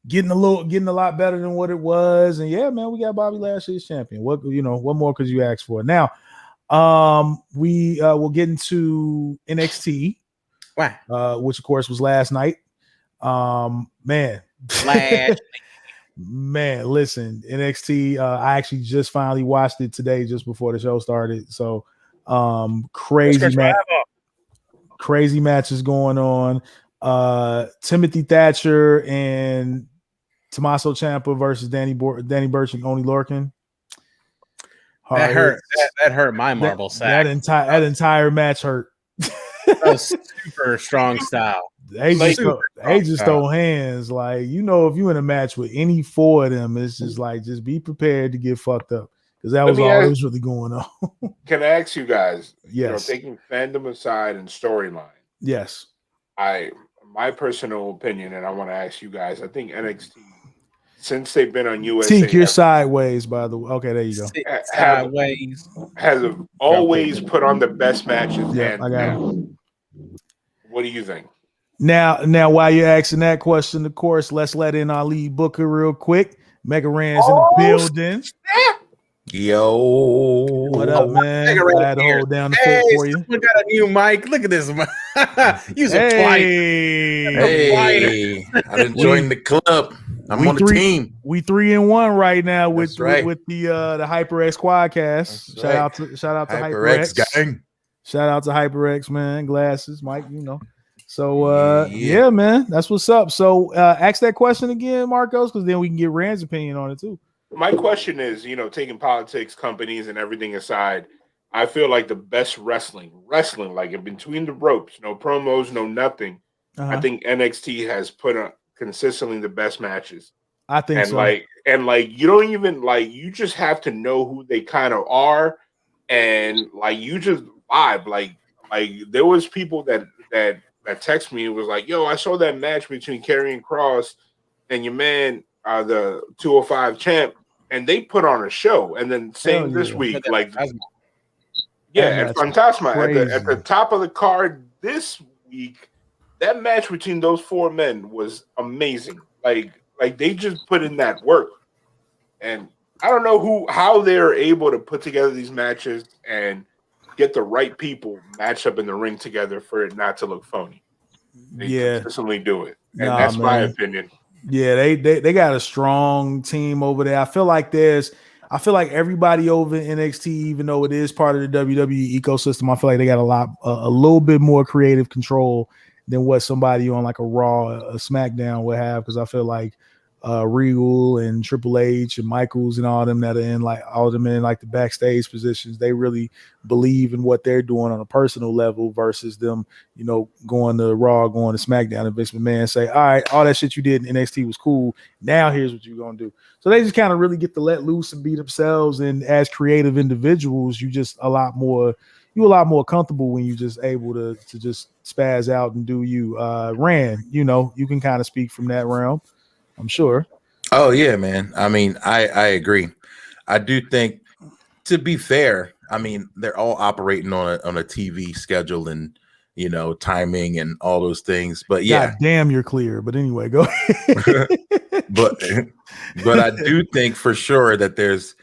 [SPEAKER 4] getting a lot better than what it was. And yeah, man, we got Bobby Lashley as champion. What more could you ask for? Now, we will get into NXT, which of course was last night. Man, listen, NXT. I actually just finally watched it today, just before the show started. So, crazy matches going on. Timothy Thatcher and Tommaso Ciampa versus Danny Burch and Oney Lorcan.
[SPEAKER 2] That hurt. That hurt my marble sack.
[SPEAKER 4] That entire match hurt.
[SPEAKER 2] That was super strong style.
[SPEAKER 4] They just throw hands. Like, you know, if you in a match with any four of them, it's just like, just be prepared to get fucked up, because that was all that was really going on.
[SPEAKER 1] Can I ask you guys?
[SPEAKER 4] Yes.
[SPEAKER 1] You know, taking fandom aside and storyline.
[SPEAKER 4] Yes.
[SPEAKER 1] My personal opinion, and I want to ask you guys. I think NXT, since they've been on USA,
[SPEAKER 4] Tink, you're sideways, by the way. Okay, there you go.
[SPEAKER 2] Sideways
[SPEAKER 1] has always put on the best matches.
[SPEAKER 4] Yeah, I got it.
[SPEAKER 1] What do you think?
[SPEAKER 4] Now, while you're asking that question, of course, let's let in our lead booker real quick. Mega Ran's in the building.
[SPEAKER 5] Yo,
[SPEAKER 4] what up, man? I had to hold down the fort for you.
[SPEAKER 2] We got a new mic. Look at this. Use a
[SPEAKER 5] Hey, I didn't join the club. I'm on the team.
[SPEAKER 4] We 3-1 right now with the HyperX Quadcast. Shout out to HyperX
[SPEAKER 5] gang.
[SPEAKER 4] Shout out to HyperX, man. Glasses, Mike. So yeah, man, that's what's up. So ask that question again, Marcos, because then we can get Rand's opinion on it too.
[SPEAKER 1] My question is, taking politics, companies, and everything aside, I feel like the best wrestling, like in between the ropes, no promos, no nothing. I think NXT has put on consistently the best matches.
[SPEAKER 4] I think so.
[SPEAKER 1] And you don't even you just have to know who they kind of are, and you just vibe. Like there was people that text me and was like, "Yo, I saw that match between Karrion Kross and your man, the 205 champ, and they put on a show." And then this week, and Fantasma at the top of the card this week. That match between those four men was amazing. Like they just put in that work, and I don't know how they're able to put together these matches and get the right people matched up in the ring together for it not to look phony. They consistently do it, and that's my opinion.
[SPEAKER 4] Yeah, they got a strong team over there. I feel like everybody over in NXT, even though it is part of the WWE ecosystem, I feel like they got a little bit more creative control than what somebody on like a Raw, a SmackDown would have. Because I feel like Regal and Triple H and Michaels and all them that are in the backstage positions, they really believe in what they're doing on a personal level versus them, going to Raw, going to SmackDown, and Vince McMahon say, all right, all that shit you did in NXT was cool. Now here's what you're going to do. So they just kind of really get to let loose and be themselves. And as creative individuals, you just a lot more comfortable when you just able to just spaz out and do you. Rand, you can kind of speak from that realm, I'm sure.
[SPEAKER 5] Oh yeah, man. I mean, I agree. I do think, to be fair, I mean, they're all operating on a TV schedule and timing and all those things. But yeah,
[SPEAKER 4] God damn, you're clear. But anyway, go ahead.
[SPEAKER 5] but I do think for sure that there's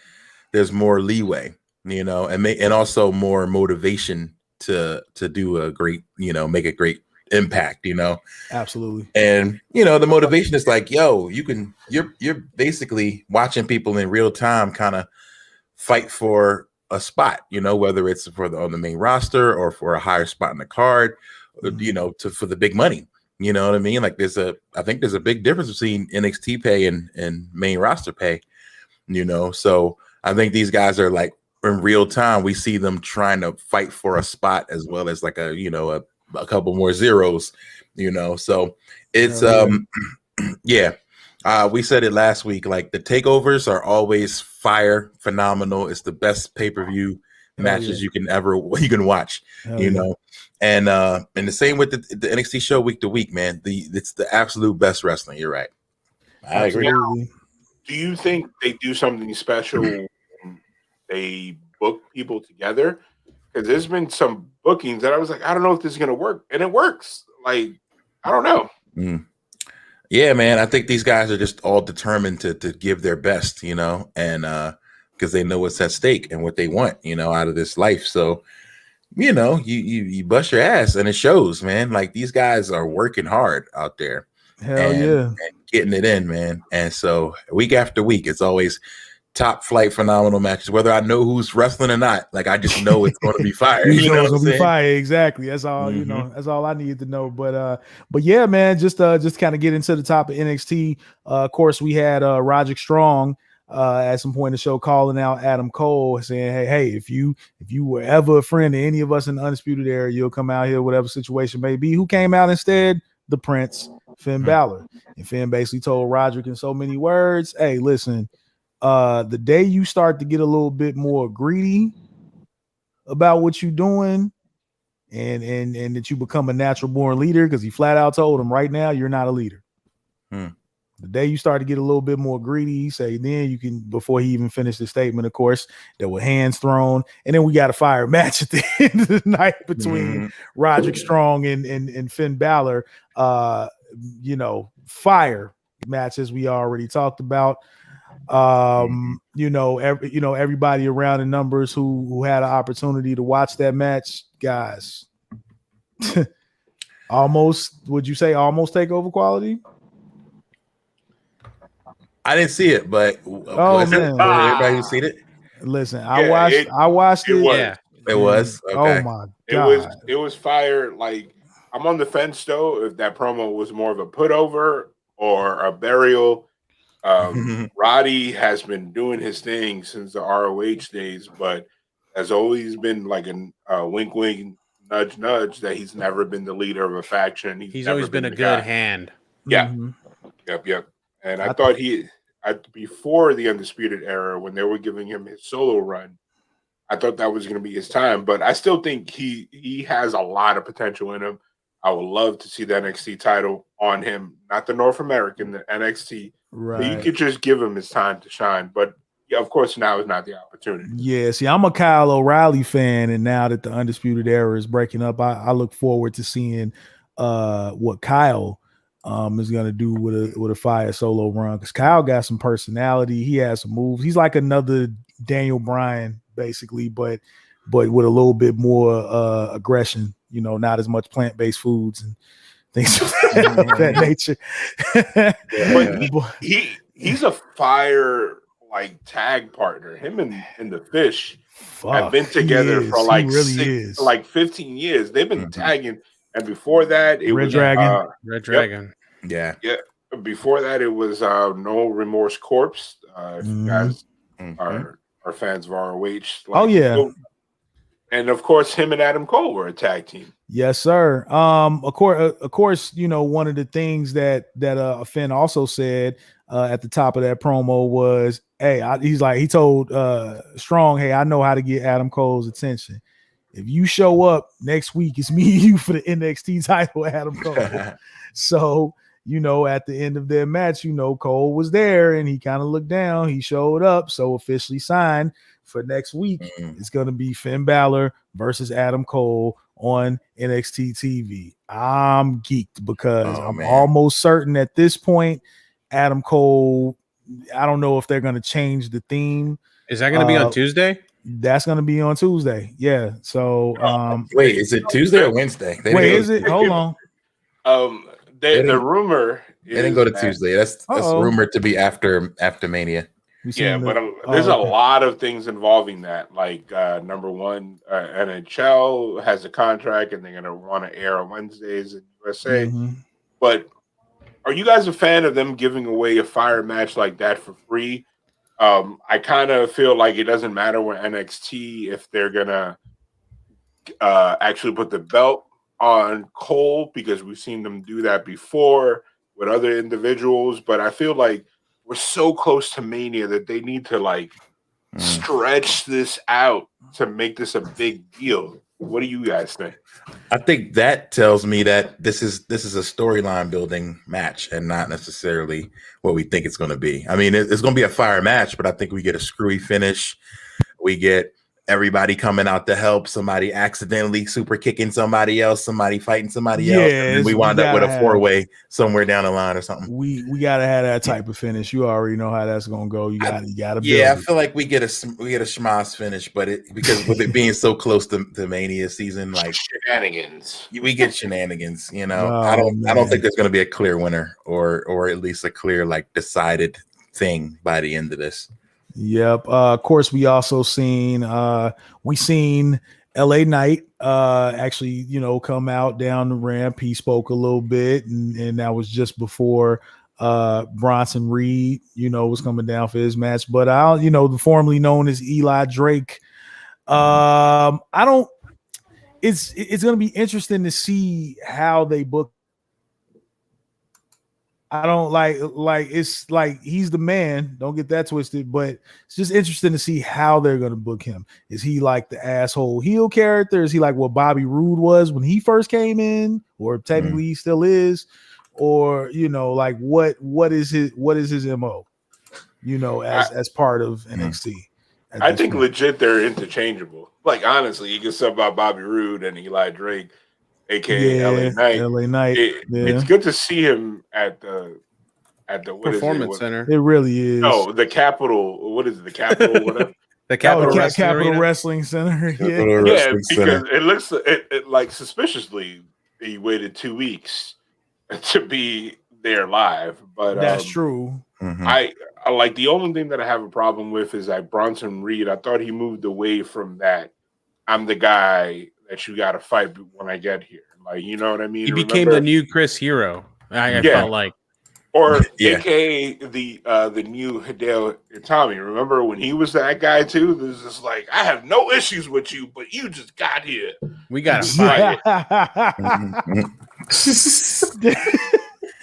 [SPEAKER 5] more leeway, and also more motivation to do a great, make a great impact,
[SPEAKER 4] Absolutely.
[SPEAKER 5] And the motivation is like, yo, you're basically watching people in real time kind of fight for a spot, whether it's on the main roster or for a higher spot in the card, for the big money. You know what I mean? Like I think there's a big difference between NXT pay and main roster pay, so I think these guys are like in real time. We see them trying to fight for a spot as well as like a couple more zeros, so it's we said it last week, like the takeovers are always phenomenal. It's the best pay-per-view matches you can watch. And the same with the NXT show week to week, man. It's the absolute best wrestling. You're right. I agree.
[SPEAKER 1] Now, do you think they do something special when they book people together? Because there's been some bookings that I was like, I don't know if this is gonna work, and it works. Like, I don't know.
[SPEAKER 5] Yeah, man. I think these guys are just all determined to give their best, and because they know what's at stake and what they want, out of this life. So, you bust your ass and it shows, man. Like these guys are working hard out there.
[SPEAKER 4] Hell yeah.
[SPEAKER 5] And getting it in, man. And so week after week, it's always top flight phenomenal matches, whether I know who's wrestling or not. Like I just know it's going to be fire.
[SPEAKER 4] It's going to be fire. Exactly. That's all. That's all I needed to know. But yeah, man. Just kind of get into the top of NXT. Of course, we had Roderick Strong at some point in the show calling out Adam Cole, saying, "Hey, if you were ever a friend of any of us in the Undisputed Era, you'll come out here, whatever situation may be." Who came out instead? The Prince, Finn Balor. And Finn basically told Roderick in so many words, "Hey, listen." The day you start to get a little bit more greedy about what you're doing and that you become a natural born leader, because he flat out told him right now, you're not a leader. The day you start to get a little bit more greedy, he say, then you can, before he even finished the statement, of course, there were hands thrown. And then we got a fire match at the end of the night between Roderick Strong and Finn Balor. Fire match, as we already talked about. Everybody around the numbers who had an opportunity to watch that match, guys, would you say almost takeover quality?
[SPEAKER 5] I didn't see it, but everybody who seen it.
[SPEAKER 4] Listen, I watched it.
[SPEAKER 1] Yeah.
[SPEAKER 5] It was. Okay.
[SPEAKER 4] Oh my god.
[SPEAKER 1] It was fire. Like, I'm on the fence though if that promo was more of a putover or a burial. Roddy has been doing his thing since the ROH days, but has always been like a wink, wink, nudge, nudge that he's never been the leader of a faction.
[SPEAKER 2] He's always been a good hand.
[SPEAKER 1] Yeah. Yep. And I thought before the Undisputed Era, when they were giving him his solo run, I thought that was going to be his time. But I still think he has a lot of potential in him. I would love to see the NXT title on him, not the North American, the NXT. Right. You could just give him his time to shine. But yeah, of course, now is not the opportunity.
[SPEAKER 4] Yeah, see, I'm a Kyle O'Reilly fan, and now that the Undisputed Era is breaking up, I look forward to seeing what Kyle is going to do with a fire solo run, because Kyle got some personality. He has some moves. He's like another Daniel Bryan, basically, but with a little bit more aggression. You know, not as much plant-based foods and things of that nature.
[SPEAKER 1] But he's a fire like tag partner. Him and the Fish have been together for like 15 years. They've been tagging, and before that it was
[SPEAKER 2] Red Dragon.
[SPEAKER 5] Yeah.
[SPEAKER 1] Before that it was No Remorse Corpse. If you guys are fans of ROH. And of course, him and Adam Cole were a tag team.
[SPEAKER 4] Yes, sir. Of course, you know, one of the things that Finn also said at the top of that promo was, "Hey, he told Strong, hey, I know how to get Adam Cole's attention. If you show up next week, it's me and you for the NXT title, Adam Cole." So, you know, at the end of their match, you know, Cole was there and he kind of looked down. He showed up, so officially signed. For next week, it's going to be Finn Balor versus Adam Cole on NXT TV. I'm geeked because I'm almost certain at this point, Adam Cole, I don't know if they're going to change the theme.
[SPEAKER 2] Is that going to be on Tuesday?
[SPEAKER 4] That's going to be on Tuesday. Yeah. So,
[SPEAKER 5] wait, is it Tuesday or Wednesday?
[SPEAKER 4] Is it? Hold on.
[SPEAKER 1] The rumor
[SPEAKER 5] they didn't go to Tuesday. That's rumored to be after Mania.
[SPEAKER 1] Yeah, but there's a lot of things involving that. Like, number one, NHL has a contract and they're going to want to air on Wednesdays in USA. But are you guys a fan of them giving away a fire match like that for free? I kind of feel like it doesn't matter with NXT if they're going to actually put the belt on Cole, because we've seen them do that before with other individuals. But I feel like we're so close to Mania that they need to stretch this out to make this a big deal. What do you guys think?
[SPEAKER 5] I think that tells me that this is a storyline building match and not necessarily what we think it's going to be. I mean, it's going to be a fire match, but I think we get a screwy finish. We get everybody coming out to help, somebody accidentally super kicking somebody else, somebody fighting somebody else, and we wind up with a four-way somewhere down the line or something.
[SPEAKER 4] We gotta have that type of finish. You already know how that's gonna go. You gotta build
[SPEAKER 5] I feel like we get a schmoz finish, but because with it being so close to Mania season, like
[SPEAKER 1] shenanigans,
[SPEAKER 5] we get shenanigans. You know, I don't think there's gonna be a clear winner or at least a clear decided thing by the end of this.
[SPEAKER 4] Yep. Of course, we also seen LA Knight actually, you know, come out down the ramp. He spoke a little bit, and that was just before Bronson Reed, you know, was coming down for his match. But the formerly known as Eli Drake. It's gonna be interesting to see how they book. I don't like it's like he's the man. Don't get that twisted, but it's just interesting to see how they're going to book him. Is he like the asshole heel character? Is he like what Bobby Roode was when he first came in, or technically he still is? Or, you know, like what is his MO, you know, as part of NXT?
[SPEAKER 1] I think legit they're interchangeable. Like, honestly, you can sub out Bobby Roode and Eli Drake, aka LA Knight. It's good to see him at the
[SPEAKER 2] Performance Center.
[SPEAKER 4] It really is.
[SPEAKER 1] No, the Capitol. What is it? The Capitol? Whatever.
[SPEAKER 2] The Capitol
[SPEAKER 4] Wrestling Center.
[SPEAKER 1] Because it looks like suspiciously he waited 2 weeks to be there live. But
[SPEAKER 4] that's true.
[SPEAKER 1] A like the only thing that I have a problem with is that Bronson Reed. I thought he moved away from that. I'm the guy that you got to fight when I get here. Like, you know what I mean?
[SPEAKER 2] He became the new Chris Hero. I felt like,
[SPEAKER 1] or AKA the new Hideo Itami. Remember when he was that guy too? There's just like, I have no issues with you, but you just got here.
[SPEAKER 2] We got to fight.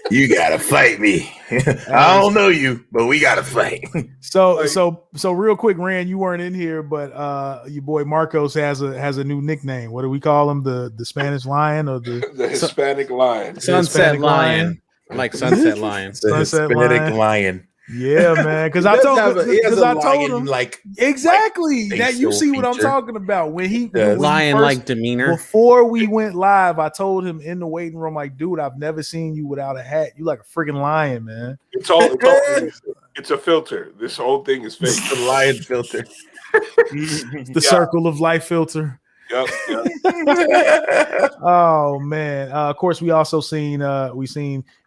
[SPEAKER 5] You gotta fight me. I don't know you, but we gotta fight.
[SPEAKER 4] So real quick, Rand, you weren't in here, but your boy Marcos has a new nickname. What do we call him? The Spanish Lion or the
[SPEAKER 1] Hispanic Lion?
[SPEAKER 2] Sunset Lion. Like Sunset Lion.
[SPEAKER 5] Sunset Lion.
[SPEAKER 4] Yeah, man. Because I told him
[SPEAKER 5] like
[SPEAKER 4] exactly
[SPEAKER 5] like,
[SPEAKER 4] that. You see what I'm talking about when he
[SPEAKER 2] lion-like demeanor.
[SPEAKER 4] Before we went live, I told him in the waiting room, like, dude, I've never seen you without a hat. You like a freaking lion, man.
[SPEAKER 1] It's a filter. This whole thing is fake.
[SPEAKER 5] The lion filter.
[SPEAKER 4] The circle of life filter.
[SPEAKER 1] Yep.
[SPEAKER 4] Oh man. Of course, we also seen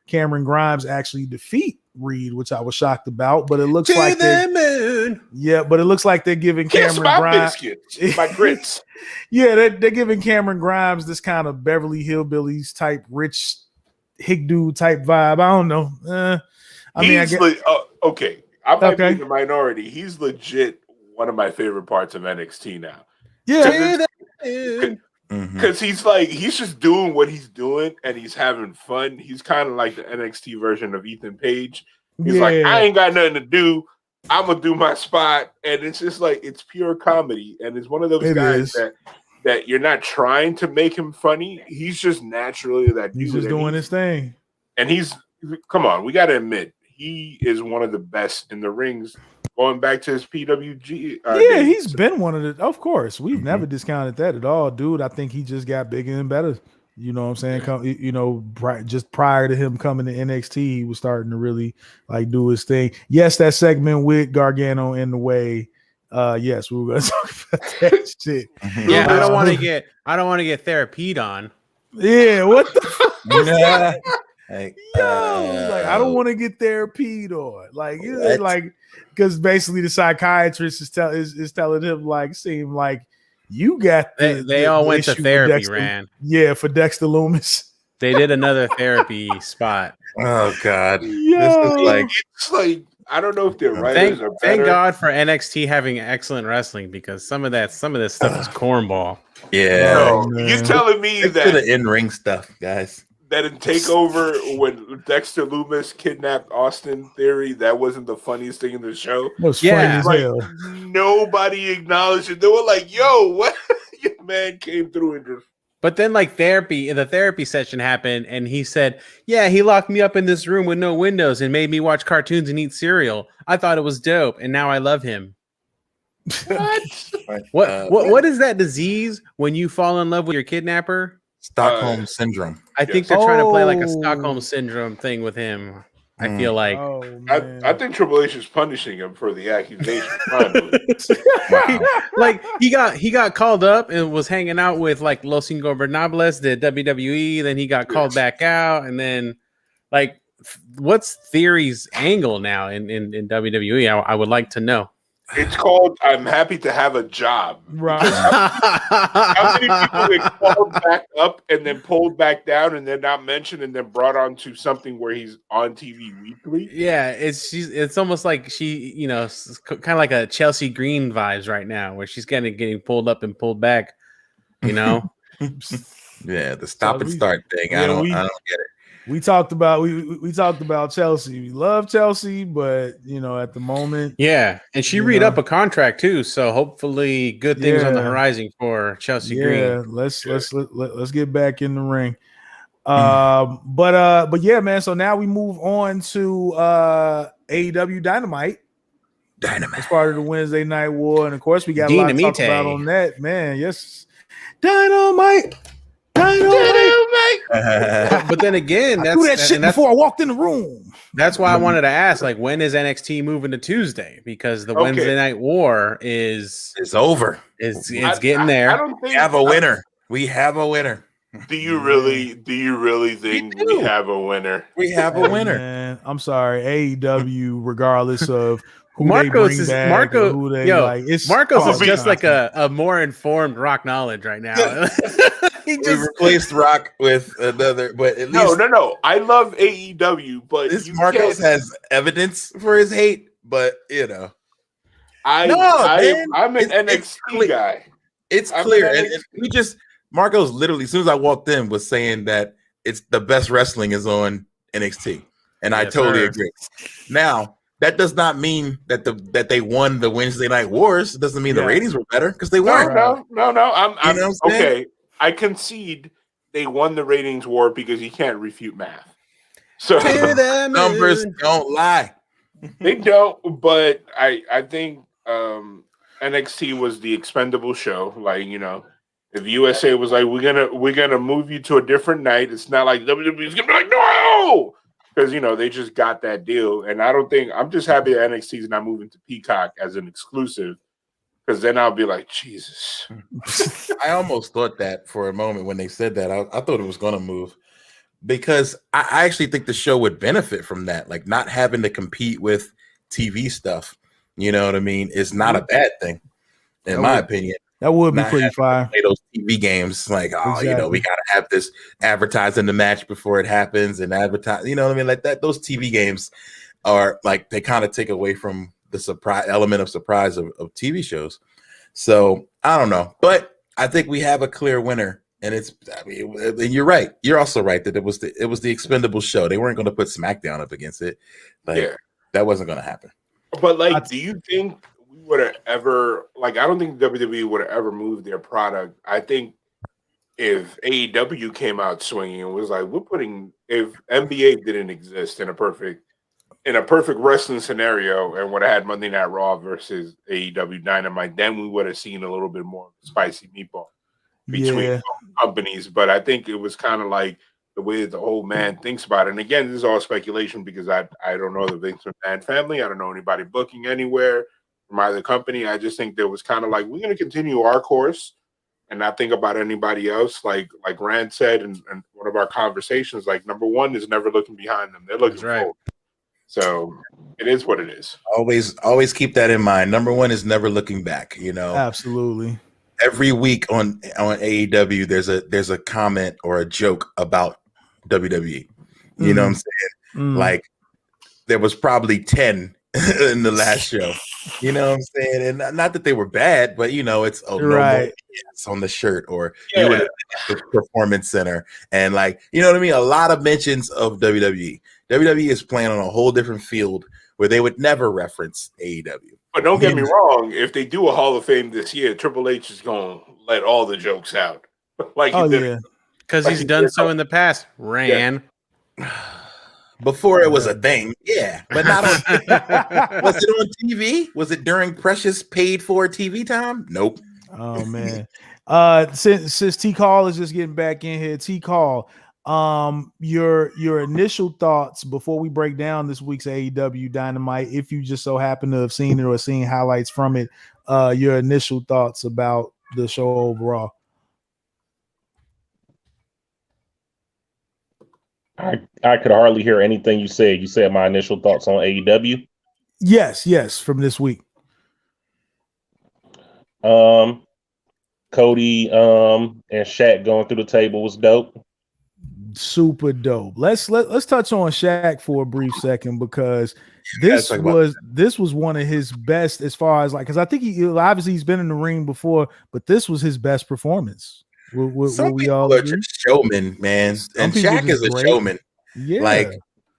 [SPEAKER 4] Cameron Grimes actually defeat Reed, which I was shocked about, but it looks like it looks like they're giving Cameron Grimes
[SPEAKER 1] my grits.
[SPEAKER 4] Yeah, they're giving Cameron Grimes this kind of Beverly Hillbillies type rich hick dude type vibe. I don't know.
[SPEAKER 1] Okay. I might be in the minority. He's legit one of my favorite parts of NXT now.
[SPEAKER 4] Yeah.
[SPEAKER 1] Because he's just doing what he's doing and he's having fun. He's kind of like the NXT version of Ethan Page. He's like, I ain't got nothing to do. I'm gonna do my spot, and it's just like it's pure comedy. And it's one of those guys that you're not trying to make him funny. He's just naturally that dude.
[SPEAKER 4] He's just doing his thing.
[SPEAKER 1] And come on, we got to admit he is one of the best in the rings. Going back to his PWG.
[SPEAKER 4] Days. He's been one of the. Of course, we've never discounted that at all, dude. I think he just got bigger and better. You know what I'm saying? Just prior to him coming to NXT, he was starting to really like do his thing. Yes, that segment with Gargano in the way. Yes, we were going to talk about that shit.
[SPEAKER 2] Yeah, I don't want to get therapied on.
[SPEAKER 4] Yeah, what the fuck? Like, I don't want to get therapied on. Like, because basically the psychiatrist is telling him seem like you got
[SPEAKER 2] they all went to therapy, Rand.
[SPEAKER 4] Yeah, for Dexter Loomis.
[SPEAKER 2] They did another therapy spot.
[SPEAKER 5] Oh God,
[SPEAKER 4] this
[SPEAKER 1] is like I don't know if they're writers are better.
[SPEAKER 2] Thank God for NXT having excellent wrestling because some of this stuff is cornball.
[SPEAKER 5] Yeah,
[SPEAKER 1] you're telling me that
[SPEAKER 5] the in-ring stuff, guys.
[SPEAKER 1] That in TakeOver when Dexter Loomis kidnapped Austin Theory, that wasn't the funniest thing in the show.
[SPEAKER 4] It was funny as hell.
[SPEAKER 1] Nobody acknowledged it. They were like, "Yo, what?" Your man came through and just.
[SPEAKER 2] But then, the therapy session happened, and he said, "Yeah, he locked me up in this room with no windows and made me watch cartoons and eat cereal. I thought it was dope, and now I love him." What is that disease when you fall in love with your kidnapper?
[SPEAKER 5] Stockholm syndrome.
[SPEAKER 2] I think they're trying to play like a Stockholm syndrome thing with him. I feel like
[SPEAKER 1] I think Triple H is punishing him for the accusation.
[SPEAKER 2] Like he got called up and was hanging out with like Los Ingobernables, the WWE. Then he got called back out, and then what's Theory's angle now in WWE? I would like to know.
[SPEAKER 1] It's called "I'm happy to have a job."
[SPEAKER 4] Right.
[SPEAKER 1] How many people get called back up and then pulled back down and then not mentioned and then brought on to something where he's on TV weekly?
[SPEAKER 2] Yeah, it's almost like she, kind of like a Chelsea Green vibes right now, where she's getting pulled up and pulled back.
[SPEAKER 5] Yeah, the stop and start thing. I don't get it.
[SPEAKER 4] We talked about Chelsea. We love Chelsea, but at the moment,
[SPEAKER 2] and she read up a contract too, so hopefully good things on the horizon for Chelsea Green.
[SPEAKER 4] Yeah, let's get back in the ring. But yeah, man. So now we move on to AEW Dynamite. It's part of the Wednesday Night War, and of course we got a lot to talk about on that, man. Yes, Dynamite.
[SPEAKER 2] But then again,
[SPEAKER 4] I do that shit before I walked in the room.
[SPEAKER 2] That's why I wanted to ask, when is NXT moving to Tuesday? Because the Wednesday Night War is
[SPEAKER 5] over.
[SPEAKER 2] It's getting there.
[SPEAKER 5] We have a winner. We have a winner.
[SPEAKER 1] Do you really think we have a winner?
[SPEAKER 5] We have a winner.
[SPEAKER 4] Man, I'm sorry, AEW, regardless of who
[SPEAKER 2] Marcos
[SPEAKER 4] they
[SPEAKER 2] is
[SPEAKER 4] bring back
[SPEAKER 2] Marco.
[SPEAKER 4] who they
[SPEAKER 2] Yo,
[SPEAKER 4] like. It's
[SPEAKER 2] Marcos is just
[SPEAKER 4] constant.
[SPEAKER 2] like a more informed Rock knowledge right now.
[SPEAKER 5] We replaced Rock with another, but at least
[SPEAKER 1] no. I love AEW, but
[SPEAKER 5] this Marcos has evidence for his hate. But I'm an NXT guy. It's clear, and we just Marcos literally, as soon as I walked in, was saying that it's the best wrestling is on NXT, and I totally agree. Now, that does not mean that they won the Wednesday Night Wars. It doesn't mean the ratings were better because they weren't.
[SPEAKER 1] No. I'm okay. I concede they won the ratings war because you can't refute math. So
[SPEAKER 5] numbers don't lie.
[SPEAKER 1] They don't, but I think NXT was the expendable show. Like, if USA was like, we're gonna move you to a different night, it's not like WWE's gonna be like, no, because they just got that deal. And I'm just happy that NXT is not moving to Peacock as an exclusive, because then I'll be like, Jesus.
[SPEAKER 5] I almost thought that for a moment when they said that. I thought it was gonna move, because I actually think the show would benefit from that, like not having to compete with TV stuff. You know what I mean? It's not a bad thing, in my opinion.
[SPEAKER 4] That would be pretty fire.
[SPEAKER 5] Play those TV games, like, exactly. We gotta have this advertising the match before it happens and advertise. You know what I mean? Like that. Those TV games are like they kind of take away from the surprise element of surprise of TV shows. So I don't know, but I think we have a clear winner, and you're right. You're also right that it was the expendable show. They weren't going to put SmackDown up against it. That wasn't going to happen.
[SPEAKER 1] But do you think we would have ever I don't think WWE would have ever moved their product. I think if AEW came out swinging and was like, if NBA didn't exist in a perfect wrestling scenario and would have had Monday Night Raw versus AEW Dynamite, then we would have seen a little bit more spicy meatball between companies. But I think it was kind of like the way that the whole man thinks about it. And again, this is all speculation because I don't know the Vince McMahon family. I don't know anybody booking anywhere from either company. I just think there was kind of like, we're going to continue our course and not think about anybody else. Like Rand said in one of our conversations, like number one is never looking behind them. They're looking forward. So it is what it is.
[SPEAKER 5] Always keep that in mind. Number one is never looking back.
[SPEAKER 4] Absolutely.
[SPEAKER 5] Every week on AEW, there's a comment or a joke about WWE. You know what I'm saying? Like there was probably 10 in the last show. You know what I'm saying? And not that they were bad, but it's it's on the shirt, or you would have the Performance Center, and you know what I mean? A lot of mentions of WWE. WWE is playing on a whole different field where they would never reference AEW.
[SPEAKER 1] But don't get me wrong, if they do a Hall of Fame this year, Triple H is going to let all the jokes out.
[SPEAKER 2] Because he's done so in the past.
[SPEAKER 5] Before it was a thing, but not on. Was it on TV? Was it during precious paid for TV time? Nope.
[SPEAKER 4] Oh man. Since T Call is just getting back in here, T Call, your initial thoughts before we break down this week's AEW Dynamite, if you just so happen to have seen it or seen highlights from it, your initial thoughts about the show overall.
[SPEAKER 3] I could hardly hear anything you said. You said my initial thoughts on AEW?
[SPEAKER 4] Yes, from this week.
[SPEAKER 3] Cody and Shaq going through the table was dope.
[SPEAKER 4] Super dope. Let's touch on Shaq for a brief second, because this was one of his best as far as because I think he's been in the ring before, but this was his best performance.
[SPEAKER 5] Some people are just showmen, man, and Shaq is a showman. Yeah,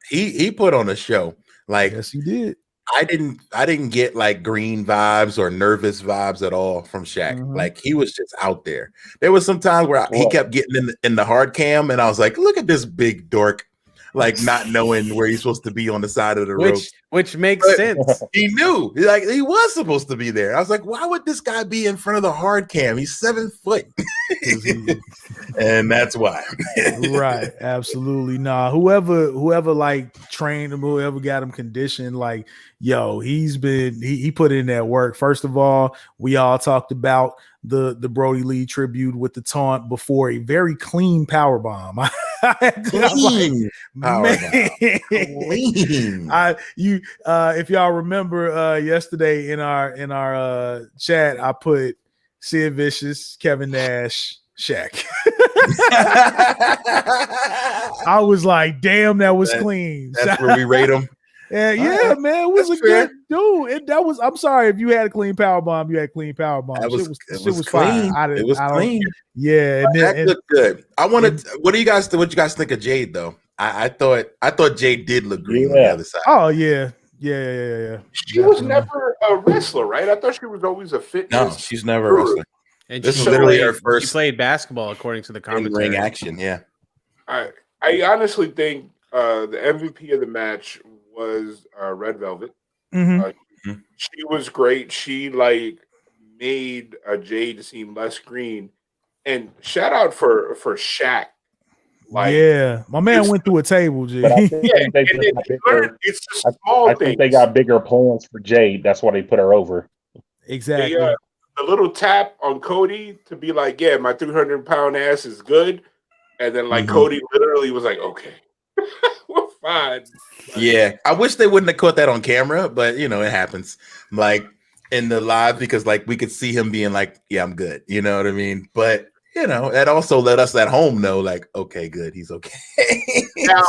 [SPEAKER 5] he put on a show.
[SPEAKER 4] Yes, he did.
[SPEAKER 5] I didn't get green vibes or nervous vibes at all from Shaq. He was just out there. There was some times where he kept getting in the hard cam, and I was like, look at this big dork, not knowing where he's supposed to be on the side of the rope.
[SPEAKER 2] Which makes sense.
[SPEAKER 5] He knew, like, he was supposed to be there. I was like, why would this guy be in front of the hard cam? He's 7 foot. And that's why.
[SPEAKER 4] Right. Absolutely. Nah, whoever like trained him, whoever got him conditioned, like, yo, he put in that work. First of all, we all talked about the Brody Lee tribute with the taunt before a very clean power bomb. Clean. If y'all remember yesterday in our chat, I put Sid Vicious, Kevin Nash, Shaq. I was like, damn, that was clean.
[SPEAKER 5] That's where we rate him.
[SPEAKER 4] Yeah, man, it was a good dude. I'm sorry if you had a clean power bomb. You had a clean power bomb.
[SPEAKER 5] It was
[SPEAKER 4] clean.
[SPEAKER 5] It was clean.
[SPEAKER 4] Yeah,
[SPEAKER 5] that looked good. I wanted. What you guys think of Jade though? I thought Jade did look green on the other side.
[SPEAKER 4] Oh yeah.
[SPEAKER 1] She was never a wrestler, right? I thought she was always a fitness.
[SPEAKER 5] No, she's never a wrestler.
[SPEAKER 2] And
[SPEAKER 5] this is literally her first.
[SPEAKER 2] She played basketball, according to the commentary.
[SPEAKER 5] Ring action, yeah.
[SPEAKER 1] I honestly think the MVP of the match was Red Velvet.
[SPEAKER 4] Mm-hmm.
[SPEAKER 1] She was great. She made Jade seem less green. And shout out for Shaq.
[SPEAKER 4] My man went through a table, G.
[SPEAKER 1] It's a small thing.
[SPEAKER 3] I think they got bigger plans for Jade. That's why they put her over.
[SPEAKER 4] Exactly.
[SPEAKER 1] A little tap on Cody to be like, yeah, my 300-pound ass is good. And then Cody literally was like, okay, we're fine.
[SPEAKER 5] Yeah. I wish they wouldn't have caught that on camera, but it happens. In the live, because we could see him being like, yeah, I'm good. You know what I mean? But that also let us at home know, okay, good, he's okay.
[SPEAKER 1] Now,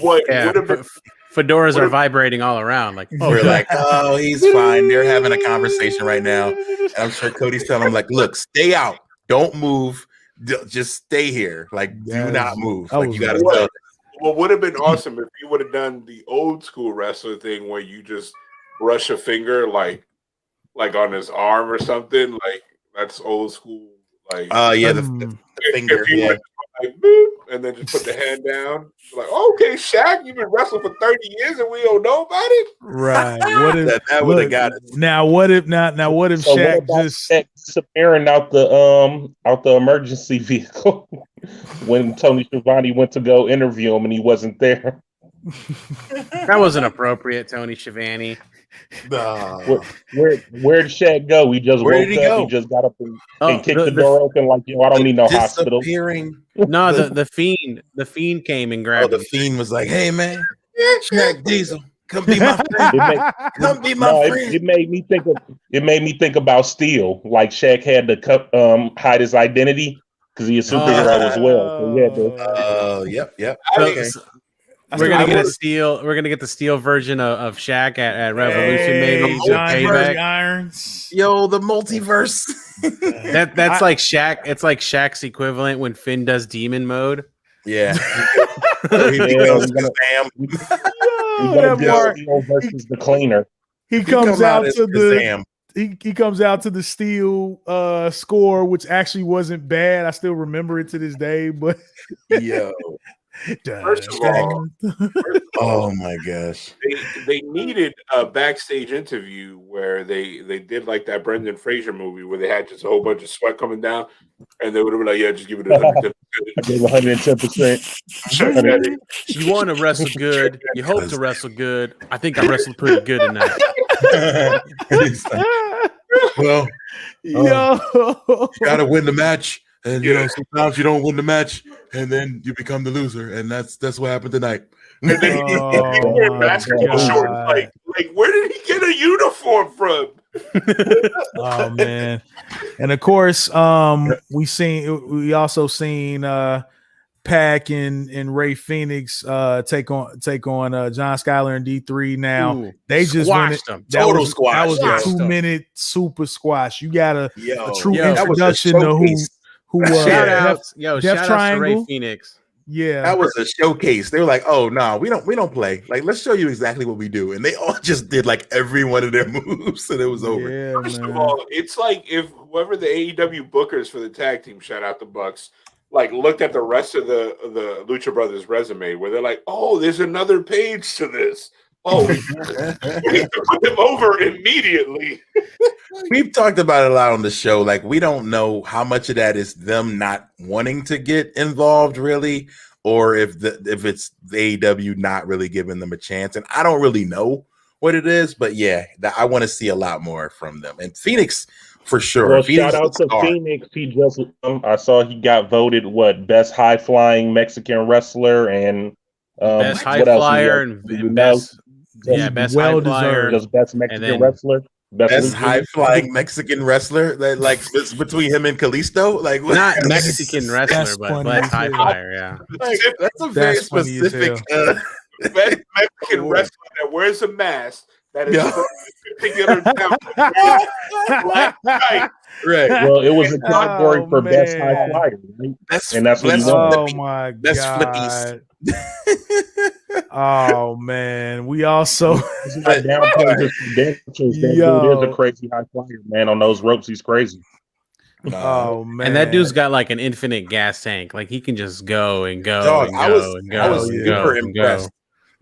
[SPEAKER 1] what would have been
[SPEAKER 2] fedoras are vibrating all around.
[SPEAKER 5] We're like, oh, he's fine. They're having a conversation right now. And I'm sure Cody's telling him, look, stay out, don't move, just stay here. Do not move. You got to tell.
[SPEAKER 1] What would have been awesome if you would have done the old school wrestler thing where you just brush a finger like on his arm or something. That's old school.
[SPEAKER 5] The finger. Yeah.
[SPEAKER 1] Boop, and then just put the hand down. Okay, Shaq, you've been wrestling for 30 years and we don't know about it.
[SPEAKER 4] Right. What if
[SPEAKER 5] that would have got it?
[SPEAKER 4] Now what if Shaq just
[SPEAKER 3] disappearing out the emergency vehicle when Tony Schiavone went to go interview him and he wasn't there?
[SPEAKER 2] That wasn't appropriate, Tony Schiavone.
[SPEAKER 3] Where did Shaq go? He just woke up. He just got up and kicked the door open I don't need no hospital.
[SPEAKER 2] No, the fiend came and grabbed him.
[SPEAKER 5] The fiend was like, hey man, Shaq Diesel, come be my friend. Come be my friend.
[SPEAKER 3] It made me think about Steel. Shaq had to hide his identity because he's a superhero as well. So he had to.
[SPEAKER 5] Yep.
[SPEAKER 2] Okay. We're gonna get the Steel version of Shaq at Revolution, maybe.
[SPEAKER 4] Payback irons.
[SPEAKER 5] Yo, the multiverse.
[SPEAKER 2] That's like Shaq. It's like Shaq's equivalent when Finn does demon mode.
[SPEAKER 5] Yeah.
[SPEAKER 3] Versus the cleaner.
[SPEAKER 4] He comes out to the he comes out to the Steel score, which actually wasn't bad. I still remember it to this day, but
[SPEAKER 5] yo. First of all, oh my gosh,
[SPEAKER 1] they needed a backstage interview where they did that Brendan Fraser movie where they had just a whole bunch of sweat coming down, and they would have been like, "Yeah, just give it 110%."
[SPEAKER 3] I gave 110%.
[SPEAKER 2] You want to wrestle good. You hope to wrestle good. I think I wrestled pretty good tonight.
[SPEAKER 5] Well, you gotta win the match. And sometimes you don't win the match, and then you become the loser, and that's what happened tonight.
[SPEAKER 1] And then he wearing basketball shorts. Where did he get a uniform from?
[SPEAKER 4] Oh man! And of course, we also seen Pac and Ray Phoenix take on John Skyler and D3. Now they just
[SPEAKER 2] squashed them.
[SPEAKER 5] Total squash.
[SPEAKER 4] That was a 2-minute super squash. You got a true introduction to who
[SPEAKER 2] shout out to Ray Phoenix.
[SPEAKER 4] Yeah,
[SPEAKER 5] that was a showcase. They were like, "Oh no, we don't play. Let's show you exactly what we do." And they all just did every one of their moves, and it was over.
[SPEAKER 4] Yeah,
[SPEAKER 1] First of all, it's if whoever the AEW bookers for the tag team, shout out the Bucks, looked at the rest of the Lucha Brothers resume, where they're like, "Oh, there's another page to this. Oh, we need to put them over immediately.
[SPEAKER 5] We've talked about it a lot on the show. Like, we don't know how much of that is them not wanting to get involved, really, or if it's the AEW not really giving them a chance. And I don't really know what it is, but yeah, I want to see a lot more from them. And Phoenix, for sure.
[SPEAKER 3] Well,
[SPEAKER 5] Phoenix
[SPEAKER 3] shout out to Phoenix. He just I saw he got voted best high flying Mexican wrestler and
[SPEAKER 2] best high flyer and best high flyer,
[SPEAKER 3] just best Mexican wrestler.
[SPEAKER 5] Best high flying Mexican wrestler, like between him and Kalisto, like
[SPEAKER 2] not Mexican wrestler, but best high flyer. Yeah,
[SPEAKER 5] like, that's a very specific
[SPEAKER 1] best Mexican wrestler that wears a mask that is from a particular town.
[SPEAKER 5] Right.
[SPEAKER 3] Well, it was a category for best high flyer, right? That's what he won.
[SPEAKER 4] Oh my god. Oh man, we also
[SPEAKER 3] dude is a crazy high flyer, man. On those ropes, he's crazy.
[SPEAKER 4] Oh man,
[SPEAKER 2] and that dude's got like an infinite gas tank. Like he can just go and go.
[SPEAKER 5] Dog,
[SPEAKER 2] and
[SPEAKER 5] I
[SPEAKER 2] go
[SPEAKER 5] was
[SPEAKER 2] and go
[SPEAKER 5] super
[SPEAKER 2] and go
[SPEAKER 5] impressed.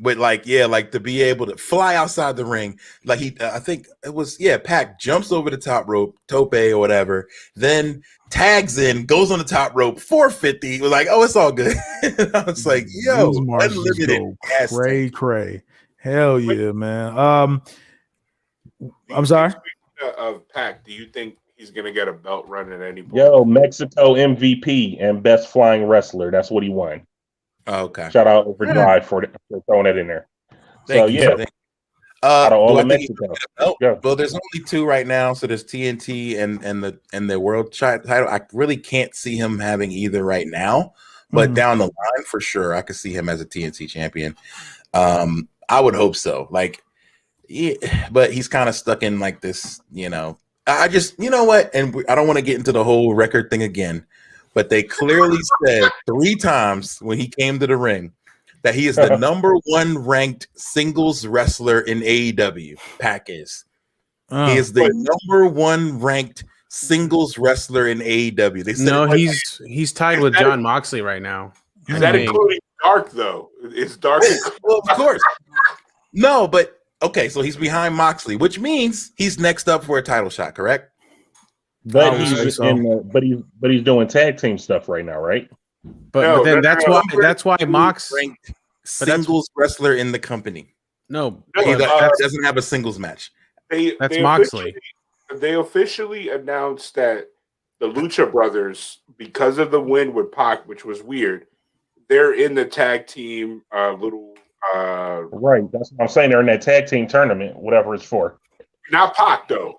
[SPEAKER 5] But like to be able to fly outside the ring, like I think it was Pac jumps over the top rope, tope or whatever, then tags in, goes on the top rope, 450. It was like, oh, it's all good. I was like, yo, unlimited
[SPEAKER 4] cray. Hell yeah, man. I'm sorry.
[SPEAKER 1] Of Pac, do you think he's gonna get a belt run at any point?
[SPEAKER 3] Yo, Mexico MVP and best flying wrestler. That's what he won.
[SPEAKER 5] Oh, okay.
[SPEAKER 3] Shout out Overdrive for throwing it in there.
[SPEAKER 5] Thank you.
[SPEAKER 3] Out of all of Mexico.
[SPEAKER 5] Well, there's only two right now. So there's TNT and the world title. I really can't see him having either right now, but down the line for sure, I could see him as a TNT champion. I would hope so. Like, yeah, but he's kind of stuck in like this, I just, what? And I don't want to get into the whole record thing again. But they clearly said 3 times when he came to the ring that he is the number 1 ranked singles wrestler in AEW. Pac is. He is the number 1 ranked singles wrestler in AEW. They said
[SPEAKER 2] he's tied with John Moxley right now.
[SPEAKER 1] Is that including Dark though? Is Dark?
[SPEAKER 5] Well, of course. No, but okay. So he's behind Moxley, which means he's next up for a title shot. Correct?
[SPEAKER 3] But he's doing tag team stuff right now, right?
[SPEAKER 2] But then that's why Mox
[SPEAKER 5] ranked singles wrestler in the company.
[SPEAKER 2] No,
[SPEAKER 5] he doesn't have a singles match.
[SPEAKER 2] That's Moxley.
[SPEAKER 1] They officially announced that the Lucha Brothers, because of the win with Pac, which was weird, they're in the tag team
[SPEAKER 3] right. That's what I'm saying. They're in that tag team tournament, whatever it's for.
[SPEAKER 1] Not Pac though.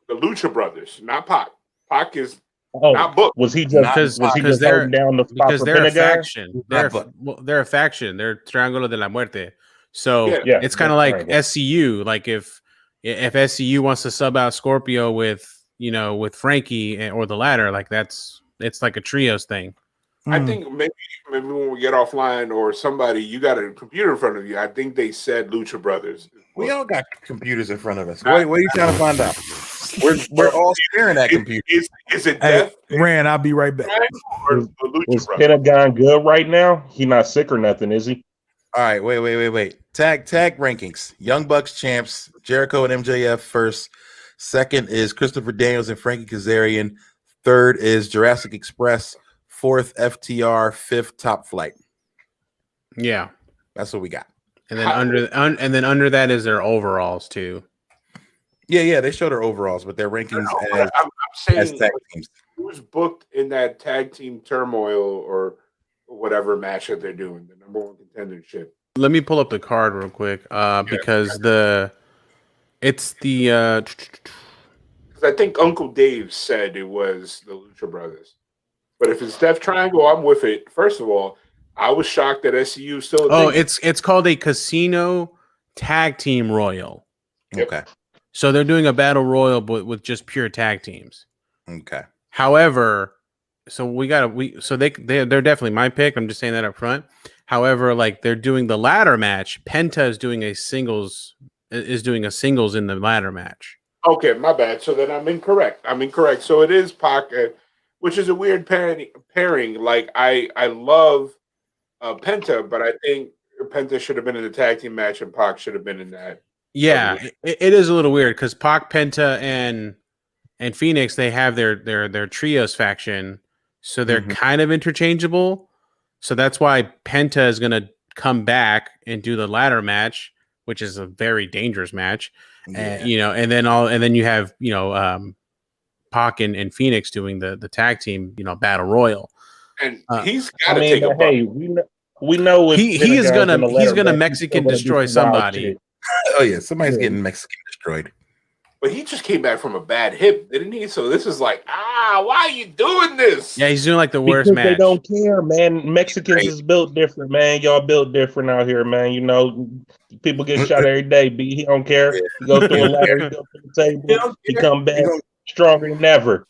[SPEAKER 1] The Lucha Brothers, not Pac. Pac is not booked.
[SPEAKER 3] Was he just holding down the spot for
[SPEAKER 2] they're a faction. They're a faction. They're Triángulo de la Muerte. So it's kind of like SCU. Like if SCU wants to sub out Scorpio with Frankie or the latter, like it's like a trios thing.
[SPEAKER 1] I think maybe when we get offline or somebody, you got a computer in front of you. I think they said Lucha Brothers.
[SPEAKER 5] We all got computers in front of us. What are you trying to find out? We're all staring at computers.
[SPEAKER 1] Is it death?
[SPEAKER 4] Rand, I'll be right back.
[SPEAKER 3] Is Pentagon good right now? He not sick or nothing, is he?
[SPEAKER 5] All right, wait. Tag rankings. Young Bucks champs. Jericho and MJF first. Second is Christopher Daniels and Frankie Kazarian. Third is Jurassic Express. Fourth, FTR. Fifth, Top Flight.
[SPEAKER 2] Yeah,
[SPEAKER 5] that's what we got.
[SPEAKER 2] And then under that is their overalls too.
[SPEAKER 5] Yeah, they show their overalls, but their rankings
[SPEAKER 1] I'm saying
[SPEAKER 5] as tag teams.
[SPEAKER 1] Who's booked in that tag team turmoil or whatever match that they're doing, the number 1 contendership.
[SPEAKER 2] Let me pull up the card real quick, because because
[SPEAKER 1] I think Uncle Dave said it was the Lucha Brothers, but if it's Death Triangle, I'm with it. First of all, I was shocked that SCU still.
[SPEAKER 2] It's called a Casino Tag Team Royal.
[SPEAKER 5] Okay.
[SPEAKER 2] So they're doing a battle royal, but with just pure tag teams.
[SPEAKER 5] Okay.
[SPEAKER 2] However, so they're definitely my pick. I'm just saying that up front. However, like they're doing the ladder match. Penta is doing a singles in the ladder match.
[SPEAKER 1] Okay, my bad. So then I'm incorrect. So it is Pac, which is a weird pairing. Like I love Penta, but I think Penta should have been in the tag team match and Pac should have been in that.
[SPEAKER 2] Yeah, it is a little weird because Pac, Penta, and Phoenix, they have their trios faction, so they're kind of interchangeable. So that's why Penta is going to come back and do the ladder match, which is a very dangerous match. And and then you have Pac and Phoenix doing the tag team battle royal.
[SPEAKER 1] And he's got to take a bump.
[SPEAKER 3] Hey, we know
[SPEAKER 2] he's gonna Mexican destroy somebody.
[SPEAKER 5] Oh yeah, somebody's getting Mexican destroyed.
[SPEAKER 1] But he just came back from a bad hip, didn't he? So this is like, why are you doing this?
[SPEAKER 2] Yeah, he's doing like the worst match.
[SPEAKER 3] They don't care, man. Mexicans is built different, man. Y'all built different out here, man. You know, people get shot every day, but he don't care. He go through a ladder, he go through the table, he come back stronger than ever.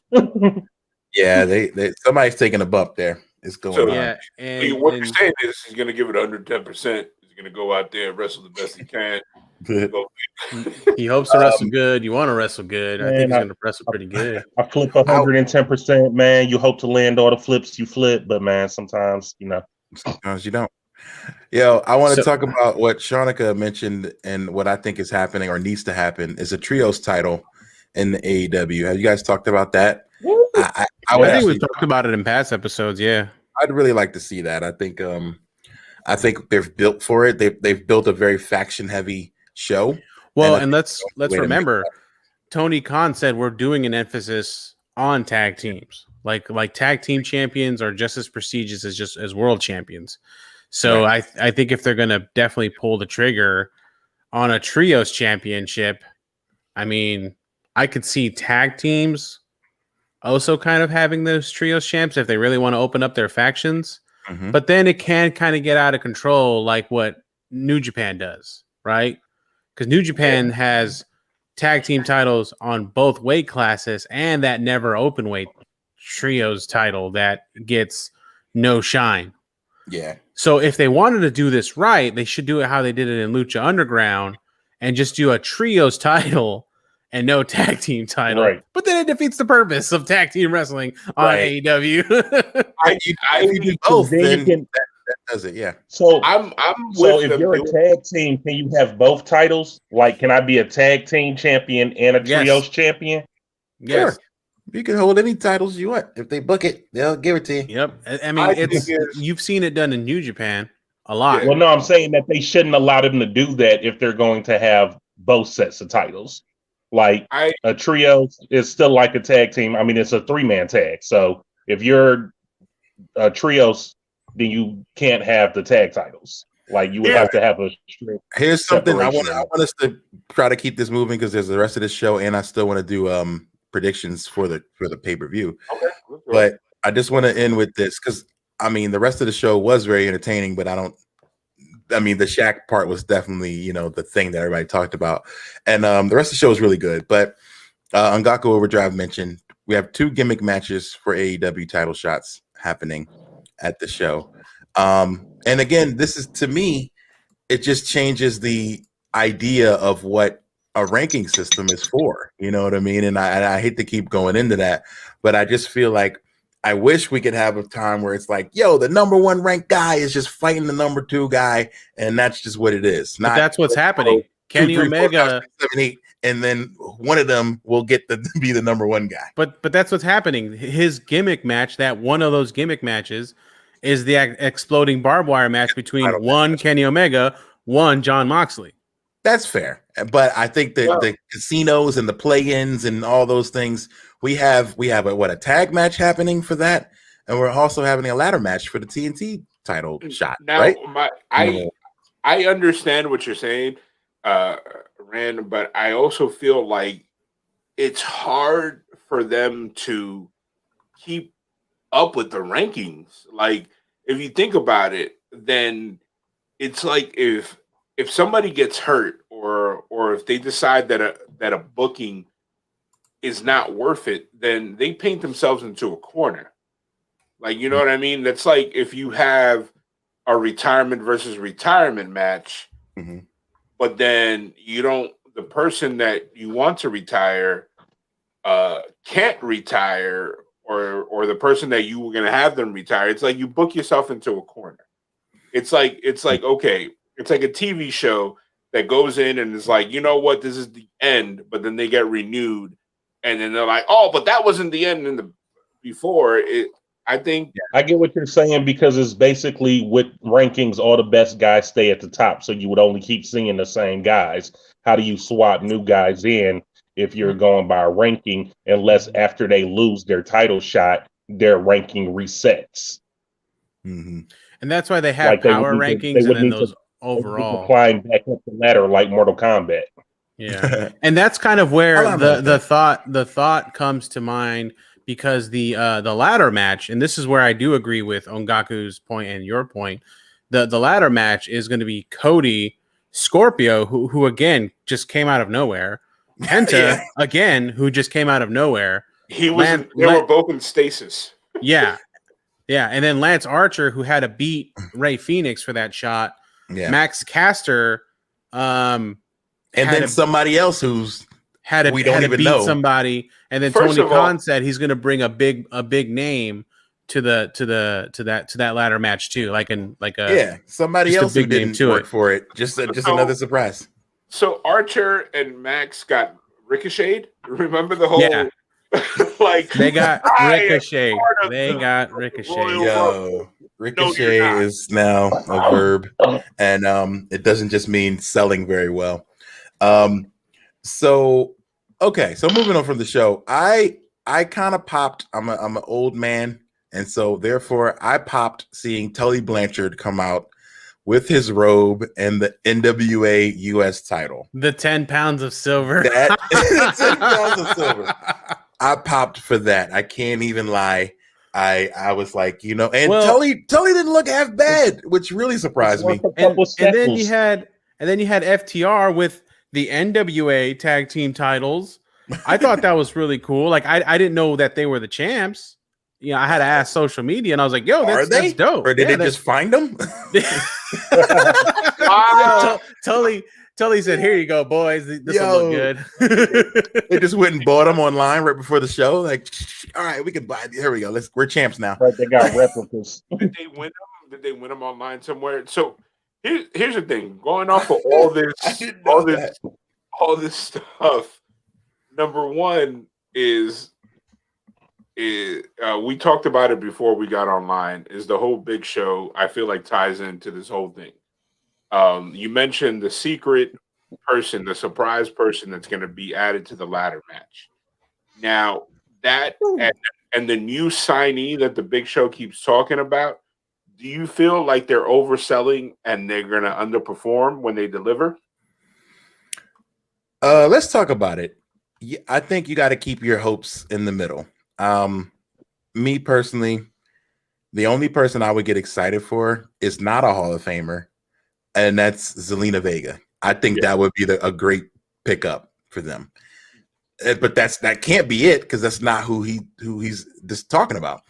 [SPEAKER 5] Yeah, they somebody's taking a bump there. It's going on.
[SPEAKER 2] Yeah,
[SPEAKER 1] what you're saying is he's going to give it 110%. He's going to go out there and wrestle the best he can.
[SPEAKER 2] He hopes to wrestle good. You want to wrestle good. I think he's going to wrestle pretty good.
[SPEAKER 3] I flip 110%, man. You hope to land all the flips you flip, but man, sometimes
[SPEAKER 5] sometimes you don't. Yo, I want to talk about what Shanika mentioned and what I think is happening or needs to happen is a trios title in the AEW. Have you guys talked about that?
[SPEAKER 2] I think we've talked about it in past episodes. Yeah,
[SPEAKER 5] I'd really like to see that. I think they've built for it. They've built a very faction heavy show.
[SPEAKER 2] Well, and let's remember, Tony Khan said we're doing an emphasis on tag teams. Like tag team champions are just as prestigious as world champions. So right. I think if they're going to definitely pull the trigger on a trios championship, I mean, I could see tag teams also kind of having those trios champs if they really want to open up their factions. Mm-hmm. But then it can kind of get out of control like what New Japan does, right? Because New Japan has tag team titles on both weight classes and that never open weight trios title that gets no shine.
[SPEAKER 5] Yeah.
[SPEAKER 2] So if they wanted to do this right, they should do it how they did it in Lucha Underground and just do a trios title and no tag team title. Right. But then it defeats the purpose of tag team wrestling on AEW.
[SPEAKER 5] I do both. Then that does it. Yeah.
[SPEAKER 3] So if you're a tag team, can you have both titles? Like, can I be a tag team champion and a trios champion?
[SPEAKER 5] Yes. Sure. You can hold any titles you want. If they book it, they'll give it to you.
[SPEAKER 2] Yep. I mean, you've seen it done in New Japan a lot.
[SPEAKER 3] Well, no, I'm saying that they shouldn't allow them to do that if they're going to have both sets of titles. Like a trio is still like a tag team. I mean, it's a 3-man tag. So if you're a trios, then you can't have the tag titles. Like you would have to have a.
[SPEAKER 5] Here's something I want us to try to keep this moving because there's the rest of this show, and I still want to do predictions for the pay-per-view. Okay. But I just want to end with this because I mean the rest of the show was very entertaining, but I mean, the Shaq part was definitely, the thing that everybody talked about. And the rest of the show is really good. But Ngako Overdrive mentioned we have 2 gimmick matches for AEW title shots happening at the show. And again, this is, to me, it just changes the idea of what a ranking system is for. You know what I mean? And I hate to keep going into that, but I just feel like I wish we could have a time where it's like, yo, the number 1 ranked guy is just fighting the number 2 guy, and that's just what it is.
[SPEAKER 2] But that's what's happening. Kenny Omega,
[SPEAKER 5] 4, 5, 6, 7, 8, and then one of them will get to be the number 1 guy.
[SPEAKER 2] But that's what's happening. His gimmick match, that one of those gimmick matches, is the exploding barbed wire match between one Kenny Omega, one Jon Moxley.
[SPEAKER 5] That's fair, but I think that the casinos and the play-ins and all those things. We have a tag match happening for that, and we're also having a ladder match for the TNT title shot.
[SPEAKER 1] Now,
[SPEAKER 5] right?
[SPEAKER 1] I understand what you're saying, Rand, but I also feel like it's hard for them to keep up with the rankings. Like, if you think about it, then it's like if somebody gets hurt or if they decide that a booking is not worth it, then they paint themselves into a corner. Like, you know what I mean? That's like if you have a retirement versus retirement match, but then the person that you want to retire can't retire, or the person that you were going to have them retire. It's like you book yourself into a corner. It's like, okay, a TV show that goes in and is like, you know what, this is the end, but then they get renewed, and then they're like, oh, but that wasn't the end in the before it. I think
[SPEAKER 3] I get what you're saying, because it's basically with rankings, all the best guys stay at the top, so you would only keep seeing the same guys. How do you swap new guys in if you're going by a ranking, unless after they lose their title shot, their ranking resets?
[SPEAKER 5] Mm-hmm.
[SPEAKER 2] And that's why they have like power rankings and then those overall
[SPEAKER 3] climbing back up the ladder like Mortal Kombat.
[SPEAKER 2] Yeah, and that's kind of where the thought comes to mind, because the ladder match, and this is where I do agree with Ongaku's point and your point. The ladder match is going to be Cody Scorpio, who again just came out of nowhere. Penta again, who just came out of nowhere.
[SPEAKER 1] They were both in stasis.
[SPEAKER 2] Yeah. Yeah, and then Lance Archer, who had to beat Rey Fenix for that shot.
[SPEAKER 5] Yeah.
[SPEAKER 2] Max Caster,
[SPEAKER 5] and then somebody else who's
[SPEAKER 2] we don't even know somebody. And then Tony Khan said he's going to bring a big name to that ladder match too,
[SPEAKER 5] somebody else who didn't work for it. Just another surprise.
[SPEAKER 1] So Archer and Max got ricocheted. Remember the whole. Yeah.
[SPEAKER 2] They got ricocheted.
[SPEAKER 5] Yo, ricochet is now a verb, and it doesn't just mean selling very well. So moving on from the show, I kind of popped. I'm an old man, and so therefore I popped seeing Tully Blanchard come out with his robe and the NWA US title.
[SPEAKER 2] The 10 pounds of silver.
[SPEAKER 5] 10 pounds of silver. I popped for that. I can't even lie. I was like, and Tully didn't look half bad, which really surprised me.
[SPEAKER 2] And then you had FTR with the NWA tag team titles. I thought that was really cool. Like I didn't know that they were the champs. I had to ask social media, and I was like, "Yo, that's dope."
[SPEAKER 5] Or did they just find them?
[SPEAKER 2] Tully said, "Here you go, boys. This will look good."
[SPEAKER 5] They just went and bought them online right before the show. Like, all right, we can buy. Here we go. We're champs now.
[SPEAKER 3] Right, they got replicas.
[SPEAKER 1] Did they win them? Did they win them online somewhere? So here's the thing. Going off of all this stuff. Number one is we talked about it before we got online. Is the whole Big Show? I feel like ties into this whole thing. You mentioned the secret person, the surprise person that's going to be added to the ladder match. Now that and the new signee that the Big Show keeps talking about, do you feel like they're overselling and they're going to underperform when they deliver?
[SPEAKER 5] Let's talk about it. I think you got to keep your hopes in the middle. Me personally, the only person I would get excited for is not a Hall of Famer, and that's Zelina Vega. I think that would be a great pickup for them. But that can't be it, because that's not who he's just talking about.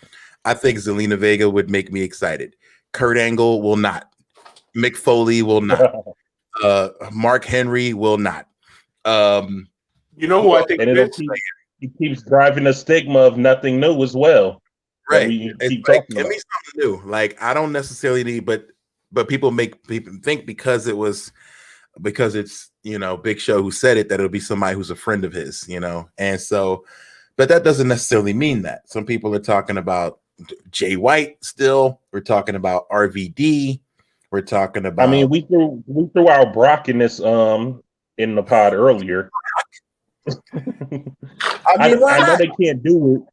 [SPEAKER 5] I think Zelina Vega would make me excited. Kurt Angle will not. Mick Foley will not. Mark Henry will not.
[SPEAKER 1] You know who I think
[SPEAKER 3] he keeps driving the stigma of nothing new as well.
[SPEAKER 5] Right. It's like, give me something new. Like, I don't necessarily need, but people think because it's Big Show who said it, that it'll be somebody who's a friend of his, and so, but that doesn't necessarily mean that. Some people are talking about Jay White still. We're talking about RVD. We're talking about.
[SPEAKER 3] I mean, we threw our Brock in this in the pod earlier. I know they can't do it.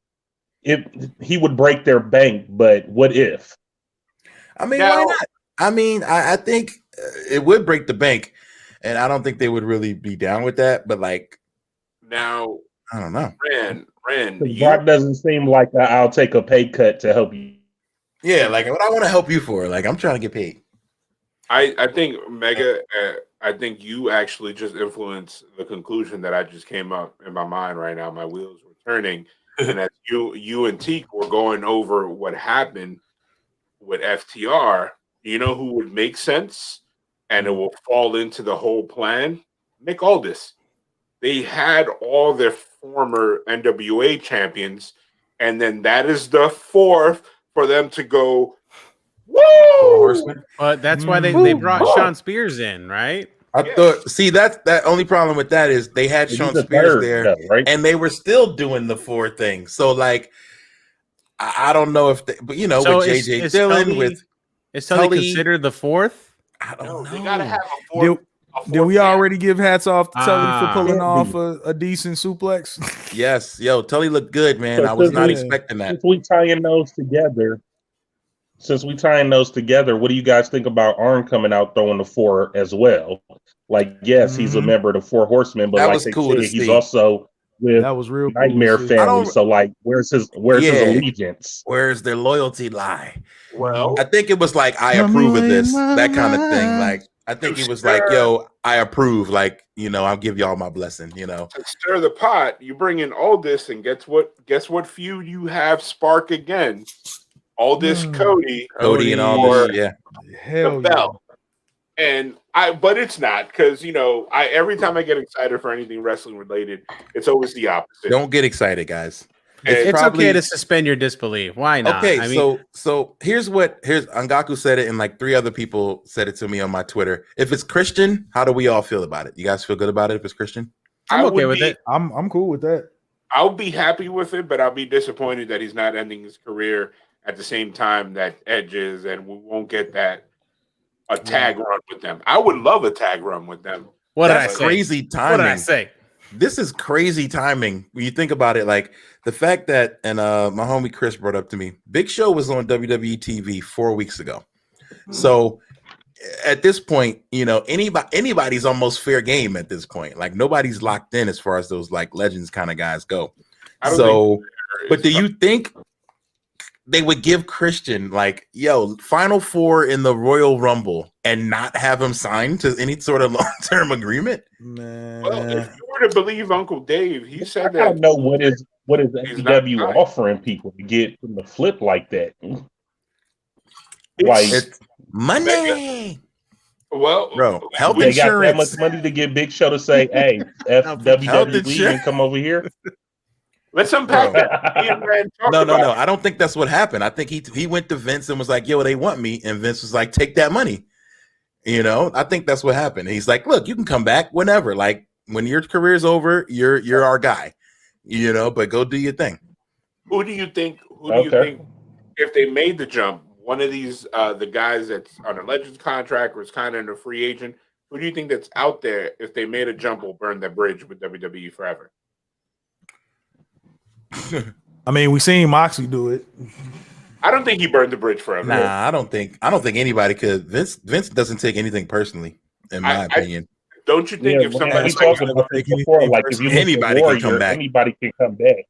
[SPEAKER 3] If he would break their bank, but what if?
[SPEAKER 5] I mean, why not? I mean, I think it would break the bank, and I don't think they would really be down with that. But
[SPEAKER 1] now,
[SPEAKER 5] I don't know.
[SPEAKER 1] Rand,
[SPEAKER 3] Brock doesn't seem like I'll take a pay cut to help you.
[SPEAKER 5] Yeah, like what I want to help you for. Like, I'm trying to get paid.
[SPEAKER 1] I think Mega. I think you actually just influenced the conclusion that I just came up in my mind right now. My wheels were turning, and as you and Teak were going over what happened with FTR, you know who would make sense, and it will fall into the whole plan? Nick Aldis. They had all their former NWA champions, and then that is the fourth for them to go,
[SPEAKER 5] Woo!
[SPEAKER 2] But that's why they brought Sean Spears in, right?
[SPEAKER 5] I thought. See, that only problem with that is they had Sean Spears there,
[SPEAKER 3] right?
[SPEAKER 5] and they were still doing the 4 thing. So, like, I don't know if, but with JJ Dillon,
[SPEAKER 2] is Tully considered the 4th?
[SPEAKER 5] I don't know.
[SPEAKER 1] They gotta have a 4th.
[SPEAKER 4] Did we already give hats off to Tully for pulling off a decent suplex?
[SPEAKER 5] Yes, Tully looked good, man. I was not expecting that.
[SPEAKER 3] Since we tying those together, what do you guys think about Arn coming out throwing the 4 as well? Like, yes, he's a member of the 4 Horsemen, but
[SPEAKER 5] that
[SPEAKER 3] like
[SPEAKER 5] was
[SPEAKER 3] they
[SPEAKER 5] cool
[SPEAKER 3] said, he's also with
[SPEAKER 4] that was real
[SPEAKER 3] Nightmare
[SPEAKER 4] cool
[SPEAKER 3] family. So, like, where's his allegiance?
[SPEAKER 5] Where's their loyalty lie?
[SPEAKER 1] Well,
[SPEAKER 5] I think it was like, I approve of this, that kind of thing. Like, I think it was like, yo, I approve. Like, I'll give y'all my blessing.
[SPEAKER 1] To stir the pot, you bring in Aldis, and guess what feud you have spark again? Aldis, Cody,
[SPEAKER 5] and all this. Yeah,
[SPEAKER 1] hell the belt. And but it's not, because every time I get excited for anything wrestling related, it's always the opposite.
[SPEAKER 5] Don't get excited, guys.
[SPEAKER 2] It's okay to suspend your disbelief. Why not?
[SPEAKER 5] Okay, so here's Angaku said it, and like 3 other people said it to me on my Twitter. If it's Christian, how do we all feel about it? You guys feel good about it if it's Christian?
[SPEAKER 2] I'm okay with it.
[SPEAKER 4] I'm cool with that.
[SPEAKER 1] I'll be happy with it, but I'll be disappointed that he's not ending his career at the same time that Edge is, and we won't get a tag run with them. I would love a tag run with them.
[SPEAKER 5] That's crazy timing.
[SPEAKER 2] What did I say?
[SPEAKER 5] This is crazy timing when you think about it. Like the fact that, and my homie Chris brought up to me, Big Show was on WWE TV 4 weeks ago. So at this point, anybody's almost fair game at this point. Like nobody's locked in as far as those like legends kind of guys go. But do you think they would give Christian like, Final 4 in the Royal Rumble and not have him signed to any sort of long-term agreement?
[SPEAKER 1] Man. Well, if you were to believe Uncle Dave, he said that.
[SPEAKER 3] I don't know what is AEW offering people to get from the flip like that.
[SPEAKER 5] It's money.
[SPEAKER 1] Well,
[SPEAKER 5] bro, health
[SPEAKER 3] they
[SPEAKER 5] insurance.
[SPEAKER 3] Got that much money to get Big Show to say, "Hey, WWE and come over here."
[SPEAKER 1] Let's unpack that.
[SPEAKER 5] No. I don't think that's what happened. I think he went to Vince and was like, "Yo, they want me," and Vince was like, "Take that money." I think that's what happened. He's like, "Look, you can come back whenever. Like when your career's over, you're our guy. But go do your thing."
[SPEAKER 1] Who do you think? Do you think if they made the jump, one of these the guys that's on a Legends contract or is kind of a free agent? Who do you think that's out there if they made a jump will burn that bridge with WWE forever?
[SPEAKER 4] I mean, we seen Moxley do it.
[SPEAKER 1] I don't think he burned the bridge forever.
[SPEAKER 5] Nah, I don't think anybody could. Vince doesn't take anything personally, in my opinion.
[SPEAKER 1] Don't you think if somebody
[SPEAKER 3] talking about before, like if you
[SPEAKER 5] anybody
[SPEAKER 3] Warrior,
[SPEAKER 5] can come back,
[SPEAKER 3] anybody can come back.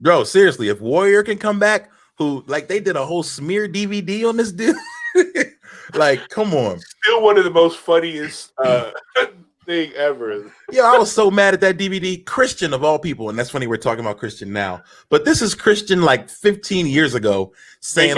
[SPEAKER 5] Bro, seriously, if Warrior can come back, who like they did a whole smear DVD on this dude. Like, come on.
[SPEAKER 1] Still one of the most funniest thing ever.
[SPEAKER 5] Yeah, I was so mad at that DVD. Christian of all people, and that's funny we're talking about Christian now, but this is Christian like 15 years ago saying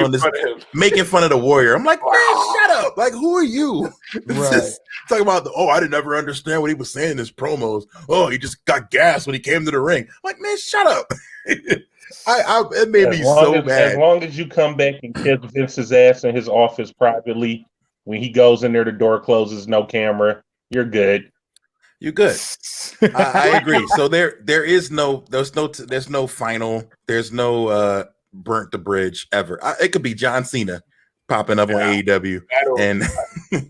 [SPEAKER 5] making fun of the Warrior. I'm like, man, shut up. Like, who are you?
[SPEAKER 4] Right.
[SPEAKER 5] Talking about I didn't ever understand what he was saying in his promos. Oh, he just got gas when he came to the ring. I'm like, man, shut up. It made me so mad.
[SPEAKER 3] As long as you come back and kiss Vince's ass in his office privately, when he goes in there, the door closes, no camera, you're good.
[SPEAKER 5] You're good. I agree. So there's no final. There's no burnt the bridge ever. It could be John Cena popping up on AEW, and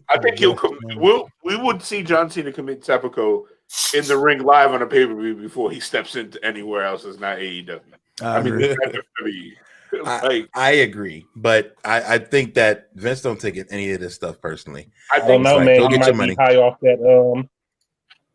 [SPEAKER 1] I think we would see John Cena commit seppuku in the ring live on a pay-per-view before he steps into anywhere else that's not AEW.
[SPEAKER 5] I agree, but I think that Vince don't take any of this stuff personally.
[SPEAKER 1] I think
[SPEAKER 3] man. Go get your money. High off that.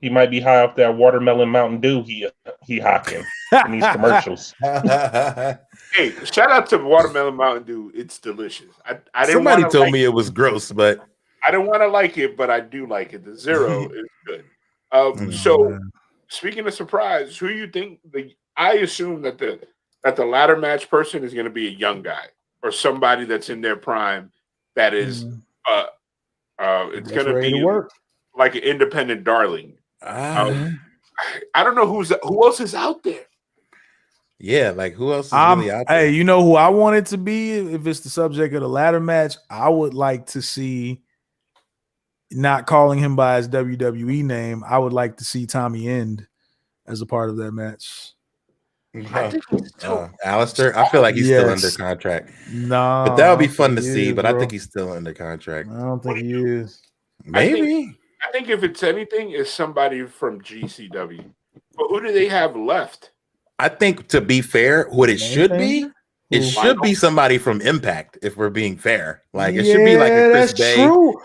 [SPEAKER 3] He might be high off that watermelon Mountain Dew. He hocking in these commercials.
[SPEAKER 1] Hey, shout out to watermelon Mountain Dew. It's delicious. I didn't.
[SPEAKER 5] Somebody told me it was gross, but
[SPEAKER 1] I don't want to like it, but I do like it. The Zero is good. So, speaking of surprise, who you think I assume that the ladder match person is going to be a young guy or somebody that's in their prime. That is, it's going to be like an independent darling. I don't know who else is out there.
[SPEAKER 5] Yeah, like who else is really out there?
[SPEAKER 4] Hey, you know who I want it to be? If it's the subject of the ladder match, I would like to see, not calling him by his WWE name, I would like to see Tommy End as a part of that match.
[SPEAKER 5] Alistair, I feel like he's still under contract.
[SPEAKER 4] No,
[SPEAKER 5] but that would be fun to see. But I think he's still under contract.
[SPEAKER 4] I don't think he is.
[SPEAKER 5] Maybe.
[SPEAKER 1] I think if it's anything, it's somebody from GCW. But who do they have left?
[SPEAKER 5] I think, to be fair, what it should be, it should be somebody from Impact. If we're being fair, like it should be like a Chris Bay.
[SPEAKER 4] True.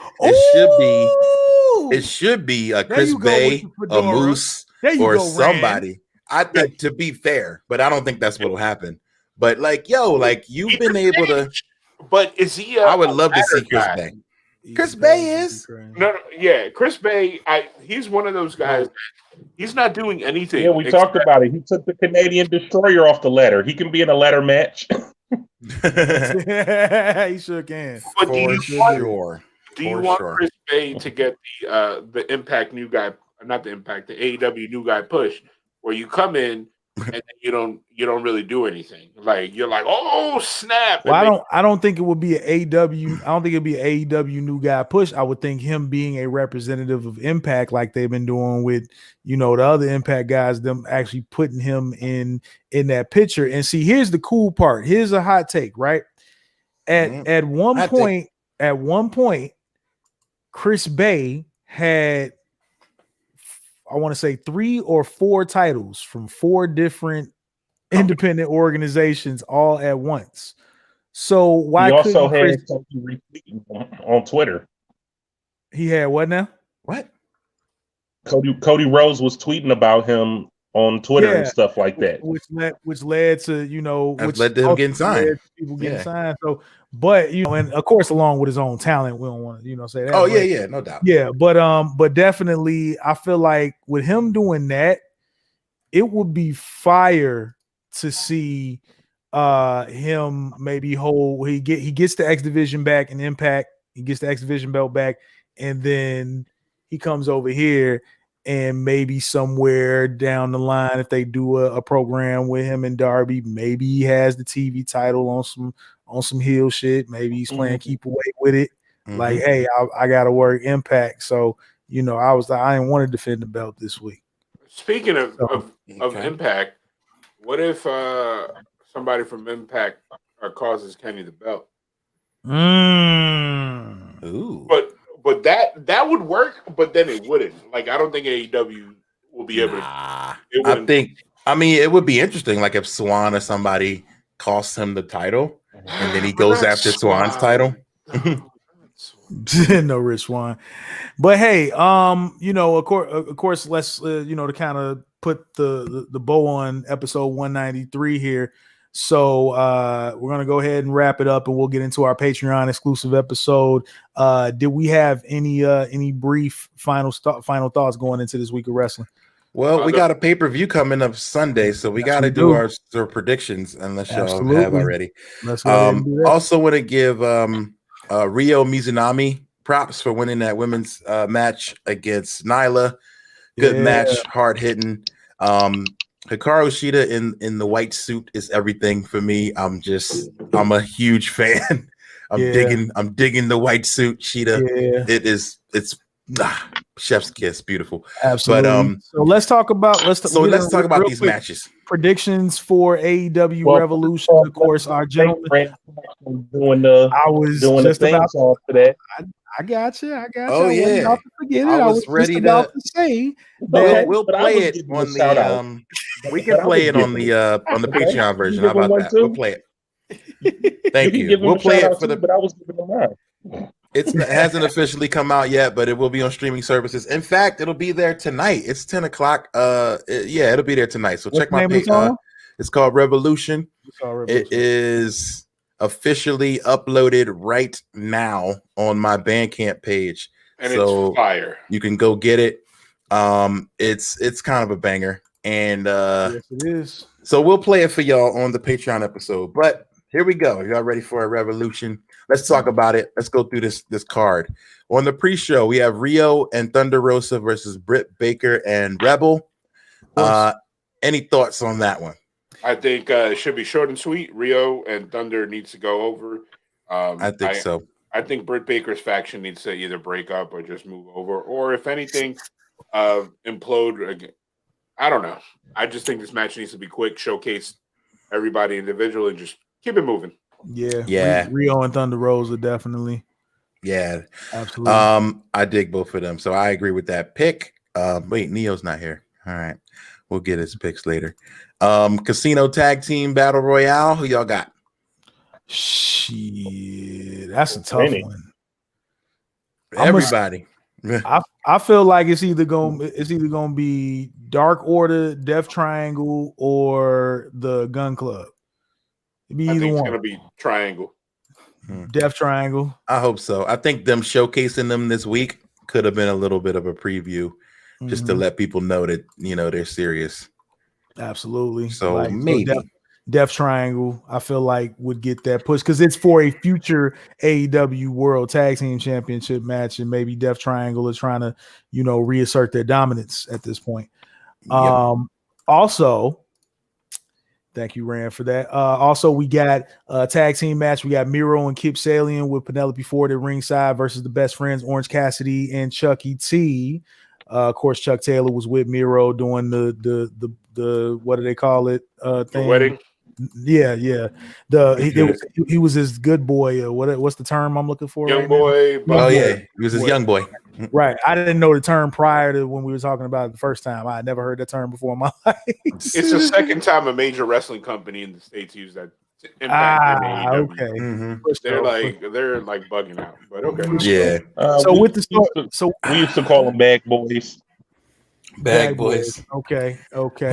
[SPEAKER 5] It should be a Chris Bay, a Moose, or somebody. Rand. I think, to be fair, but I don't think that's what'll happen. But like, you've been able to.
[SPEAKER 1] But is he?
[SPEAKER 5] I would love to see Chris Bay. Chris Bay is
[SPEAKER 1] Chris Bay. He's one of those guys. He's not doing anything.
[SPEAKER 3] Yeah, we talked about it. He took the Canadian Destroyer off the ladder. He can be in a ladder match.
[SPEAKER 4] He sure can.
[SPEAKER 1] But do you want Chris Bay to get the Impact new guy? Not the Impact, the AEW new guy push, where you come in and then you don't really do anything. Like you're like, oh snap!
[SPEAKER 4] Well, I don't think it would be an AEW. I don't think it'd be an AEW new guy push. I would think him being a representative of Impact, like they've been doing with the other Impact guys, them actually putting him in that picture. And see, here's the cool part. Here's a hot take, right? At one point, Chris Bay had, I want to say 3 or 4 titles from 4 different independent organizations all at once. So why
[SPEAKER 3] he also had something on Twitter?
[SPEAKER 4] He had what now?
[SPEAKER 5] What?
[SPEAKER 3] Cody Rhodes was tweeting about him on Twitter and stuff like that,
[SPEAKER 4] which led to
[SPEAKER 5] led to him getting signed.
[SPEAKER 4] People getting signed. So, but and of course, along with his own talent, we don't want to say that.
[SPEAKER 5] Oh yeah, no doubt.
[SPEAKER 4] Yeah, but definitely, I feel like with him doing that, it would be fire to see him maybe he gets the X Division back in Impact. He gets the X Division belt back, and then he comes over here. And maybe somewhere down the line, if they do a program with him and Darby, maybe he has the TV title on some heel shit. Maybe he's playing keep away with it. Like, hey, I got to work Impact. So, I didn't want to defend the belt this week.
[SPEAKER 1] Speaking of Impact, what if somebody from Impact causes Kenny the belt?
[SPEAKER 5] Ooh.
[SPEAKER 1] But that would work, but then it wouldn't. Like, I don't think AEW will be able to.
[SPEAKER 5] It would be interesting. Like if Swan or somebody costs him the title, and then he goes after Swan's title.
[SPEAKER 4] No, Rich Swan. But hey, of course, let's to kind of put the bow on episode 193 here. So we're gonna go ahead and wrap it up, and we'll get into our Patreon exclusive episode. Did we have any brief final thoughts going into this week of wrestling?
[SPEAKER 5] Well, we got a pay-per-view coming up Sunday, so we got to do our predictions, unless y'all have already.
[SPEAKER 4] Let's go ahead and do that.
[SPEAKER 5] Also want to give Ryo Mizunami props for winning that women's match against Nyla. Good match, hard hitting. Hikaru Shida in the white suit is everything for me. I'm a huge fan. I'm digging the white suit, Shida. Yeah. It's chef's kiss, beautiful.
[SPEAKER 4] Absolutely. But so let's talk about
[SPEAKER 5] these matches.
[SPEAKER 4] Predictions for AEW Revolution. Of course, our gentleman I was just about to that. I got you.
[SPEAKER 5] Oh yeah.
[SPEAKER 4] Forget it. I was ready to say
[SPEAKER 5] that we'll play it on the we can play it on the Patreon version. How about that? We'll play it. Thank you. We'll play it for but I was giving them out. It hasn't officially come out yet, but it will be on streaming services. In fact, it'll be there tonight. It's 10 o'clock. It'll be there tonight. So check my page. It's called Revolution. It is officially uploaded right now on my Bandcamp page.
[SPEAKER 1] And it's fire.
[SPEAKER 5] You can go get it. It's kind of a banger. And
[SPEAKER 4] yes, it is.
[SPEAKER 5] So we'll play it for y'all on the Patreon episode. But here we go. Y'all ready for a Revolution? Let's talk about it. Let's go through this card. On the pre-show, we have Ryo and Thunder Rosa versus Britt Baker and Rebel. Any thoughts on that one?
[SPEAKER 1] I think it should be short and sweet. Rio and Thunder needs to go over.
[SPEAKER 5] I think so.
[SPEAKER 1] I think Britt Baker's faction needs to either break up or just move over, or if anything, implode again. I don't know. I just think this match needs to be quick, showcase everybody individually, and just keep it moving.
[SPEAKER 4] Yeah. Rio and Thunder Rosa definitely.
[SPEAKER 5] Yeah,
[SPEAKER 4] absolutely.
[SPEAKER 5] I dig both of them, so I agree with that pick. Wait, Neo's not here. All right, we'll get his picks later. Casino Tag Team Battle Royale. Who y'all got?
[SPEAKER 4] Shit, that's a tough one.
[SPEAKER 5] Everybody.
[SPEAKER 4] I feel like it's either gonna be Dark Order, Death Triangle, or the Gun Club. It'd be either one.
[SPEAKER 1] It's gonna be Triangle.
[SPEAKER 4] Death Triangle.
[SPEAKER 5] I hope so. I think them showcasing them this week could have been a little bit of a preview, just to let people know that they're serious.
[SPEAKER 4] Absolutely.
[SPEAKER 5] So maybe
[SPEAKER 4] Death Triangle, I feel like would get that push because it's for a future AEW World Tag Team Championship match, and maybe Death Triangle is trying to, reassert their dominance at this point.
[SPEAKER 5] Yep.
[SPEAKER 4] Also, thank you, Rand, for that. Also, we got a tag team match. We got Miro and Kip Salian with Penelope Ford at ringside versus the Best Friends, Orange Cassidy and Chucky T. Of course, Chuck Taylor was with Miro doing the what do they call it?
[SPEAKER 1] The wedding.
[SPEAKER 4] Yeah. He was his good boy. What's the term I'm looking for?
[SPEAKER 1] Young boy.
[SPEAKER 5] Yeah, he was his young boy.
[SPEAKER 4] Right. I didn't know the term prior to when we were talking about it the first time. I had never heard that term before in my life.
[SPEAKER 1] It's the second time a major wrestling company in the States used that.
[SPEAKER 4] Okay.
[SPEAKER 5] Mm-hmm.
[SPEAKER 1] They're like bugging out, but okay.
[SPEAKER 5] Yeah.
[SPEAKER 3] We used to call them bag boys.
[SPEAKER 5] Bag boys.
[SPEAKER 4] Okay.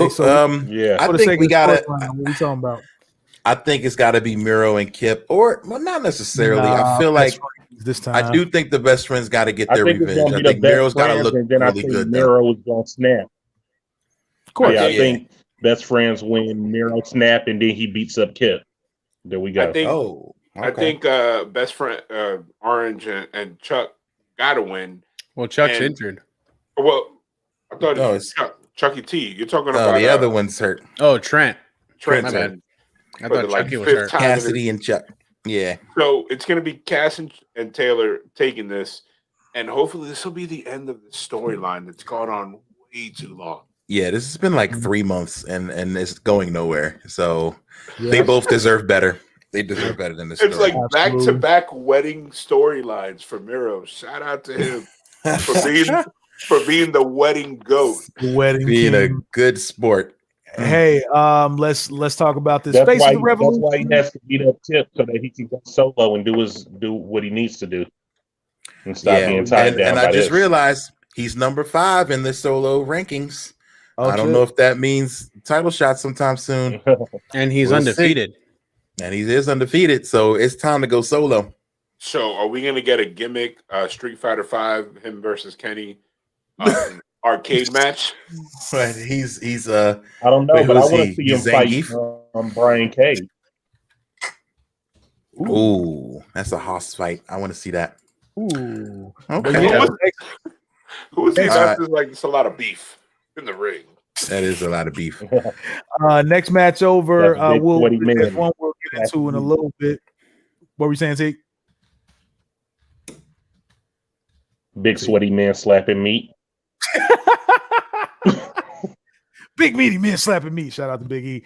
[SPEAKER 5] So
[SPEAKER 3] yeah.
[SPEAKER 5] I think we gotta.
[SPEAKER 4] What are we talking about?
[SPEAKER 5] I think it's got to be Miro and Kip, or not necessarily. I feel like
[SPEAKER 4] this time
[SPEAKER 5] I do think the Best Friends got to get their revenge. I think Miro's got to look really good.
[SPEAKER 3] Miro is gonna snap.
[SPEAKER 4] Of course,
[SPEAKER 3] I think Best Friends win. Miro snap, and then he beats up Kip. There we go.
[SPEAKER 1] I think Best Friend Orange and Chuck got to win.
[SPEAKER 2] Well, Chuck's injured.
[SPEAKER 1] Well, I thought it was Chucky T. You're talking about
[SPEAKER 5] the other one's hurt.
[SPEAKER 2] Oh, Trent.
[SPEAKER 1] Trent.
[SPEAKER 2] My bad. I thought Chucky was hurt.
[SPEAKER 5] Cassidy and Chuck. Yeah.
[SPEAKER 1] So it's going to be Cass and Taylor taking this, and hopefully this will be the end of the storyline that's gone on way too long.
[SPEAKER 5] Yeah, this has been like 3 months, and it's going nowhere. So they both deserve better. They deserve better than this.
[SPEAKER 1] It's like back-to-back wedding storylines for Miro. Shout out to him for being the wedding goat.
[SPEAKER 4] Being
[SPEAKER 5] a good sport.
[SPEAKER 4] Hey, let's talk about this. Face of the Revolution.
[SPEAKER 3] That's why he has to beat up Tip so that he can go solo and do what he needs to do and stop being tied down.
[SPEAKER 5] And I just realized he's number 5 in the solo rankings. I don't know if that means title shot sometime soon.
[SPEAKER 2] And he's undefeated.
[SPEAKER 5] And he is undefeated, so it's time to go solo.
[SPEAKER 1] So, are we going to get a gimmick Street Fighter 5 him versus Kenny arcade match?
[SPEAKER 5] But he's
[SPEAKER 3] I don't know, but I want to see him fight Brian Cage.
[SPEAKER 5] Ooh, that's a hoss fight. I want to see that.
[SPEAKER 4] Ooh,
[SPEAKER 5] okay.
[SPEAKER 1] Who is he? It's a lot of beef in the ring.
[SPEAKER 5] That is a lot of beef.
[SPEAKER 4] Next match over. We'll get into in a little bit. What were we saying, Zeke?
[SPEAKER 3] Big sweaty man slapping meat.
[SPEAKER 4] Big meaty man slapping meat. Shout out to Big E.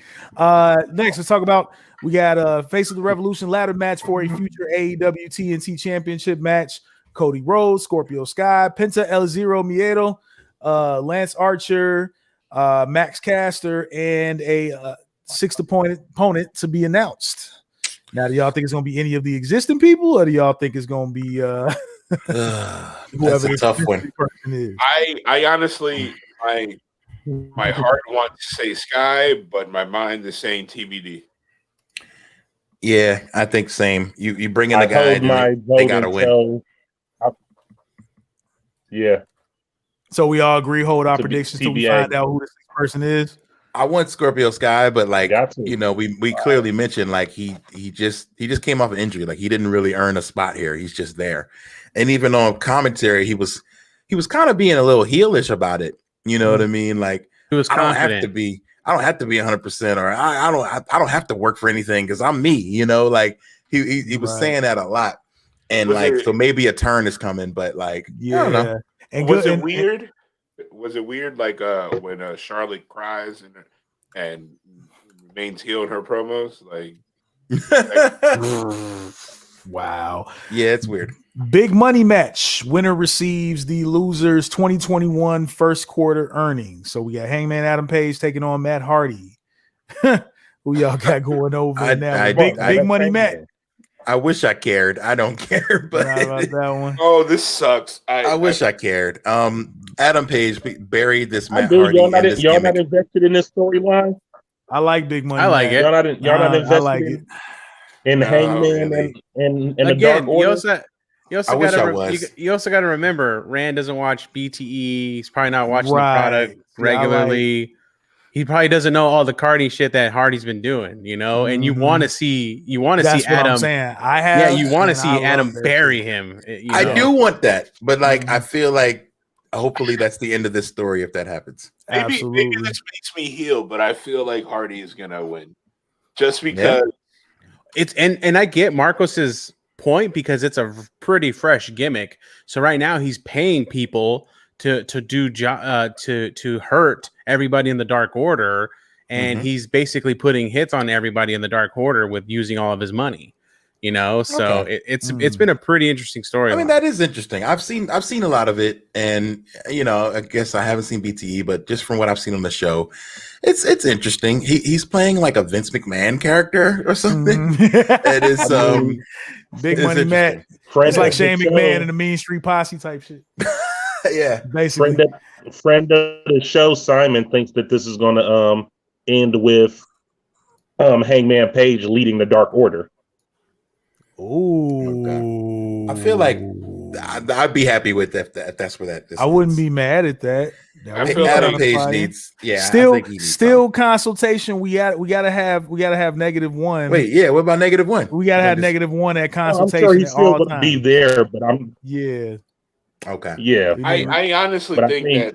[SPEAKER 4] Next, let's talk about we got Face of the Revolution ladder match for a future AEW TNT Championship match. Cody Rhodes, Scorpio Sky, Penta El Zero Miedo, Lance Archer, Max Caster, and a sixth opponent to be announced. Now, do y'all think it's going to be any of the existing people, or do y'all think it's going to be
[SPEAKER 5] whoever
[SPEAKER 4] the
[SPEAKER 5] tough one
[SPEAKER 4] person is?
[SPEAKER 1] I honestly, my heart wants to say Sky, but my mind is saying TBD.
[SPEAKER 5] Yeah, I think same. You bring in the guy, they got to win.
[SPEAKER 3] Yeah.
[SPEAKER 4] So we all agree, hold our predictions till we find out who this person is.
[SPEAKER 5] I want Scorpio Sky, but we clearly mentioned he just came off an injury. Like he didn't really earn a spot here. He's just there. And even on commentary, he was kind of being a little heelish about it. You know what I mean? Like
[SPEAKER 2] he was confident.
[SPEAKER 5] I don't have to be 100%, or I don't have to work for anything because I'm me. You know, like he was saying that a lot, and so maybe a turn is coming, but like I don't know.
[SPEAKER 1] And was it weird? Was it weird like when Charlotte cries and remains heel in her promos? Like
[SPEAKER 4] wow.
[SPEAKER 5] Yeah, it's weird.
[SPEAKER 4] Big money match. Winner receives the loser's 2021 first quarter earnings. So we got Hangman Adam Page taking on Matt Hardy. Who y'all got going over now? Big money match.
[SPEAKER 5] I wish I cared. I don't care, but
[SPEAKER 4] about that one.
[SPEAKER 1] Oh, this sucks.
[SPEAKER 5] I wish I cared. Adam Page buried this Matt Hardy.
[SPEAKER 3] Y'all not invested in this storyline?
[SPEAKER 4] I like Big Money.
[SPEAKER 2] I like it.
[SPEAKER 3] Y'all not invested in Hangman and the Dark Order.
[SPEAKER 2] You also got to remember, Rand doesn't watch BTE. He's probably not watching the product regularly. He probably doesn't know all the carding shit that Hardy's been doing, you know. And you want to see Adam.
[SPEAKER 4] I'm saying.
[SPEAKER 2] You want to see Adam bury him.
[SPEAKER 5] I do want that, but like I feel like hopefully that's the end of this story if that happens.
[SPEAKER 1] Maybe this makes me heel, but I feel like Hardy is gonna win, just because
[SPEAKER 2] it's and I get Marcos's point because it's a pretty fresh gimmick. So right now he's paying people to hurt everybody in the Dark Order, and he's basically putting hits on everybody in the Dark Order with using all of his money. You know, so it's been a pretty interesting story.
[SPEAKER 5] I mean, that is interesting. I've seen a lot of it, and you know, I guess I haven't seen BTE, but just from what I've seen on the show, it's interesting. He's playing like a Vince McMahon character or something. It is
[SPEAKER 4] Big Money Matt. It's like Shane McMahon in the Mean Street Posse type shit.
[SPEAKER 5] Yeah,
[SPEAKER 4] basically.
[SPEAKER 3] Friend of the show, Simon, thinks that this is going to end with Hangman Page leading the Dark Order.
[SPEAKER 4] Ooh,
[SPEAKER 5] okay. I feel like I'd be happy with that. If that's where that.
[SPEAKER 4] I wouldn't be mad at that.
[SPEAKER 5] I feel Adam Page needs. Yeah,
[SPEAKER 4] still consultation. We gotta have -1.
[SPEAKER 5] Wait, yeah. What about -1?
[SPEAKER 4] We gotta have -1 at consultation.
[SPEAKER 3] I'm sure he's still gonna be there, but
[SPEAKER 5] okay.
[SPEAKER 3] Yeah,
[SPEAKER 1] I honestly think
[SPEAKER 3] he has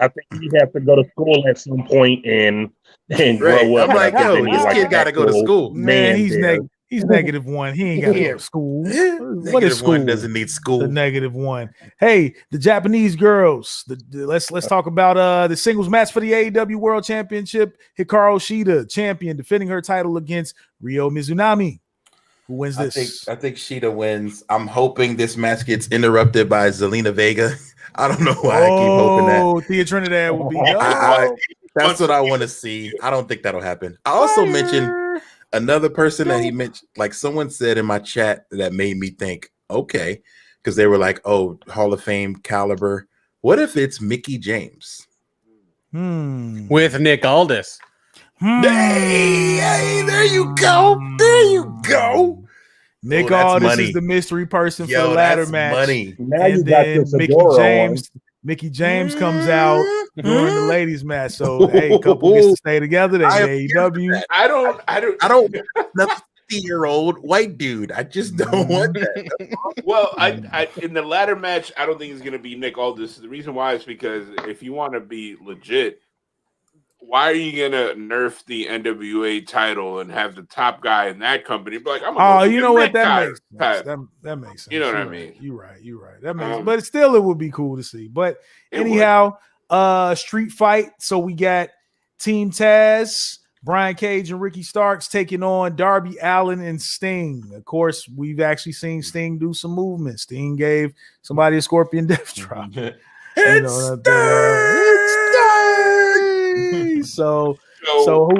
[SPEAKER 3] to go to school at some point and grow up.
[SPEAKER 5] I'm like, yo, this kid got to go to school.
[SPEAKER 4] Man, he's -1. He ain't got to go to school. What is school?
[SPEAKER 5] -1 doesn't need school.
[SPEAKER 4] The -1. Hey, the Japanese girls. Let's talk about the singles match for the AEW World Championship. Hikaru Shida, champion, defending her title against Ryo Mizunami. Who wins this?
[SPEAKER 5] I think Shida wins. I'm hoping this match gets interrupted by Zelina Vega. I don't know why I keep hoping that.
[SPEAKER 4] Oh, Thea Trinidad will be.
[SPEAKER 5] That's what I want to see. I don't think that'll happen. I also mentioned another person that he mentioned, like someone said in my chat that made me think, okay, because they were like, oh, Hall of Fame caliber. What if it's Mickie James?
[SPEAKER 2] With Nick Aldis?
[SPEAKER 5] Hey, there you go. There you go.
[SPEAKER 4] Nick Aldis is the mystery person for the ladder match.
[SPEAKER 5] Money.
[SPEAKER 3] Now
[SPEAKER 4] and
[SPEAKER 3] you got
[SPEAKER 4] then Mickie James comes out during the ladies match. So hey, couple gets to stay together. They AEW.
[SPEAKER 1] I don't
[SPEAKER 5] 50-year-old white dude. I just don't want that.
[SPEAKER 1] Well, I in the ladder match, I don't think it's gonna be Nick Aldis. The reason why is because if you want to be legit, why are you gonna nerf the NWA title and have the top guy in that company be like,
[SPEAKER 4] you know what? That makes sense. That makes sense.
[SPEAKER 1] You know what I mean?
[SPEAKER 4] You're right. That makes sense. But still, it would be cool to see. But anyhow, street fight. So we got Team Taz, Brian Cage and Ricky Starks taking on Darby Allin and Sting. Of course, we've actually seen Sting do some movement. Sting gave somebody a Scorpion Death Drop. So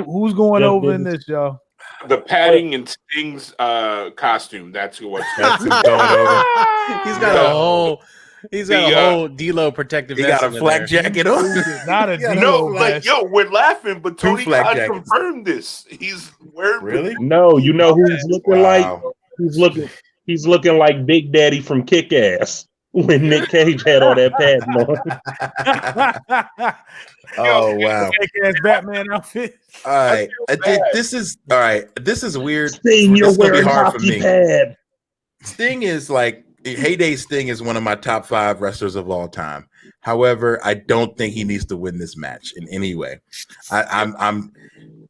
[SPEAKER 4] who's going over in this, y'all?
[SPEAKER 1] The padding in Sting's costume. That's what's going over.
[SPEAKER 2] He's got a whole D-Lo protective.
[SPEAKER 5] He got a flak jacket on.
[SPEAKER 4] Not a D-Lo.
[SPEAKER 1] We're laughing, but Tony Khan confirmed this. He's wearing.
[SPEAKER 5] Really?
[SPEAKER 3] No, you know who he's looking like? He's looking like Big Daddy from Kick-Ass. When Nick Cage had all that padding on.
[SPEAKER 5] Oh wow!
[SPEAKER 4] Batman outfit.
[SPEAKER 5] All right, this is weird.
[SPEAKER 3] Sting, you're wearing hockey pad.
[SPEAKER 5] Sting is like Heyday. Sting is one of my top 5 wrestlers of all time. However, I don't think he needs to win this match in any way.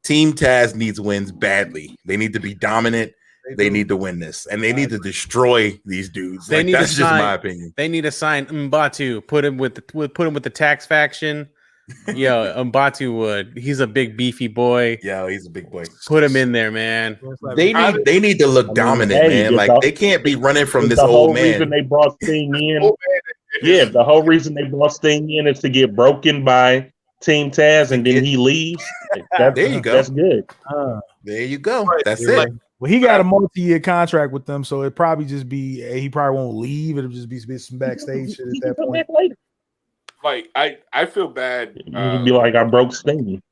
[SPEAKER 5] Team Taz needs wins badly. They need to be dominant. They need to win this, and they need to destroy these dudes. That's just my opinion.
[SPEAKER 2] They need to sign M'Batu, put him with the tax faction. Yo, M'Batu would. He's a big beefy boy.
[SPEAKER 5] Yeah, he's a big boy.
[SPEAKER 2] Put him in there, man.
[SPEAKER 5] They need to look dominant, man. Like they can't be running from this old man.
[SPEAKER 3] The whole reason they brought Sting in. Yeah, the whole reason they brought Sting in is to get broken by Team Taz, and then he leaves.
[SPEAKER 5] There you go.
[SPEAKER 3] That's good.
[SPEAKER 5] There you go. That's it.
[SPEAKER 4] Well, he got a multi-year contract with them, so it probably just be he probably won't leave. It'll just be some backstage shit at that point.
[SPEAKER 1] Like I feel bad.
[SPEAKER 3] You'd be like, I broke Sting.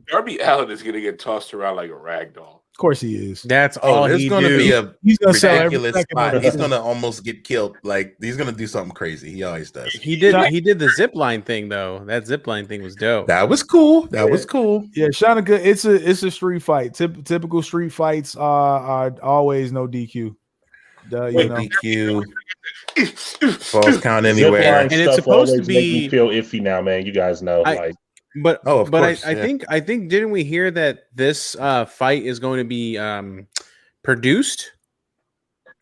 [SPEAKER 1] Darby Allin is gonna get tossed around like a rag doll.
[SPEAKER 4] Of course he is.
[SPEAKER 2] That's all
[SPEAKER 5] there's going to be a
[SPEAKER 4] he's gonna
[SPEAKER 5] ridiculous spot. He's going to almost get killed. Like he's going to do something crazy. He always does.
[SPEAKER 2] He did the zip line thing though. That zip line thing was dope.
[SPEAKER 5] That was cool. Was cool.
[SPEAKER 4] Yeah, Shanika, it's a street fight. Typical street fights are always no DQ.
[SPEAKER 5] DQ. False count anywhere.
[SPEAKER 2] And it's supposed to be
[SPEAKER 3] make me feel iffy now, man. You guys know,
[SPEAKER 2] But
[SPEAKER 5] course,
[SPEAKER 2] I think didn't we hear that this fight is going to be produced?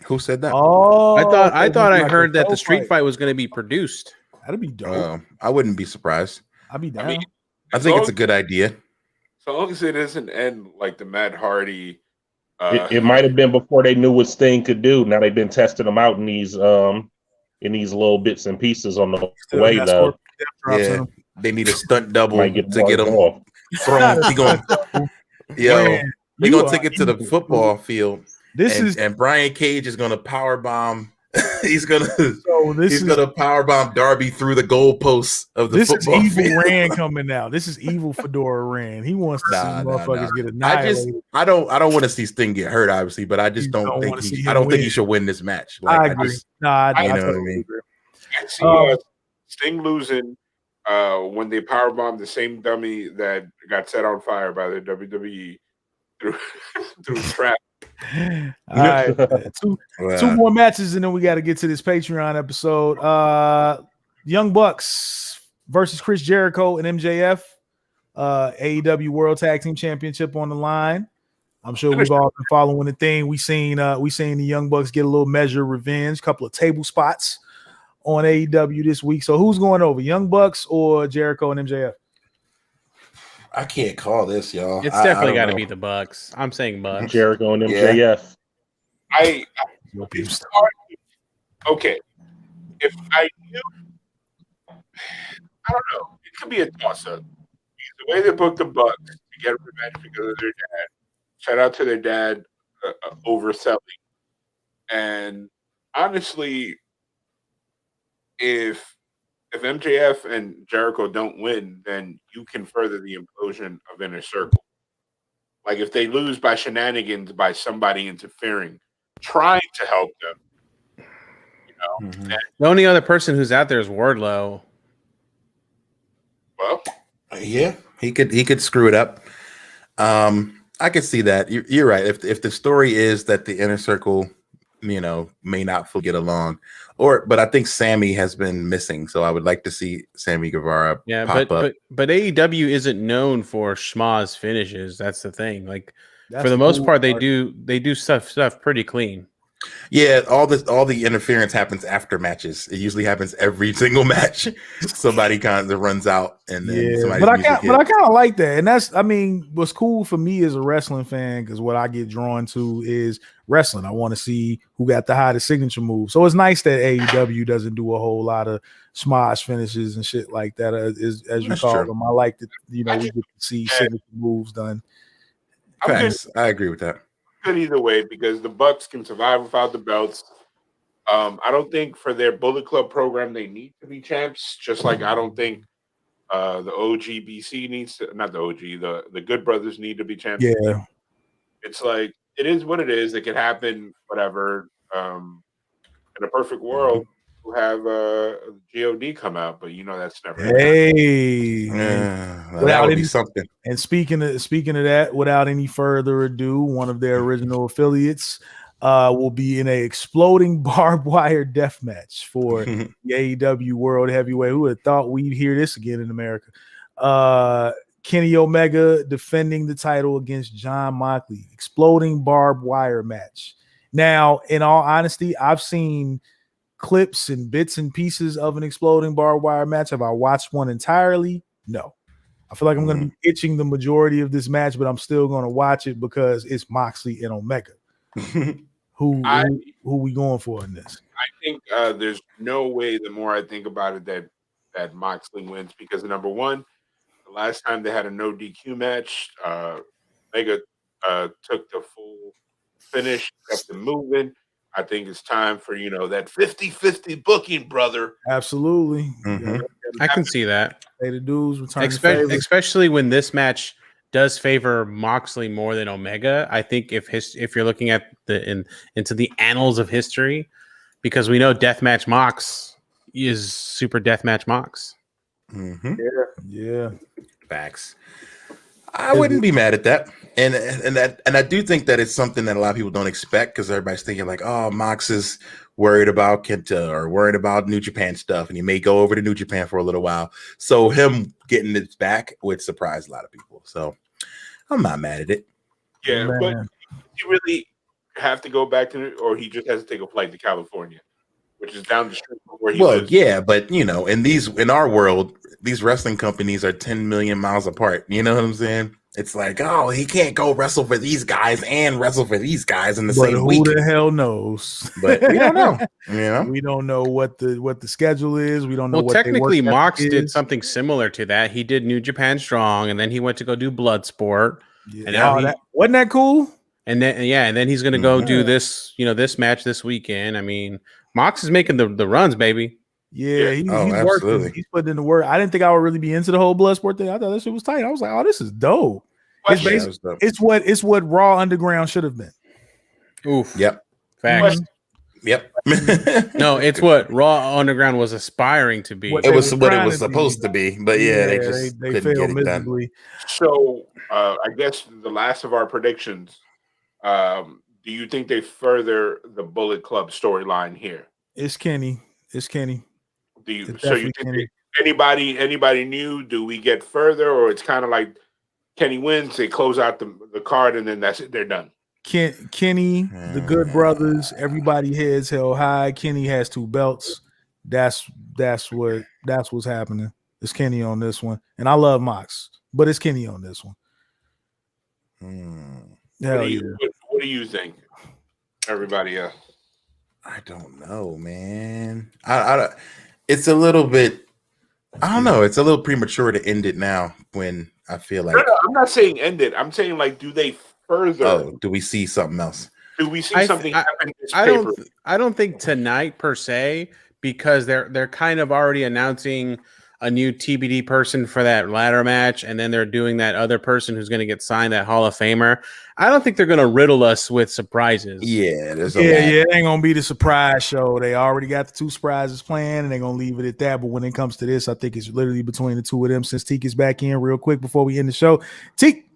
[SPEAKER 5] Who said that?
[SPEAKER 4] Oh,
[SPEAKER 2] I thought I heard that the street fight was going to be produced.
[SPEAKER 4] That'd be dope.
[SPEAKER 5] I wouldn't be surprised.
[SPEAKER 4] I'd be down.
[SPEAKER 5] I think it's a good idea.
[SPEAKER 1] So long as it doesn't end like the Matt Hardy.
[SPEAKER 3] It might have been before they knew what Sting could do. Now they've been testing them out in these little bits and pieces on the way though.
[SPEAKER 5] Yeah. They need a stunt double to get him thrown. They're going to take it to the football field. And Brian Cage is going to power bomb. He's going to power bomb Darby through the goalposts of the football field.
[SPEAKER 4] This is evil Rand coming out. This is evil Fedora Rand. He wants to see motherfuckers get annihilated.
[SPEAKER 5] I don't want to see Sting get hurt, obviously, but I just don't think he should win this match. Like,
[SPEAKER 4] I agree. I
[SPEAKER 5] know what I mean.
[SPEAKER 1] I see Sting losing. When they powerbombed the same dummy that got set on fire by the WWE through trap.
[SPEAKER 4] All right, two more matches, and then we got to get to this Patreon episode. Young Bucks versus Chris Jericho and MJF. AEW World Tag Team Championship on the line. I'm sure we've all been following the thing. We seen the Young Bucks get a little measure of revenge, couple of table spots on AEW this week. So who's going over, Young Bucks or Jericho and MJF?
[SPEAKER 5] I can't call this, y'all.
[SPEAKER 2] It's definitely got to be the Bucks. I'm saying Bucks.
[SPEAKER 3] Jericho and MJF.
[SPEAKER 1] It's hard. Okay. If I knew, I don't know. It could be a toss-up. The way they booked the Bucks to get revenge because of their dad. Shout out to their dad overselling. And honestly, if MJF and Jericho don't win, then you can further the implosion of Inner Circle. Like if they lose by shenanigans, by somebody interfering, trying to help them.
[SPEAKER 2] The only other person who's out there is Wardlow.
[SPEAKER 1] Well,
[SPEAKER 5] yeah, he could screw it up. I could see that. You're right. If the story is that the Inner Circle, may not fully get along, but I think Sammy has been missing, so I would like to see Sammy Guevara pop up.
[SPEAKER 2] But AEW isn't known for schmaz finishes. That's the thing. Like for the most part, they do stuff pretty clean.
[SPEAKER 5] Yeah, all the interference happens after matches. It usually happens every single match. Somebody kind of runs out, and then somebody. But
[SPEAKER 4] I kind of like that, and that's what's cool for me as a wrestling fan, because what I get drawn to is wrestling. I want to see who got the hottest signature move. So it's nice that AEW doesn't do a whole lot of smash finishes and shit like that, as you call them. I like that we get to see signature moves done.
[SPEAKER 5] I agree with that.
[SPEAKER 1] Good either way, because the Bucks can survive without the belts. I don't think for their Bullet Club program they need to be champs. Just like I don't think the OGBC needs to, not the OG, the Good Brothers need to be champs.
[SPEAKER 4] Yeah,
[SPEAKER 1] it's like it is what it is. It could happen, whatever. In a perfect world, we'll have God come out, but that's never.
[SPEAKER 4] Hey,
[SPEAKER 5] that would be something.
[SPEAKER 4] And speaking of that, without any further ado, one of their original affiliates will be in a exploding barbed wire death match for the AEW World Heavyweight. Who would have thought we'd hear this again in America? Kenny Omega defending the title against Jon Moxley. Exploding barbed wire match. Now, in all honesty, I've seen clips and bits and pieces of an exploding barbed wire match. Have I watched one entirely? No. I feel like I'm going to be itching the majority of this match, but I'm still going to watch it because it's Moxley and Omega. Who we going for in this?
[SPEAKER 1] I think there's no way, the more I think about it, that Moxley wins, because number one, the last time they had a no DQ match, Omega took the full finish, kept them moving. I think it's time for, that 50-50 booking, brother.
[SPEAKER 4] Absolutely.
[SPEAKER 5] Mm-hmm.
[SPEAKER 2] I can see that.
[SPEAKER 4] Pay the dues, return
[SPEAKER 2] especially when this match does favor Moxley more than Omega. I think if you're looking at into the annals of history, because we know Deathmatch Mox is Super Deathmatch Mox.
[SPEAKER 5] Mm-hmm.
[SPEAKER 4] Yeah.
[SPEAKER 5] Facts. I wouldn't be mad at that. And I do think that it's something that a lot of people don't expect, because everybody's thinking like, oh, Mox is worried about Kenta or worried about New Japan stuff, and he may go over to New Japan for a little while. So him getting it back would surprise a lot of people. So I'm not mad at it.
[SPEAKER 1] Yeah, but you really have to go back to it, or he just has to take a flight to California, which is down the street from where he lives.
[SPEAKER 5] Yeah, but in our world, these wrestling companies are 10 million miles apart. You know what I'm saying? It's like, oh, he can't go wrestle for these guys and wrestle for these guys in the same week.
[SPEAKER 4] Who the hell knows?
[SPEAKER 5] But we don't know.
[SPEAKER 4] We don't know what the schedule is. We don't know.
[SPEAKER 2] Well, technically, Mox did something similar to that. He did New Japan Strong, and then he went to go do Bloodsport.
[SPEAKER 4] Yeah. And now wasn't that cool?
[SPEAKER 2] And then he's going to go do this, this match this weekend. I mean, Mox is making the runs, baby.
[SPEAKER 4] Yeah, he's working. He's putting in the work. I didn't think I would really be into the whole Bloodsport thing. I thought that shit was tight. I was like, oh, this is dope. It's what Raw Underground should have been.
[SPEAKER 2] Oof.
[SPEAKER 5] Yep.
[SPEAKER 2] Facts.
[SPEAKER 5] Yep.
[SPEAKER 2] No, it's what Raw Underground was aspiring to be.
[SPEAKER 5] It was what it was supposed to be, but they failed miserably.
[SPEAKER 1] So I guess the last of our predictions. Do you think they further the Bullet Club storyline here?
[SPEAKER 4] It's Kenny.
[SPEAKER 1] Do you think anybody new? Do we get further, or it's kind of like Kenny wins, they close out the card, and then that's it, they're done?
[SPEAKER 4] Kenny, the Good Brothers, everybody heads held high. Kenny has 2 belts. That's what's happening. It's Kenny on this one, and I love Mox, but it's Kenny on this one.
[SPEAKER 1] What do you think, everybody else?
[SPEAKER 5] I don't know, man. It's a little bit. I don't know. It's a little premature to end it now. When I feel like
[SPEAKER 1] I'm not saying end it. I'm saying, like, do they further?
[SPEAKER 5] Oh, do we see something else?
[SPEAKER 1] Do we see something happen?
[SPEAKER 2] I don't think tonight per se, because they're kind of already announcing a new TBD person for that ladder match, and then they're doing that other person who's going to get signed, that Hall of Famer. I don't think they're going to riddle us with surprises.
[SPEAKER 5] Yeah,
[SPEAKER 4] it ain't going to be the surprise show. They already got the 2 surprises planned, and they're going to leave it at that. But when it comes to this, I think it's literally between the 2 of them. Since Teak is back in real quick before we end the show, Teak,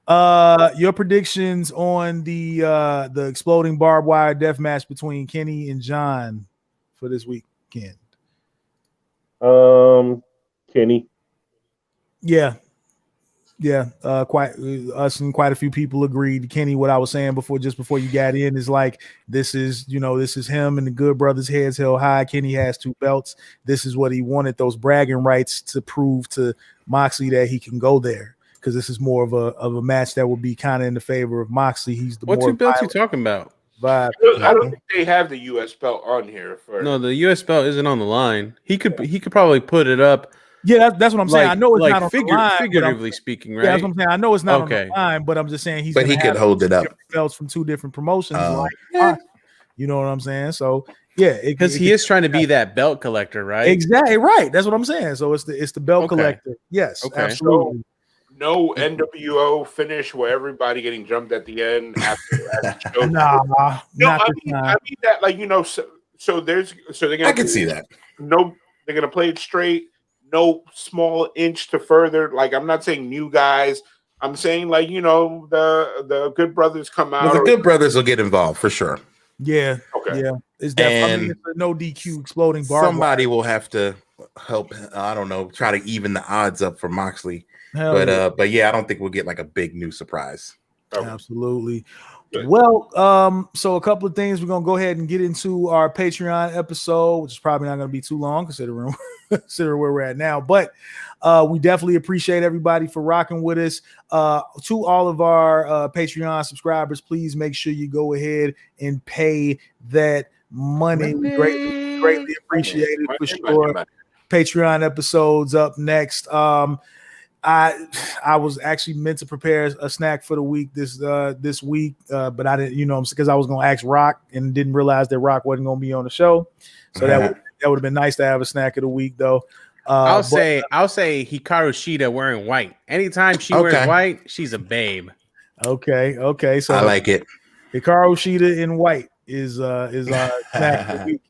[SPEAKER 4] your predictions on the exploding barbed wire death match between Kenny and John for this weekend?
[SPEAKER 3] Kenny.
[SPEAKER 4] Yeah. Quite a few people agreed. Kenny, what I was saying before you got in, is like, this is him and the Good Brothers heads held high. Kenny has 2 belts. This is what he wanted, those bragging rights to prove to Moxley that he can go there, because this is more of a match that will be kind of in the favor of Moxley. He's the
[SPEAKER 2] what
[SPEAKER 4] more
[SPEAKER 2] 2 belts you talking about?
[SPEAKER 1] I don't think they have the U.S. belt on here.
[SPEAKER 2] No, the U.S. belt isn't on the line. He could probably put it up.
[SPEAKER 4] Yeah, that's what I'm saying. I know it's not on the line,
[SPEAKER 2] figuratively speaking, right?
[SPEAKER 4] Yeah, that's what I'm saying. I know it's not on the line, but I'm just saying he
[SPEAKER 5] could hold it up.
[SPEAKER 4] Belts from 2 different promotions, you know what I'm saying? So yeah,
[SPEAKER 2] because he is trying to be that belt collector, right?
[SPEAKER 4] Exactly right. That's what I'm saying. So it's the belt collector. Yes, absolutely.
[SPEAKER 1] So, no NWO finish where everybody getting jumped at the end after the show.
[SPEAKER 4] Nah,
[SPEAKER 1] I mean that, like, so they're gonna.
[SPEAKER 5] I can see that.
[SPEAKER 1] No, they're gonna play it straight. No small inch to further. Like, I'm not saying new guys. I'm saying, like, the Good Brothers come out.
[SPEAKER 5] Well, the Good Brothers will get involved for sure.
[SPEAKER 4] Yeah. Okay. Yeah. It's definitely it's a no DQ exploding bar.
[SPEAKER 5] Somebody will have to help. I don't know, try to even the odds up for Moxley.
[SPEAKER 4] Hell
[SPEAKER 5] But yeah, I don't think we'll get like a big new surprise.
[SPEAKER 4] Absolutely. Well, so a couple of things. We're gonna go ahead and get into our Patreon episode, which is probably not gonna be too long considering where we're at now. But we definitely appreciate everybody for rocking with us. To all of our Patreon subscribers, please make sure you go ahead and pay that money. We greatly appreciate it for sure. Patreon episodes up next. I was actually meant to prepare a snack for the week this week, but I didn't, because I was going to ask Rock and didn't realize that Rock wasn't going to be on the show. So that would have been nice to have a snack of the week, though.
[SPEAKER 2] I'll say Hikaru Shida wearing white. Anytime she wears white, she's a babe.
[SPEAKER 4] Okay. So
[SPEAKER 5] I like it.
[SPEAKER 4] Hikaru Shida in white is our snack of the week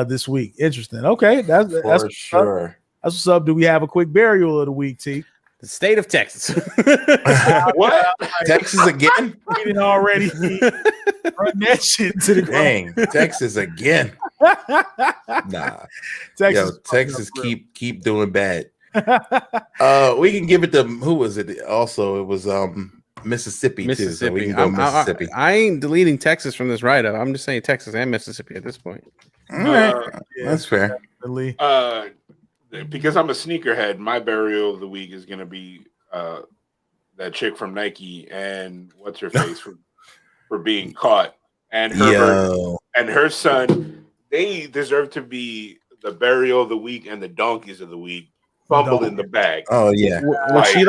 [SPEAKER 4] this week. Interesting. Okay, that's
[SPEAKER 5] for sure.
[SPEAKER 4] That's what's up. Do we have a quick burial of the week, T?
[SPEAKER 2] The state of Texas.
[SPEAKER 5] What? Texas again?
[SPEAKER 4] Already run that shit to the ground.
[SPEAKER 5] Dang, Texas again. Nah. Texas keep doing bad. We can give it to who was it? Also, it was Mississippi too. So we can go Mississippi.
[SPEAKER 2] I ain't deleting Texas from this write-up. I'm just saying Texas and Mississippi at this point.
[SPEAKER 5] All right. That's fair.
[SPEAKER 1] Because I'm a sneakerhead, my burial of the week is going to be that chick from Nike and what's her face for being caught, and her son. They deserve to be the burial of the week and the donkeys of the week. Fumbled in the bag.
[SPEAKER 5] Oh yeah.
[SPEAKER 2] Was she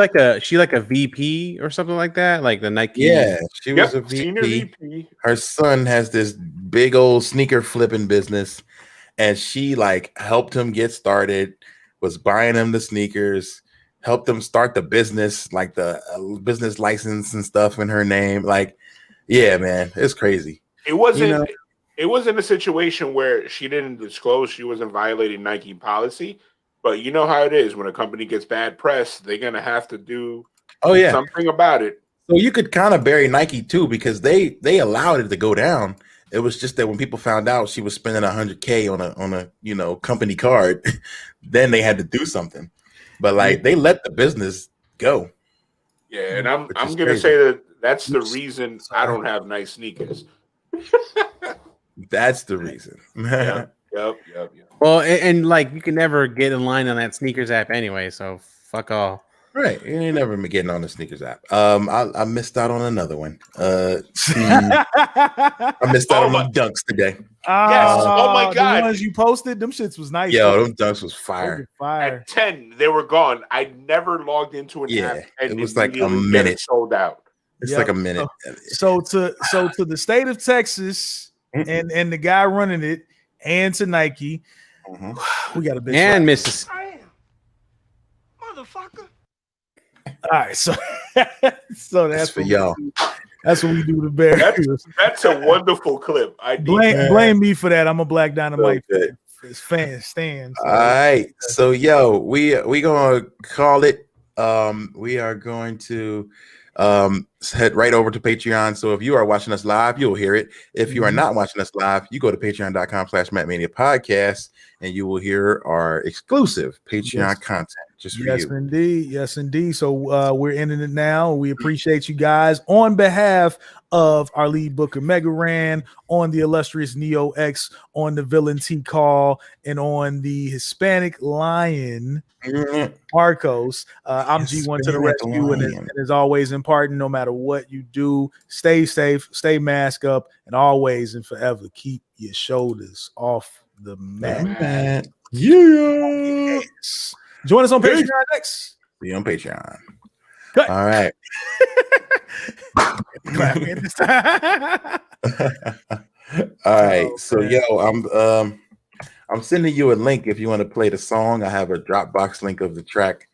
[SPEAKER 2] like a VP or something like that? Like the Nike?
[SPEAKER 5] Yeah, she was a VP. Senior VP. Her son has this big old sneaker flipping business, and she like helped him get started. Was buying him the sneakers, helped him start the business, like the business license and stuff in her name. Like, yeah, man, it's crazy.
[SPEAKER 1] It wasn't. It wasn't a situation where she didn't disclose she wasn't violating Nike policy, but you know how it is when a company gets bad press, they're gonna have to do something about it.
[SPEAKER 5] So you could kind of bury Nike too because they allowed it to go down. It was just that when people found out she was spending $100K on a company card, then they had to do something. But like they let the business go.
[SPEAKER 1] Yeah, and I'm gonna say that's the reason I don't have nice sneakers.
[SPEAKER 5] That's the reason.
[SPEAKER 1] Yep.
[SPEAKER 2] Well, and like you can never get in line on that sneakers app anyway, so fuck all.
[SPEAKER 5] Right, you ain't never been getting on the sneakers app. I missed out on another one. I missed out on my dunks today.
[SPEAKER 1] Yes. Oh my god,
[SPEAKER 4] the ones you posted, them shits was nice.
[SPEAKER 5] Yo, them dunks was fire.
[SPEAKER 1] At 10, they were gone. I never logged into an app. And
[SPEAKER 5] it was like a minute
[SPEAKER 1] sold out.
[SPEAKER 5] It's like a minute.
[SPEAKER 4] So to the state of Texas and the guy running it, and to Nike, we got a bitch
[SPEAKER 2] and Mrs.
[SPEAKER 6] Motherfucker.
[SPEAKER 4] All right, so that's
[SPEAKER 5] for y'all.
[SPEAKER 4] That's what we do to bear.
[SPEAKER 1] That's a wonderful clip. I
[SPEAKER 4] blame me for that. I'm a Black Dynamite fan. Stands.
[SPEAKER 5] All right, so we gonna call it. We are going to head right over to Patreon. So if you are watching us live, you'll hear it. If you are not watching us live, you go to patreon.com/Mania Podcast and you will hear our exclusive Patreon content just for you.
[SPEAKER 4] Yes, indeed. So we're ending it now. We appreciate you guys on behalf of our lead booker Mega Ran, on the illustrious Neo X, on the villain T Call, and on the Hispanic Lion Marcos. I'm G1 to the rescue, and as always important, no matter what you do, stay safe, stay masked up, and always and forever keep your shoulders off the mat.
[SPEAKER 5] Yeah.
[SPEAKER 4] Join us on Patreon next.
[SPEAKER 5] Be on Patreon.
[SPEAKER 4] Cut.
[SPEAKER 5] All right. All right. So I'm sending you a link if you want to play the song. I have a Dropbox link of the track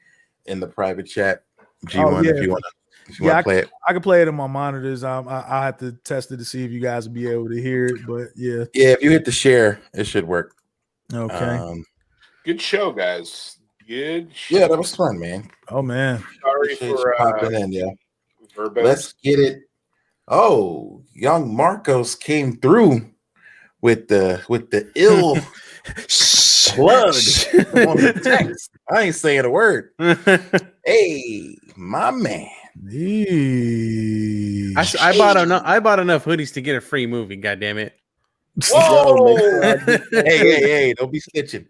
[SPEAKER 5] in the private chat. G1 if you want to play it.
[SPEAKER 4] I can play it on my monitors. I have to test it to see if you guys will be able to hear it. But yeah,
[SPEAKER 5] if you hit the share, it should work.
[SPEAKER 4] Okay.
[SPEAKER 1] Good show, guys. Good show.
[SPEAKER 5] Yeah, that was fun, man.
[SPEAKER 4] Oh man.
[SPEAKER 1] Sorry for
[SPEAKER 5] popping in, Let's get it. Oh, young Marcos came through with the ill Plug on the text. I ain't saying a word. Hey, my man.
[SPEAKER 2] I bought enough hoodies to get a free movie. God damn it!
[SPEAKER 5] Whoa! Hey! Don't be snitching.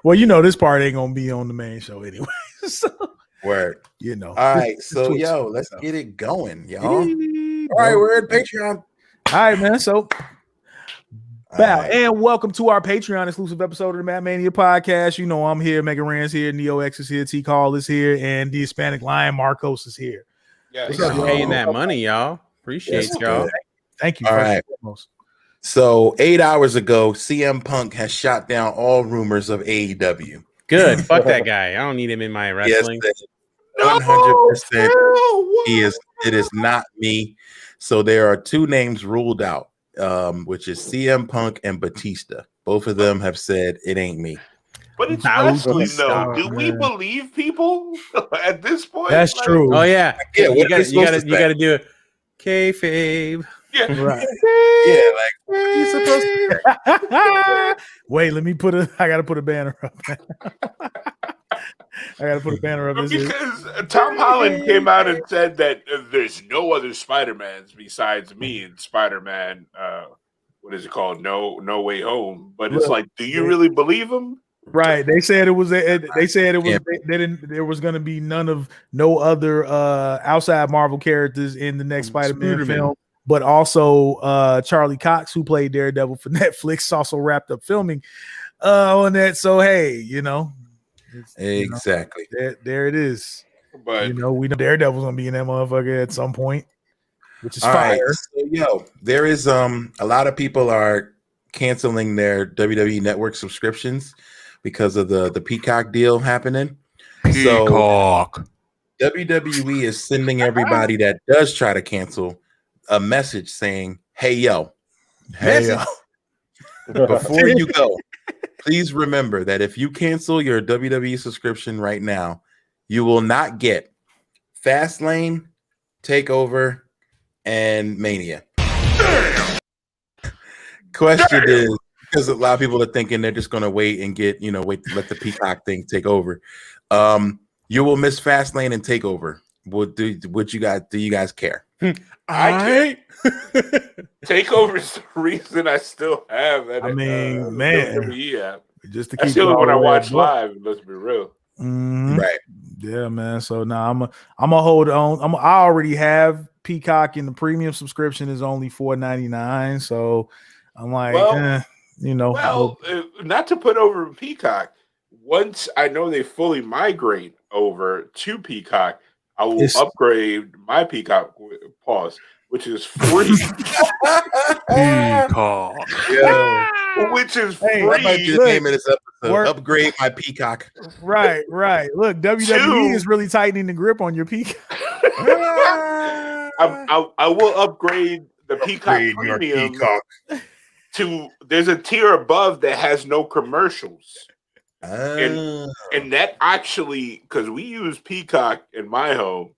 [SPEAKER 4] Well, you know this part ain't gonna be on the main show anyway. So,
[SPEAKER 5] word.
[SPEAKER 4] You know.
[SPEAKER 5] All right, so let's get it going, y'all. All right, we're at Patreon.
[SPEAKER 4] All right, man. So. Bow and welcome to our Patreon exclusive episode of the Mania Podcast. You know I'm here, Mega Rand's here, Neo X is here, T Call is here, and the Hispanic Lion Marcos is here.
[SPEAKER 2] Yeah, paying that money, y'all. Appreciate y'all.
[SPEAKER 4] Thank you.
[SPEAKER 5] All right. So 8 hours ago, CM Punk has shot down all rumors of AEW.
[SPEAKER 2] Good. Fuck that guy. I don't need him in my wrestling.
[SPEAKER 5] Yes, 100%. He is. It is not me. So there are two names ruled out. Which is CM Punk and Batista. Both of them have said it ain't me.
[SPEAKER 1] But it's wrestling, though. Do we believe people at this point?
[SPEAKER 4] That's true.
[SPEAKER 2] Oh yeah.
[SPEAKER 5] You
[SPEAKER 2] got to do it. Kayfabe.
[SPEAKER 1] Yeah.
[SPEAKER 4] Right.
[SPEAKER 5] Yeah. Like what are you supposed to?
[SPEAKER 4] Wait, I gotta put a banner up. I gotta put a banner up.
[SPEAKER 1] Because Tom Holland came out and said that there's no other Spider-Mans besides me and Spider-Man. What is it called? No Way Home. But it's like, do you really believe him?
[SPEAKER 4] Right. They said it was. They said it was. There was going to be no other outside Marvel characters in the next Spider-Man film. But also Charlie Cox, who played Daredevil for Netflix, also wrapped up filming on that. So hey, you know.
[SPEAKER 5] Exactly.
[SPEAKER 4] There it is.
[SPEAKER 1] But
[SPEAKER 4] we know Daredevil's gonna be in that motherfucker at some point, which is
[SPEAKER 5] fire. Right. So, there is a lot of people are canceling their WWE Network subscriptions because of the Peacock deal happening. Peacock. So WWE is sending everybody that does try to cancel a message saying, "Hey yo, before you go. Please remember that if you cancel your WWE subscription right now, you will not get Fastlane, Takeover, and Mania." Question is, because a lot of people are thinking they're just going to wait and let the Peacock thing take over. You will miss Fastlane and Takeover. Do you guys care?
[SPEAKER 1] I Takeover is the reason I still have that.
[SPEAKER 4] WWE
[SPEAKER 1] app.
[SPEAKER 4] Just to keep
[SPEAKER 1] that's the only one I watch live. Let's be real.
[SPEAKER 5] Right.
[SPEAKER 4] Yeah, man. So now I'm gonna hold on. I already have Peacock, and the premium subscription is only $4.99. So I'm like,
[SPEAKER 1] not to put over Peacock. Once I know they fully migrate over to Peacock, I will upgrade my Peacock which is free.
[SPEAKER 5] Peacock. Yeah.
[SPEAKER 1] Which is free.
[SPEAKER 5] That might be the name of this episode. Upgrade my Peacock.
[SPEAKER 4] Right. Look, WWE is really tightening the grip on your Peacock.
[SPEAKER 1] I will upgrade the Peacock premium to. There's a tier above that has no commercials. And that actually, because we use Peacock in my home.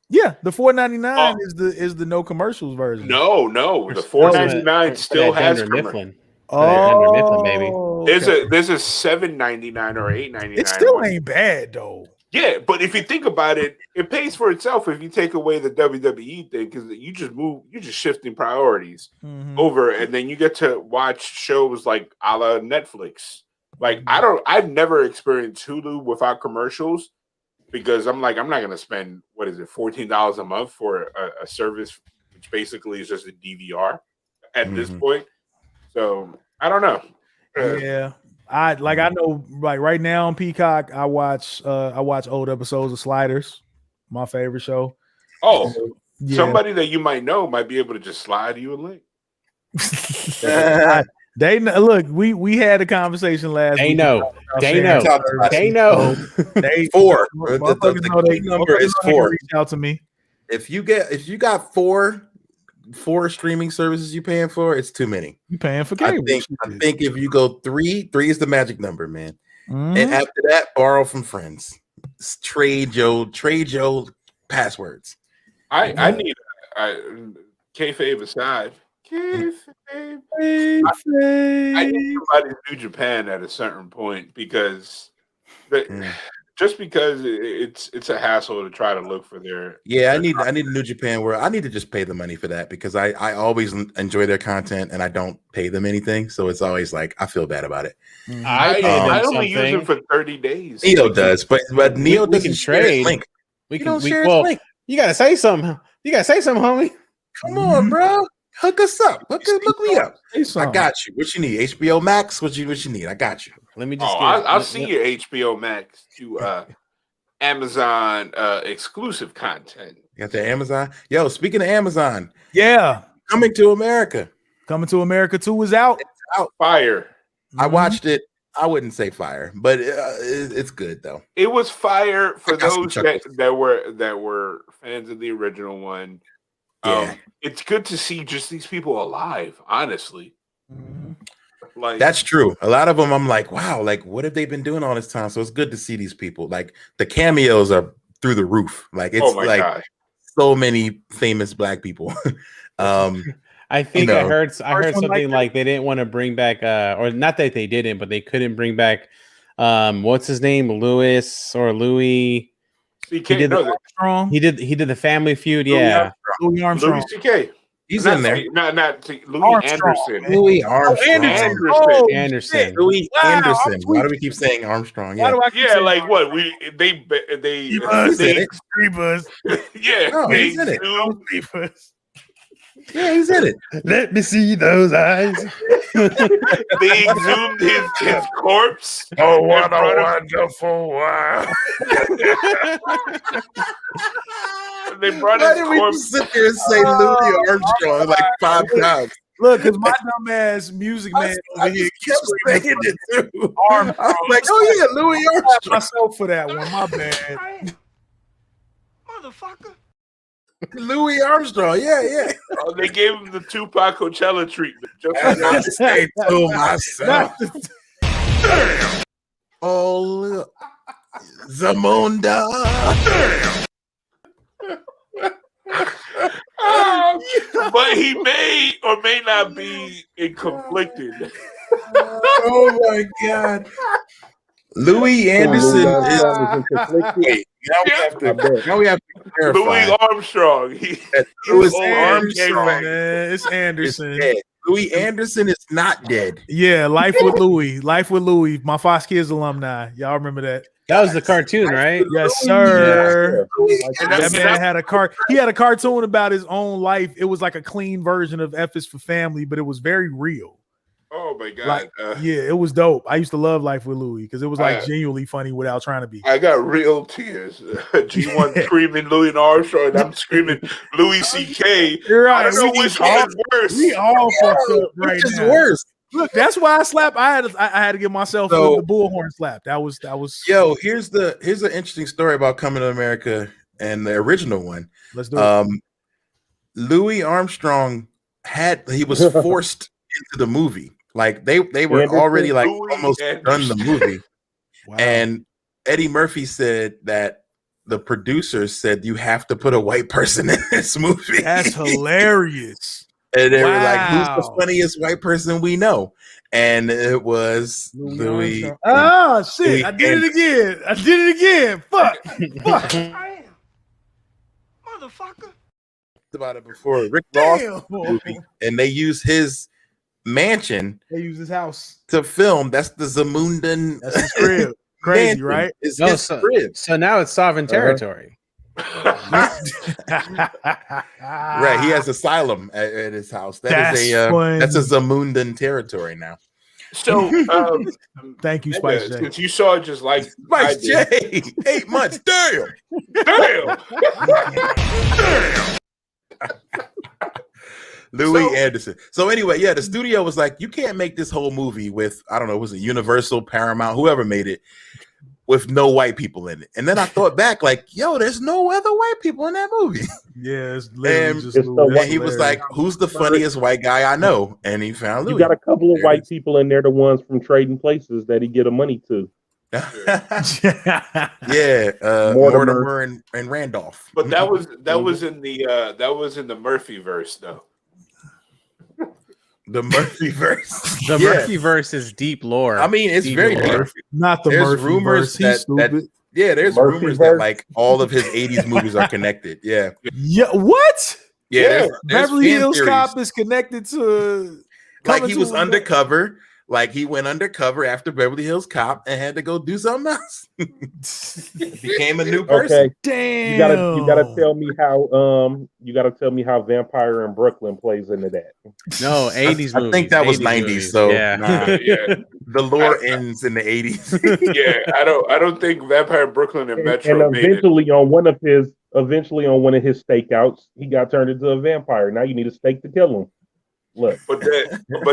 [SPEAKER 4] Yeah, the $4.99 is the no commercials version.
[SPEAKER 1] No, the $4.99 still has commercials.
[SPEAKER 4] Oh,
[SPEAKER 2] baby.
[SPEAKER 1] There's a $7.99 or $8.99.
[SPEAKER 4] It still ain't bad though.
[SPEAKER 1] Yeah, but if you think about it, it pays for itself if you take away the WWE thing, because you're just shifting priorities over, and then you get to watch shows like a la Netflix. Like I've never experienced Hulu without commercials, because I'm not gonna spend $14 a month for a service which basically is just a DVR at this point. So I don't know.
[SPEAKER 4] I know right now on Peacock I watch old episodes of Sliders, my favorite show.
[SPEAKER 1] Oh, somebody that you might know might be able to just slide you a link.
[SPEAKER 4] They look. We had a conversation last week.
[SPEAKER 2] They know.
[SPEAKER 5] 4. The number is 4.
[SPEAKER 4] Reach out to me.
[SPEAKER 5] If you got four streaming services you paying for, it's too many.
[SPEAKER 4] You paying for cable.
[SPEAKER 5] I think if you go 3 is the magic number, man. And after that, borrow from friends. Trade your passwords.
[SPEAKER 1] I need kayfabe aside. I need somebody to do Japan at a certain point because just because it's a hassle to try to look for their.
[SPEAKER 5] I need a New Japan where I need to just pay the money for that because I always enjoy their content and I don't pay them anything, so it's always like I feel bad about it.
[SPEAKER 1] I only use them for 30 days.
[SPEAKER 5] Neo does, but Neo doesn't trade. Link.
[SPEAKER 2] We can share his link. You gotta say something. Homie.
[SPEAKER 5] Come on, bro. Hook us up. Look me up. I got you. What you need? HBO Max? What you need? I got you.
[SPEAKER 2] Let me just.
[SPEAKER 1] I'll see your HBO Max to Amazon exclusive content.
[SPEAKER 5] You got the Amazon. Yo, speaking of Amazon,
[SPEAKER 4] Coming
[SPEAKER 5] to America.
[SPEAKER 4] Coming to America 2 is out.
[SPEAKER 5] It's out.
[SPEAKER 1] Fire.
[SPEAKER 5] I watched it. I wouldn't say fire, but it's good though.
[SPEAKER 1] It was fire for those that were fans of the original one. It's good to see just these people alive, honestly. Like
[SPEAKER 5] that's true. A lot of them, I'm like, wow, like what have they been doing all this time? So it's good to see these people. Like the cameos are through the roof. Like it's gosh. So many famous Black people.
[SPEAKER 2] I think I heard something like they didn't want to bring back or not that they didn't, but they couldn't bring back what's his name, Louis.
[SPEAKER 1] CK,
[SPEAKER 2] he did the Family Feud,
[SPEAKER 4] Louis Armstrong.
[SPEAKER 1] Louis CK.
[SPEAKER 5] He's in there.
[SPEAKER 1] Not Louis Anderson.
[SPEAKER 5] Louis Armstrong.
[SPEAKER 2] Anderson.
[SPEAKER 5] Louis Anderson. Why do we keep saying Armstrong?
[SPEAKER 1] Yeah, like what? They
[SPEAKER 4] Creepers.
[SPEAKER 1] Yeah,
[SPEAKER 5] he's in it. Yeah, he's in it.
[SPEAKER 2] Let me see those eyes.
[SPEAKER 1] They exhumed his corpse.
[SPEAKER 5] Oh, what a wonderful world.
[SPEAKER 1] They brought his corpse.
[SPEAKER 5] Sit there and say Louis Armstrong like 5 times.
[SPEAKER 4] Look, because my dumb ass music man over here
[SPEAKER 5] kept saying it too.
[SPEAKER 4] Armstrong.
[SPEAKER 5] I was like, oh yeah, Louis Armstrong.
[SPEAKER 4] Myself for that one. My bad.
[SPEAKER 1] Motherfucker.
[SPEAKER 5] Louis Armstrong, yeah.
[SPEAKER 1] Oh, they gave him the Tupac Coachella treatment. Just
[SPEAKER 5] I say to myself, oh, Zamunda.
[SPEAKER 1] But he may or may not be conflicted.
[SPEAKER 5] Oh my God. Louis Anderson is now we have to clarify.
[SPEAKER 1] Louis Armstrong.
[SPEAKER 5] Louis
[SPEAKER 4] Armstrong, man. It's Anderson.
[SPEAKER 5] Louis Anderson is not dead.
[SPEAKER 4] Yeah, Life with Louis. My Fox Kids alumni. Y'all remember that?
[SPEAKER 2] That was the cartoon, right?
[SPEAKER 4] Yes, sir. And that man had he had a cartoon about his own life. It was like a clean version of F is for Family, but it was very real.
[SPEAKER 1] Oh my God.
[SPEAKER 4] It was dope. I used to love Life with Louis because it was like genuinely funny without trying to be.
[SPEAKER 1] I got real tears. G1 screaming Louis Armstrong, and I'm screaming Louis CK.
[SPEAKER 4] You're right.
[SPEAKER 1] I don't know which one's worse.
[SPEAKER 4] We all fucked up right
[SPEAKER 5] now. Which is worse?
[SPEAKER 4] Look, that's why I slapped. I had to give myself the bullhorn slap. That was.
[SPEAKER 5] Yo, here's an interesting story about Coming to America and the original one.
[SPEAKER 4] Let's do it.
[SPEAKER 5] Louis Armstrong he was forced into the movie. Like they were already like almost done the movie. Wow. And Eddie Murphy said that the producers said you have to put a white person in this movie.
[SPEAKER 4] That's hilarious.
[SPEAKER 5] And they were like, who's the funniest white person we know? And it was Louis.
[SPEAKER 4] Oh shit, I did it again. Fuck.
[SPEAKER 1] I am. Motherfucker.
[SPEAKER 5] About it before Rick Ross movie, and they use his mansion.
[SPEAKER 4] They use his house
[SPEAKER 5] to film. That's the Zamundan.
[SPEAKER 4] That's his crib. Crazy, right?
[SPEAKER 5] It's his crib.
[SPEAKER 2] So now it's sovereign territory.
[SPEAKER 5] Right. He has asylum at his house. That's a Zamundan territory now.
[SPEAKER 1] So
[SPEAKER 4] thank you, Spice J.
[SPEAKER 1] Since you saw it just like
[SPEAKER 5] Spice J. 8 months. Damn. Louis Anderson. So anyway, the studio was like, you can't make this whole movie with, I don't know, was it Universal, Paramount, whoever made it, with no white people in it. And then I thought back, like, yo, there's no other white people in that movie.
[SPEAKER 4] Yeah, it's
[SPEAKER 5] literally and he was like, who's the funniest white guy I know? And he found Louis.
[SPEAKER 3] You got a couple of white people in there, the ones from Trading Places that he get the money to.
[SPEAKER 5] Mortimer and Randolph.
[SPEAKER 1] But that was in the Murphy verse though.
[SPEAKER 5] The Murphyverse.
[SPEAKER 2] The Murphyverse is deep lore.
[SPEAKER 5] I mean, it's very deep.
[SPEAKER 4] Not the
[SPEAKER 5] There's rumors that there's rumors that like all of his 80s movies are connected. Yeah.
[SPEAKER 4] Yeah. What?
[SPEAKER 5] Yeah. There's
[SPEAKER 4] Beverly Hills Cop is connected to.
[SPEAKER 5] Like he was undercover. Like he went undercover after Beverly Hills Cop and had to go do something else. Became a new person.
[SPEAKER 3] Okay.
[SPEAKER 4] Damn.
[SPEAKER 3] You gotta tell me how Vampire in Brooklyn plays into that.
[SPEAKER 2] No, 80s movies.
[SPEAKER 5] I think that was 90s.
[SPEAKER 2] Movies.
[SPEAKER 5] So
[SPEAKER 2] yeah.
[SPEAKER 5] The lore ends in the 80s.
[SPEAKER 1] Yeah, I don't think Vampire in Brooklyn and Metro
[SPEAKER 3] and eventually on one of his stakeouts, he got turned into a vampire. Now you need a stake to kill him. Look.
[SPEAKER 1] But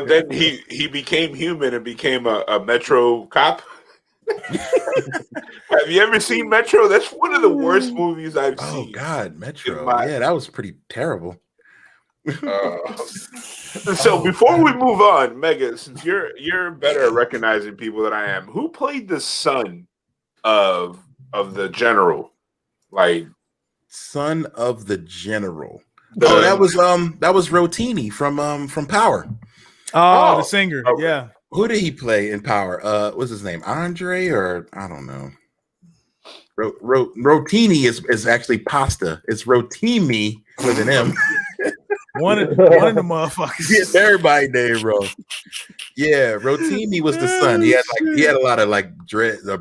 [SPEAKER 1] then he became human and became a Metro cop. Have you ever seen Metro? That's one of the worst movies I've seen.
[SPEAKER 5] Oh God, Metro. Yeah, that was pretty terrible.
[SPEAKER 1] So before we move on, Mega, since you're better at recognizing people than I am, who played the son of the general? Like
[SPEAKER 5] son of the general. That was Rotini from Power.
[SPEAKER 4] Oh, the singer. Okay. Yeah.
[SPEAKER 5] Who did he play in Power? What's his name? Andre or I don't know. Rotini is actually pasta. It's Rotimi with an M.
[SPEAKER 4] one of the motherfuckers.
[SPEAKER 5] Yes, everybody named wrong. Yeah, Rotimi was the son. He had a lot of like dreads or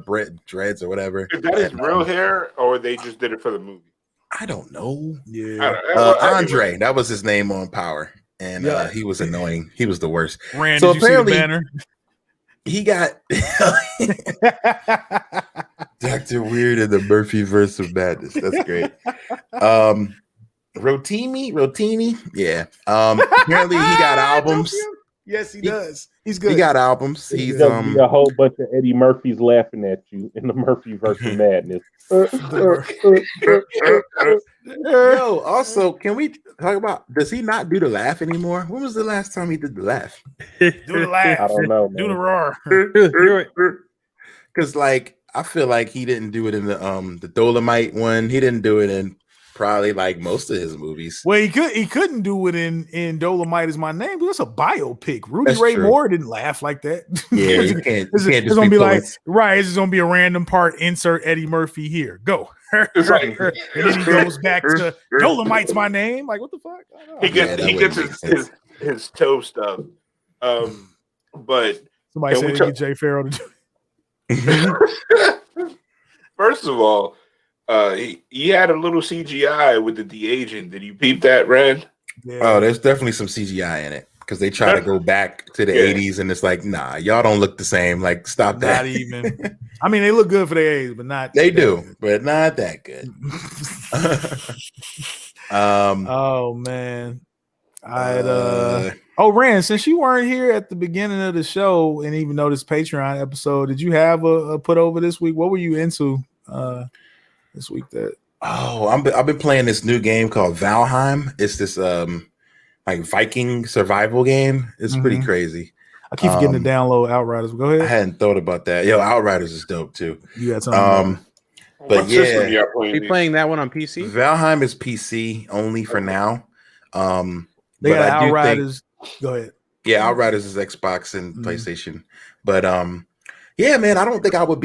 [SPEAKER 5] whatever.
[SPEAKER 1] Is that his real hair, or they just did it for the movie?
[SPEAKER 5] I don't know.
[SPEAKER 4] Yeah.
[SPEAKER 5] Andre, that was his name on Power. And he was annoying. He was the worst.
[SPEAKER 4] Rand, so apparently,
[SPEAKER 5] he got Dr. Weird in the Murphyverse of Madness. That's great. Rotini, yeah. Apparently, he got albums.
[SPEAKER 4] Yes, he does. He's good.
[SPEAKER 5] He got albums. He's
[SPEAKER 3] a whole bunch of Eddie Murphys laughing at you in the Murphyverse of Madness.
[SPEAKER 5] Yo, also, can we talk about? Does he not do the laugh anymore? When was the last time he did the laugh?
[SPEAKER 4] Do the laugh.
[SPEAKER 3] I don't know. Man.
[SPEAKER 4] Do the roar.
[SPEAKER 5] Because, like, I feel like he didn't do it in the Dolomite one. He didn't do it in probably like most of his movies.
[SPEAKER 4] Well, he couldn't do it in Dolomite Is My Name. That's a biopic. Rudy Ray Moore didn't laugh like that.
[SPEAKER 5] Yeah, you can't.
[SPEAKER 4] It's gonna be like It's just gonna be a random part. Insert Eddie Murphy here. Go. And then he goes back to Dolomite's My Name. Like what the fuck?
[SPEAKER 1] He gets his toe stubbed. But
[SPEAKER 4] somebody said get Jay Farrell to do
[SPEAKER 1] it. First of all. He had a little CGI with the de-aging. Did you peep that, Rand?
[SPEAKER 5] Yeah. Oh, there's definitely some CGI in it because they try to go back to the 80s and it's like, nah, y'all don't look the same. Like, stop that.
[SPEAKER 4] Not even. I mean, they look good for their age, but not.
[SPEAKER 5] They do, but not that good.
[SPEAKER 4] Oh man, Rand, since you weren't here at the beginning of the show, and even though this Patreon episode, did you have a put over this week? What were you into? This week
[SPEAKER 5] I've been playing this new game called Valheim. It's this like Viking survival game. It's pretty crazy.
[SPEAKER 4] I keep forgetting to download Outriders. Go ahead.
[SPEAKER 5] I hadn't thought about that. Yo, Outriders is dope too.
[SPEAKER 4] You got something.
[SPEAKER 5] But yeah,
[SPEAKER 2] are you playing that one on PC?
[SPEAKER 5] Valheim is PC only for now.
[SPEAKER 4] They got Outriders. Go ahead.
[SPEAKER 5] Yeah, Outriders is Xbox and PlayStation. But yeah, man, I didn't think I'd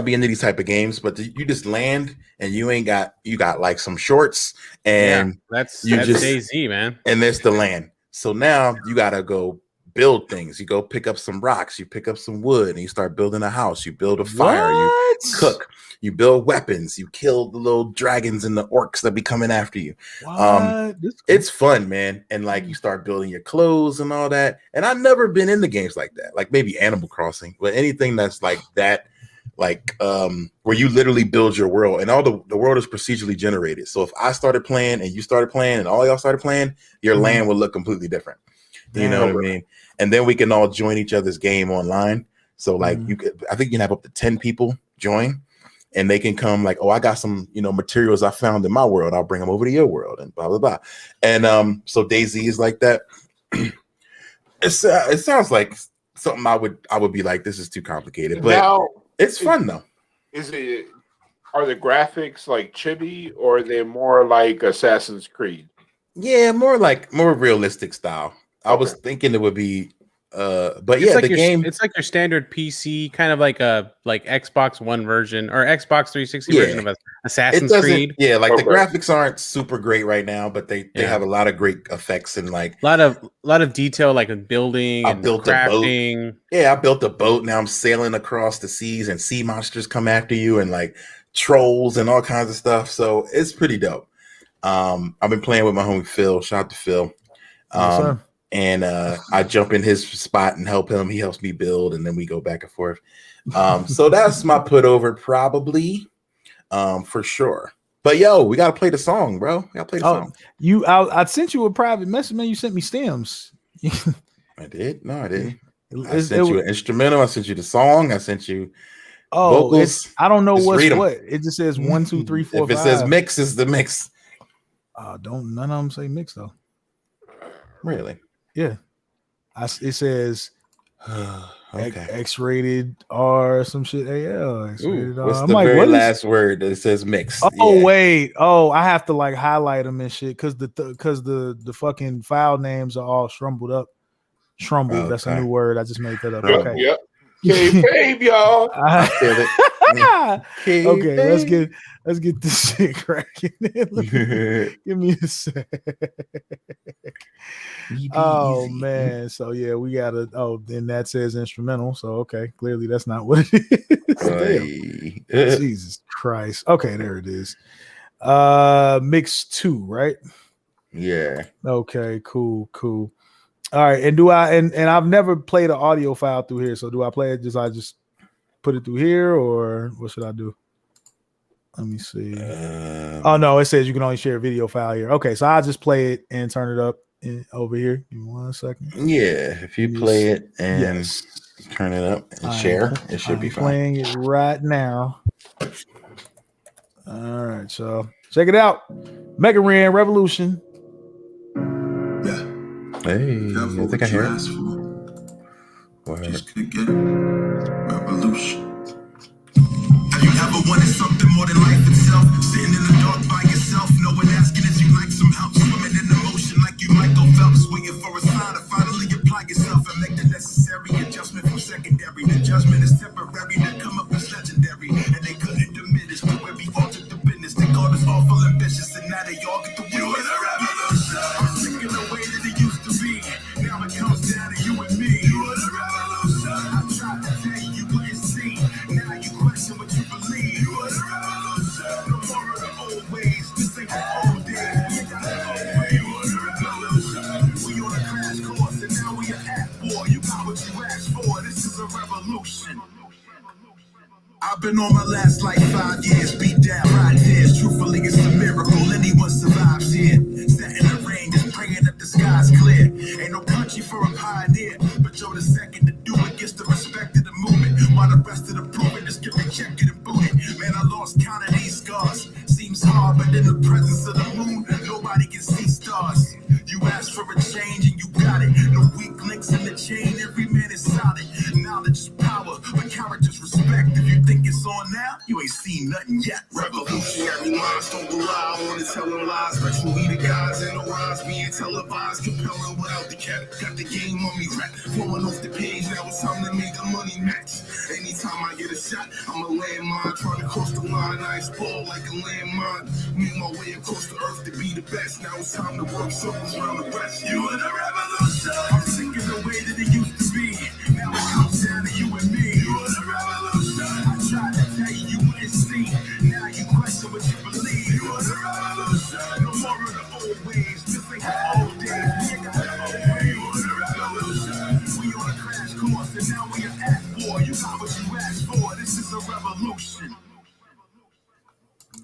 [SPEAKER 5] be into these type of games, but you just land and you got like some shorts and
[SPEAKER 2] that's DayZ, man.
[SPEAKER 5] And there's the land. So now you gotta go build things. You go pick up some rocks, you pick up some wood, and you start building a house. You build a fire, you cook, you build weapons, you kill the little dragons and the orcs that be coming after you. It's fun, man. And like you start building your clothes and all that. And I've never been into games like that, like maybe Animal Crossing, but anything that's like that, like where you literally build your world and all the world is procedurally generated. So if I started playing and you started playing and all y'all started playing, your land would look completely different. You know what I mean? And then we can all join each other's game online. So like I think you can have up to 10 people join and they can come like, oh, I got some, materials I found in my world. I'll bring them over to your world and blah, blah, blah. And so DayZ is like that. It sounds like something I would be like, this is too complicated, but now, it's fun though.
[SPEAKER 1] Are the graphics like chibi or are they more like Assassin's Creed?
[SPEAKER 5] Yeah, more realistic style. I was thinking it would be but
[SPEAKER 2] it's
[SPEAKER 5] yeah,
[SPEAKER 2] like
[SPEAKER 5] the game
[SPEAKER 2] it's like your standard PC, kind of like a Xbox One version or Xbox 360 version of Assassin's Creed.
[SPEAKER 5] Yeah, like the graphics aren't super great right now, but they have a lot of great effects and like
[SPEAKER 2] a lot of detail, like in building and crafting.
[SPEAKER 5] I built a boat. Now I'm sailing across the seas and sea monsters come after you and like trolls and all kinds of stuff. So it's pretty dope. I've been playing with my homie Phil. Shout out to Phil. And I jump in his spot and help him. He helps me build, and then we go back and forth. So that's my put over, probably, for sure. But yo, we gotta play the song, bro. We gotta play the song.
[SPEAKER 4] I sent you a private message, man. You sent me stems.
[SPEAKER 5] I did? No, I didn't. I sent you an instrumental. I sent you the song. I sent you vocals.
[SPEAKER 4] I don't know what's what. It just says 1, 2, 3, 4, 5.
[SPEAKER 5] If it says mix, it's the mix.
[SPEAKER 4] None of them say mix though.
[SPEAKER 5] Really?
[SPEAKER 4] Yeah. It says
[SPEAKER 5] okay.
[SPEAKER 4] X-rated R some shit. AL. X-rated R.
[SPEAKER 5] What's the very last word that says mix?
[SPEAKER 4] Wait. I have to like highlight them and shit because the fucking file names are all shrumbled up. Shrumbled. That's a new word. I just made that up. Okay.
[SPEAKER 1] Yep. K-Fave, y'all. I feel it.
[SPEAKER 4] Okay, let's get this shit cracking. Give me a sec. Oh man, so yeah, we gotta. Then that says instrumental. So okay, clearly that's not what it is. Jesus Christ. Okay, there it is. Mix 2, right?
[SPEAKER 5] Yeah.
[SPEAKER 4] Okay. Cool. All right, and I've never played an audio file through here. So do I play it? I just put it through here, or what should I do? Let me see. Oh no, it says you can only share a video file here. Okay, so I'll just play it and turn it up over here. Give me 1 second.
[SPEAKER 5] Yeah, if you play it and turn it up and share, it should be fine.
[SPEAKER 4] Playing it right now. All right, so check it out. Mega Ran Revolution.
[SPEAKER 5] Hey, I think I hear it.
[SPEAKER 6] Just could get it. Revolution. Have you ever wanted something more than life itself? Sitting in the dark by yourself, no one asking if you like some help. Swimming in the ocean like you Michael Phelps, waiting for a sign to finally apply yourself and make the necessary adjustment from secondary. The judgment is temporary, to come up is legendary, and they couldn't diminish the way we altered the business. They called us awful ambitious, and now they all get the win. You in a revolution. I'm sick of the way that it used to be. Now it comes down to you and me. You in a revolution. I tried to tell you couldn't see. Now you question what you believe. You in a revolution. No more of the old ways. This ain't the old days. We got the old way. You in a revolution. We on a crash course and now we are at war. You got what you asked for. This is a revolution. I've been on my last like 5 years, beat down, right there. Truthfully, it's a miracle anyone survives here. Sat in the rain, just praying that the sky's clear. Ain't no country for a pioneer, but you're the second to do it. Gets the respect of the movement, while the rest of the proving just get rejected and booted. Man, I lost count of these scars. Seems hard, but in the presence of the moon, nobody can see stars. You asked for a change and you got it. No weak links in the chain, every man is solid. Knowledge is power, but character's respect. If you think it's on now, you ain't seen nothing yet. Revolutionary minds don't rely on the telling lies, but truly the guys in the rise being televised, compelling without the cap. Got the game on me rap, flowing off the page. Now it's time to make the money match. Anytime I get a shot, I'm a landmine, trying to cross the line. I ball like a landmine. Made my way across the earth to be the best. Now it's time to work circles around the rest. You in a revolution. I'm sick of the way that it used to be. Now it comes down to you and me. You in a revolution. I tried to tell you, you wouldn't see. Now you question what you believe. You in a revolution. No more of the old ways. This ain't the old days. We ain't got the old way. You in a revolution. We on a crash course and now we are at war. You got what you asked for. This is a revolution.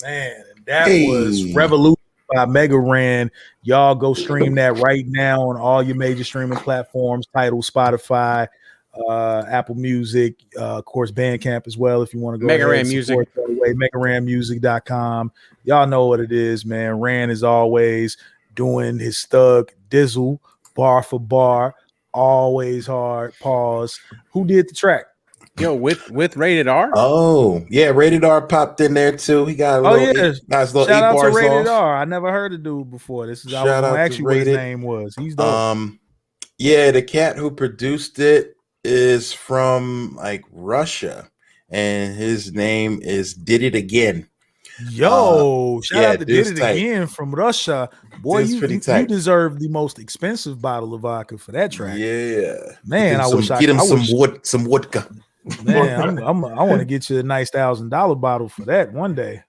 [SPEAKER 6] Man, that was Revolution by Mega Ran. Y'all go stream that right now on all your major streaming platforms, Tidal, Spotify, Apple Music, of course, Bandcamp as well. If you want to go
[SPEAKER 2] Mega Ran Music,
[SPEAKER 4] MegaRanMusic.com. Y'all know what it is, man. Ran is always doing his thug dizzle, bar for bar, always hard. Pause. Who did the track?
[SPEAKER 2] Yo, with Rated R?
[SPEAKER 5] Oh, yeah, Rated R popped in there too. He got a little, nice little
[SPEAKER 4] shout
[SPEAKER 5] 8
[SPEAKER 4] out
[SPEAKER 5] bar
[SPEAKER 4] to Rated
[SPEAKER 5] song.
[SPEAKER 4] R. I never heard the dude before. This is
[SPEAKER 5] shout out
[SPEAKER 4] actually
[SPEAKER 5] to
[SPEAKER 4] what his
[SPEAKER 5] Rated.
[SPEAKER 4] name was. He's dope.
[SPEAKER 5] Yeah, the cat who produced it is from like Russia, and his name is Did It Again.
[SPEAKER 4] Yo, shout out to Did It
[SPEAKER 5] tight.
[SPEAKER 4] Again from Russia. Boy, you deserve the most expensive bottle of vodka for that track.
[SPEAKER 5] Yeah,
[SPEAKER 4] man, I wish I
[SPEAKER 5] get him some vodka.
[SPEAKER 4] Man, I want to get you a nice $1,000 bottle for that one day.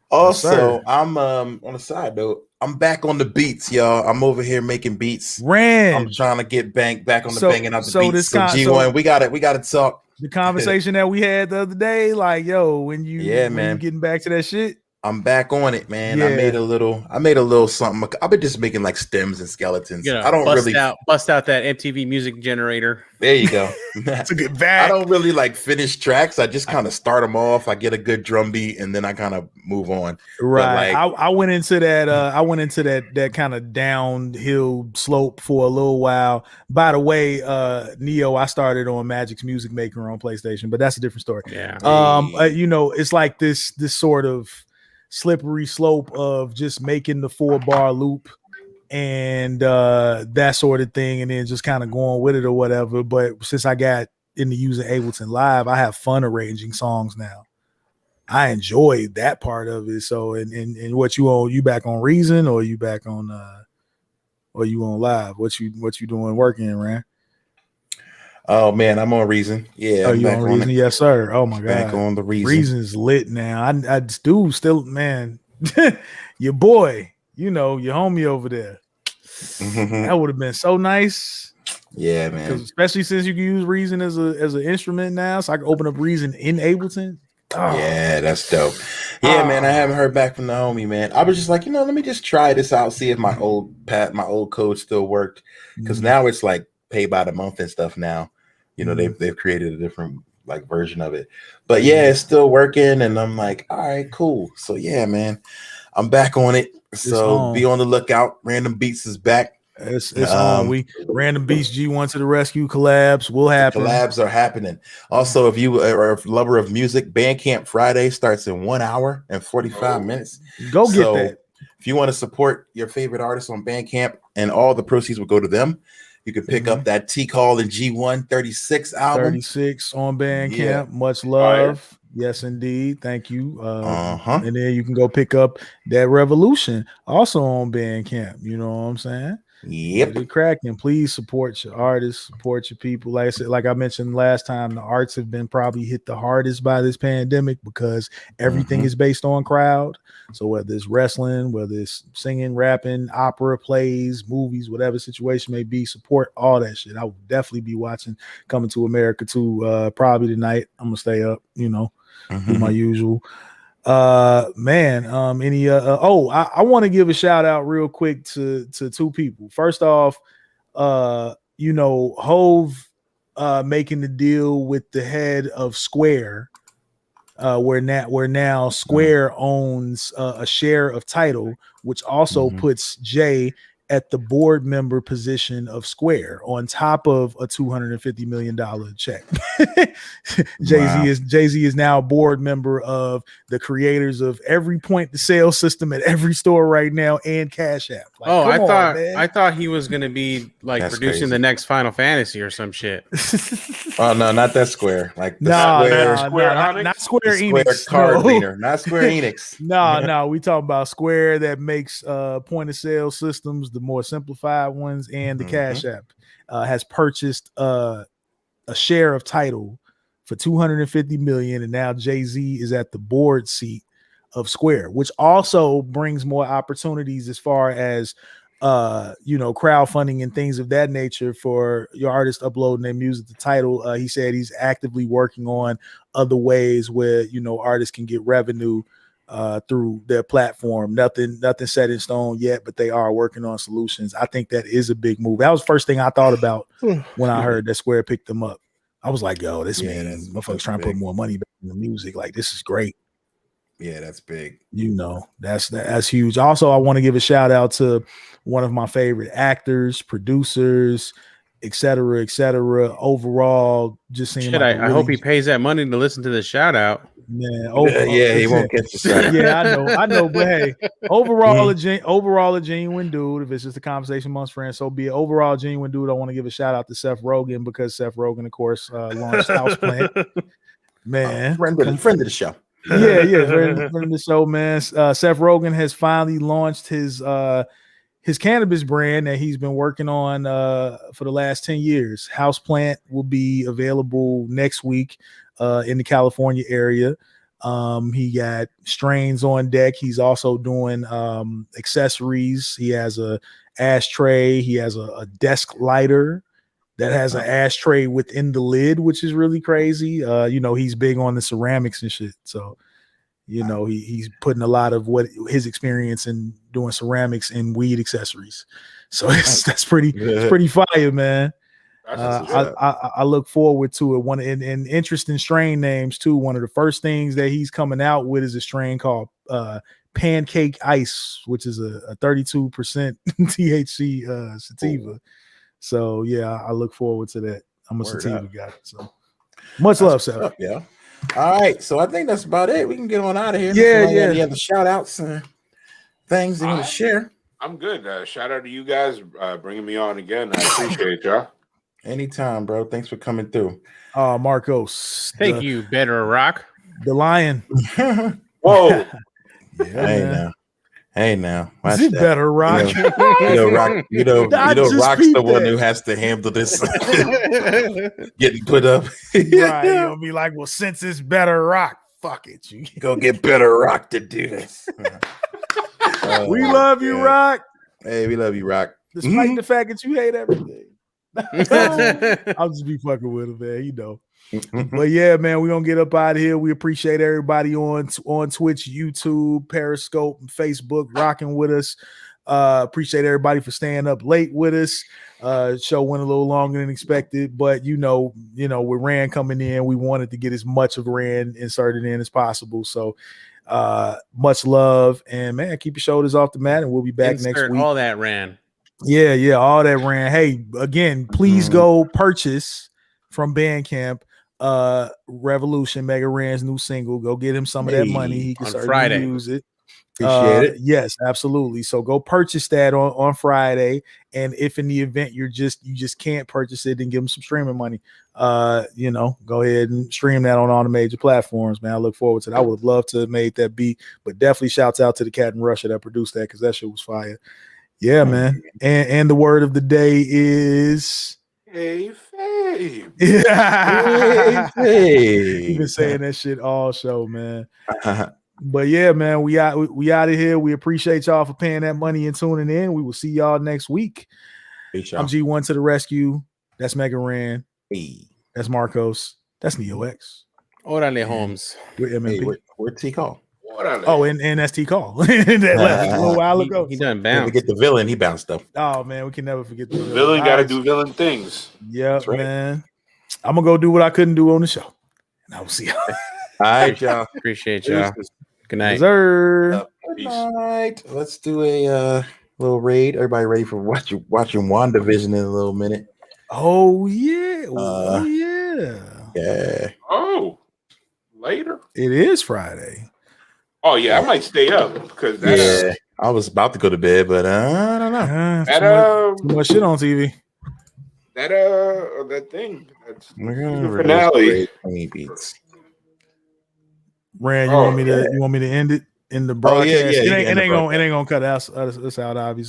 [SPEAKER 5] Also, yes, I'm on a side note, I'm back on the beats, y'all. I'm over here making beats. I'm trying to get back on the banging out the beats. So G1, we got to talk.
[SPEAKER 4] The conversation that we had the other day, like, yo, when you getting back to that shit.
[SPEAKER 5] I'm back on it, man. Yeah. I made a little something. I've been just making like stems and skeletons. I don't
[SPEAKER 2] bust out that MTV music generator.
[SPEAKER 5] There you go.
[SPEAKER 4] It's a good back.
[SPEAKER 5] I don't really like finish tracks. I just kind of start them off. I get a good drum beat and then I kind of move on.
[SPEAKER 4] Right. I went into that. I went into that kind of downhill slope for a little while. By the way, Neo, I started on Magic's Music Maker on PlayStation, but that's a different story.
[SPEAKER 2] Yeah.
[SPEAKER 4] It's like this sort of slippery slope of just making the 4-bar loop and that sort of thing, and then just kind of going with it or whatever. But since I got into using Ableton Live, I have fun arranging songs now. I enjoy that part of it. So, and what you back on Reason, or you back on or you on Live? What you doing working, Ran?
[SPEAKER 5] Oh man, I'm on Reason. Yeah,
[SPEAKER 4] you on Reason? Yes, sir. Oh my god,
[SPEAKER 5] back on the Reason.
[SPEAKER 4] Reason's lit now. I do still, man. Your boy, your homie over there. That would have been so nice.
[SPEAKER 5] Yeah, man.
[SPEAKER 4] Especially since you can use Reason as an instrument now, so I can open up Reason in Ableton.
[SPEAKER 5] Oh. Yeah, that's dope. Yeah, man. I haven't heard back from the homie, man. I was just like, let me just try this out, see if my old code still worked, because now it's like pay by the month and stuff now. They've created a different like version of it, but yeah, it's still working, and I'm like, all right, cool. So yeah, man, I'm back on it. So be on the lookout. Random Beats is back.
[SPEAKER 4] It's on. We Random Beats G1 to the rescue collabs will happen.
[SPEAKER 5] Collabs are happening. Also, if you are a lover of music, Bandcamp Friday starts in 1 hour and 45 minutes.
[SPEAKER 4] Go get that.
[SPEAKER 5] If you want to support your favorite artist on Bandcamp, and all the proceeds will go to them, you can pick up that T Call and G1 36 album.
[SPEAKER 4] 36 on Bandcamp. Yeah. Much love. Fire. Yes, indeed. Thank you. And then you can go pick up that Revolution also on Bandcamp. You know what I'm saying?
[SPEAKER 5] Yep.
[SPEAKER 4] Cracking. Please support your artists, support your people. Like I said, like I mentioned last time, the arts have been probably hit the hardest by this pandemic because everything is based on crowd. So whether it's wrestling, whether it's singing, rapping, opera, plays, movies, whatever situation may be, support all that shit. I will definitely be watching Coming to America too. Probably tonight. I'm gonna stay up, do my usual. I want to give a shout out real quick to two people. First off, Hove making the deal with the head of Square, where now Square owns a share of Tidal, which also puts Jay at the board member position of Square on top of a $250 million check. Jay-Z is now a board member of the creators of every point to sale system at every store right now and Cash App.
[SPEAKER 2] Like, I thought he was going to be like producing the next Final Fantasy or some shit.
[SPEAKER 5] Oh no, not that Square. Like
[SPEAKER 4] not Square Enix.
[SPEAKER 5] Card reader, not Square Enix.
[SPEAKER 4] No, we talking about Square that makes point of sale systems, the more simplified ones, and the Cash App has purchased a share of Tidal for $250 million, and now Jay-Z is at the board seat of Square, which also brings more opportunities as far as crowdfunding and things of that nature for your artists uploading their music to Tidal. He said he's actively working on other ways where artists can get revenue through their platform. Nothing set in stone yet, but they are working on solutions. I think that is a big move. That was the first thing I thought about when I heard that Square picked them up. I was like, yo, this man, motherfuckers trying to put more money back in the music. Like, this is great.
[SPEAKER 5] Yeah, that's big.
[SPEAKER 4] That's huge. Also, I want to give a shout out to one of my favorite actors, producers, et cetera, et cetera. Overall, just seeing.
[SPEAKER 2] Shit, I hope he pays that money to listen to the shout out.
[SPEAKER 4] Man,
[SPEAKER 5] he won't catch the shout out.
[SPEAKER 4] Yeah, I know, but hey, overall, a genuine dude. If it's just a conversation amongst friends, so be it. Overall, a genuine dude. I want to give a shout out to Seth Rogen because Seth Rogen, of course, launched Houseplant. Man,
[SPEAKER 5] friend of the show.
[SPEAKER 4] Yeah, friend of the show, man. Seth Rogen has finally launched his cannabis brand that he's been working on for the last 10 years. Houseplant will be available next week in the California area. He got strains on deck. He's also doing accessories. He has a ashtray. He has a desk lighter that has an ashtray within the lid, which is really crazy. He's big on the ceramics and shit. So, he's putting a lot of what his experience in doing ceramics and weed accessories. So that's pretty fire, man. I look forward to it. One and interesting strain names too. One of the first things that he's coming out with is a strain called Pancake Ice, which is a 32% THC sativa. So yeah, I look forward to that. I'm a sativa guy. So much love, Seth.
[SPEAKER 5] Yeah. All right, so I think that's about it. We can get on out of here.
[SPEAKER 4] Yeah.
[SPEAKER 5] Any other shout outs and things you want to share?
[SPEAKER 1] I'm good. Shout out to you guys bringing me on again. I appreciate y'all.
[SPEAKER 5] Anytime, bro. Thanks for coming through.
[SPEAKER 2] Marcos. Thank you, Better Rock.
[SPEAKER 4] The Lion.
[SPEAKER 1] Whoa.
[SPEAKER 5] Hey now.
[SPEAKER 4] Is it Better Rock?
[SPEAKER 5] Rock's the one who has to handle this getting put up.
[SPEAKER 4] Right. You'll be like, well, since it's Better Rock, fuck it. You
[SPEAKER 5] go get Better Rock to do this.
[SPEAKER 4] We love you, Rock.
[SPEAKER 5] Hey, we love you, Rock.
[SPEAKER 4] Despite the fact that you hate everything. I'll just be fucking with him, man. But yeah, man, we're gonna get up out of here. We appreciate everybody on Twitch, YouTube, Periscope, and Facebook rocking with us. Appreciate everybody for staying up late with us. Show went a little longer than expected, but with Rand coming in, we wanted to get as much of Rand inserted in as possible. So much love, and man, keep your shoulders off the mat, and we'll be back next week.
[SPEAKER 2] All that Rand.
[SPEAKER 4] Yeah, all that Rand. Hey, again, please go purchase from Bandcamp Revolution, Mega Rand's new single. Go get him some of that money. He can start to use it.
[SPEAKER 5] Appreciate it.
[SPEAKER 4] Yes, absolutely. So go purchase that on Friday. And if in the event you just can't purchase it, then give him some streaming money. Go ahead and stream that on all the major platforms, man. I look forward to that. I would have loved to have made that beat, but definitely shouts out to the cat in Russia that produced that because that shit was fire. Yeah, man. And the word of the day is
[SPEAKER 1] hey, Fabe.
[SPEAKER 4] Yeah. Hey. You've been saying that shit all show, man. But yeah, man, we out of here. We appreciate y'all for paying that money and tuning in. We will see y'all next week.
[SPEAKER 5] Peace,
[SPEAKER 4] I'm G1 to the rescue. That's Mega Rand.
[SPEAKER 5] Hey.
[SPEAKER 4] That's Marcos. That's Neo X.
[SPEAKER 2] Orale Holmes.
[SPEAKER 4] We're MMP.
[SPEAKER 5] Hey, where'd T call?
[SPEAKER 4] Oh, and that's T call. That left a little while ago.
[SPEAKER 2] He done bounced.
[SPEAKER 5] Forget the villain. He bounced though.
[SPEAKER 4] Oh man, we can never forget the
[SPEAKER 1] villain. Got to do villain things.
[SPEAKER 4] Yeah, right. Man. I'm gonna go do what I couldn't do on the show, and I will see y'all.
[SPEAKER 5] All right, y'all.
[SPEAKER 2] Appreciate y'all. Good night.
[SPEAKER 4] Good
[SPEAKER 5] night. Let's do a little raid. Everybody ready for watching WandaVision in a little minute?
[SPEAKER 4] Oh yeah.
[SPEAKER 5] Yeah.
[SPEAKER 1] Oh, later.
[SPEAKER 4] It is Friday.
[SPEAKER 1] Oh yeah, I might stay up because
[SPEAKER 5] I was about to go to bed, but I don't
[SPEAKER 1] know.
[SPEAKER 4] Too much shit on TV.
[SPEAKER 1] That thing. That's
[SPEAKER 5] the
[SPEAKER 1] finale.
[SPEAKER 5] Beats.
[SPEAKER 4] Rand, you want me to end it in the broadcast? It ain't gonna cut us out, obviously.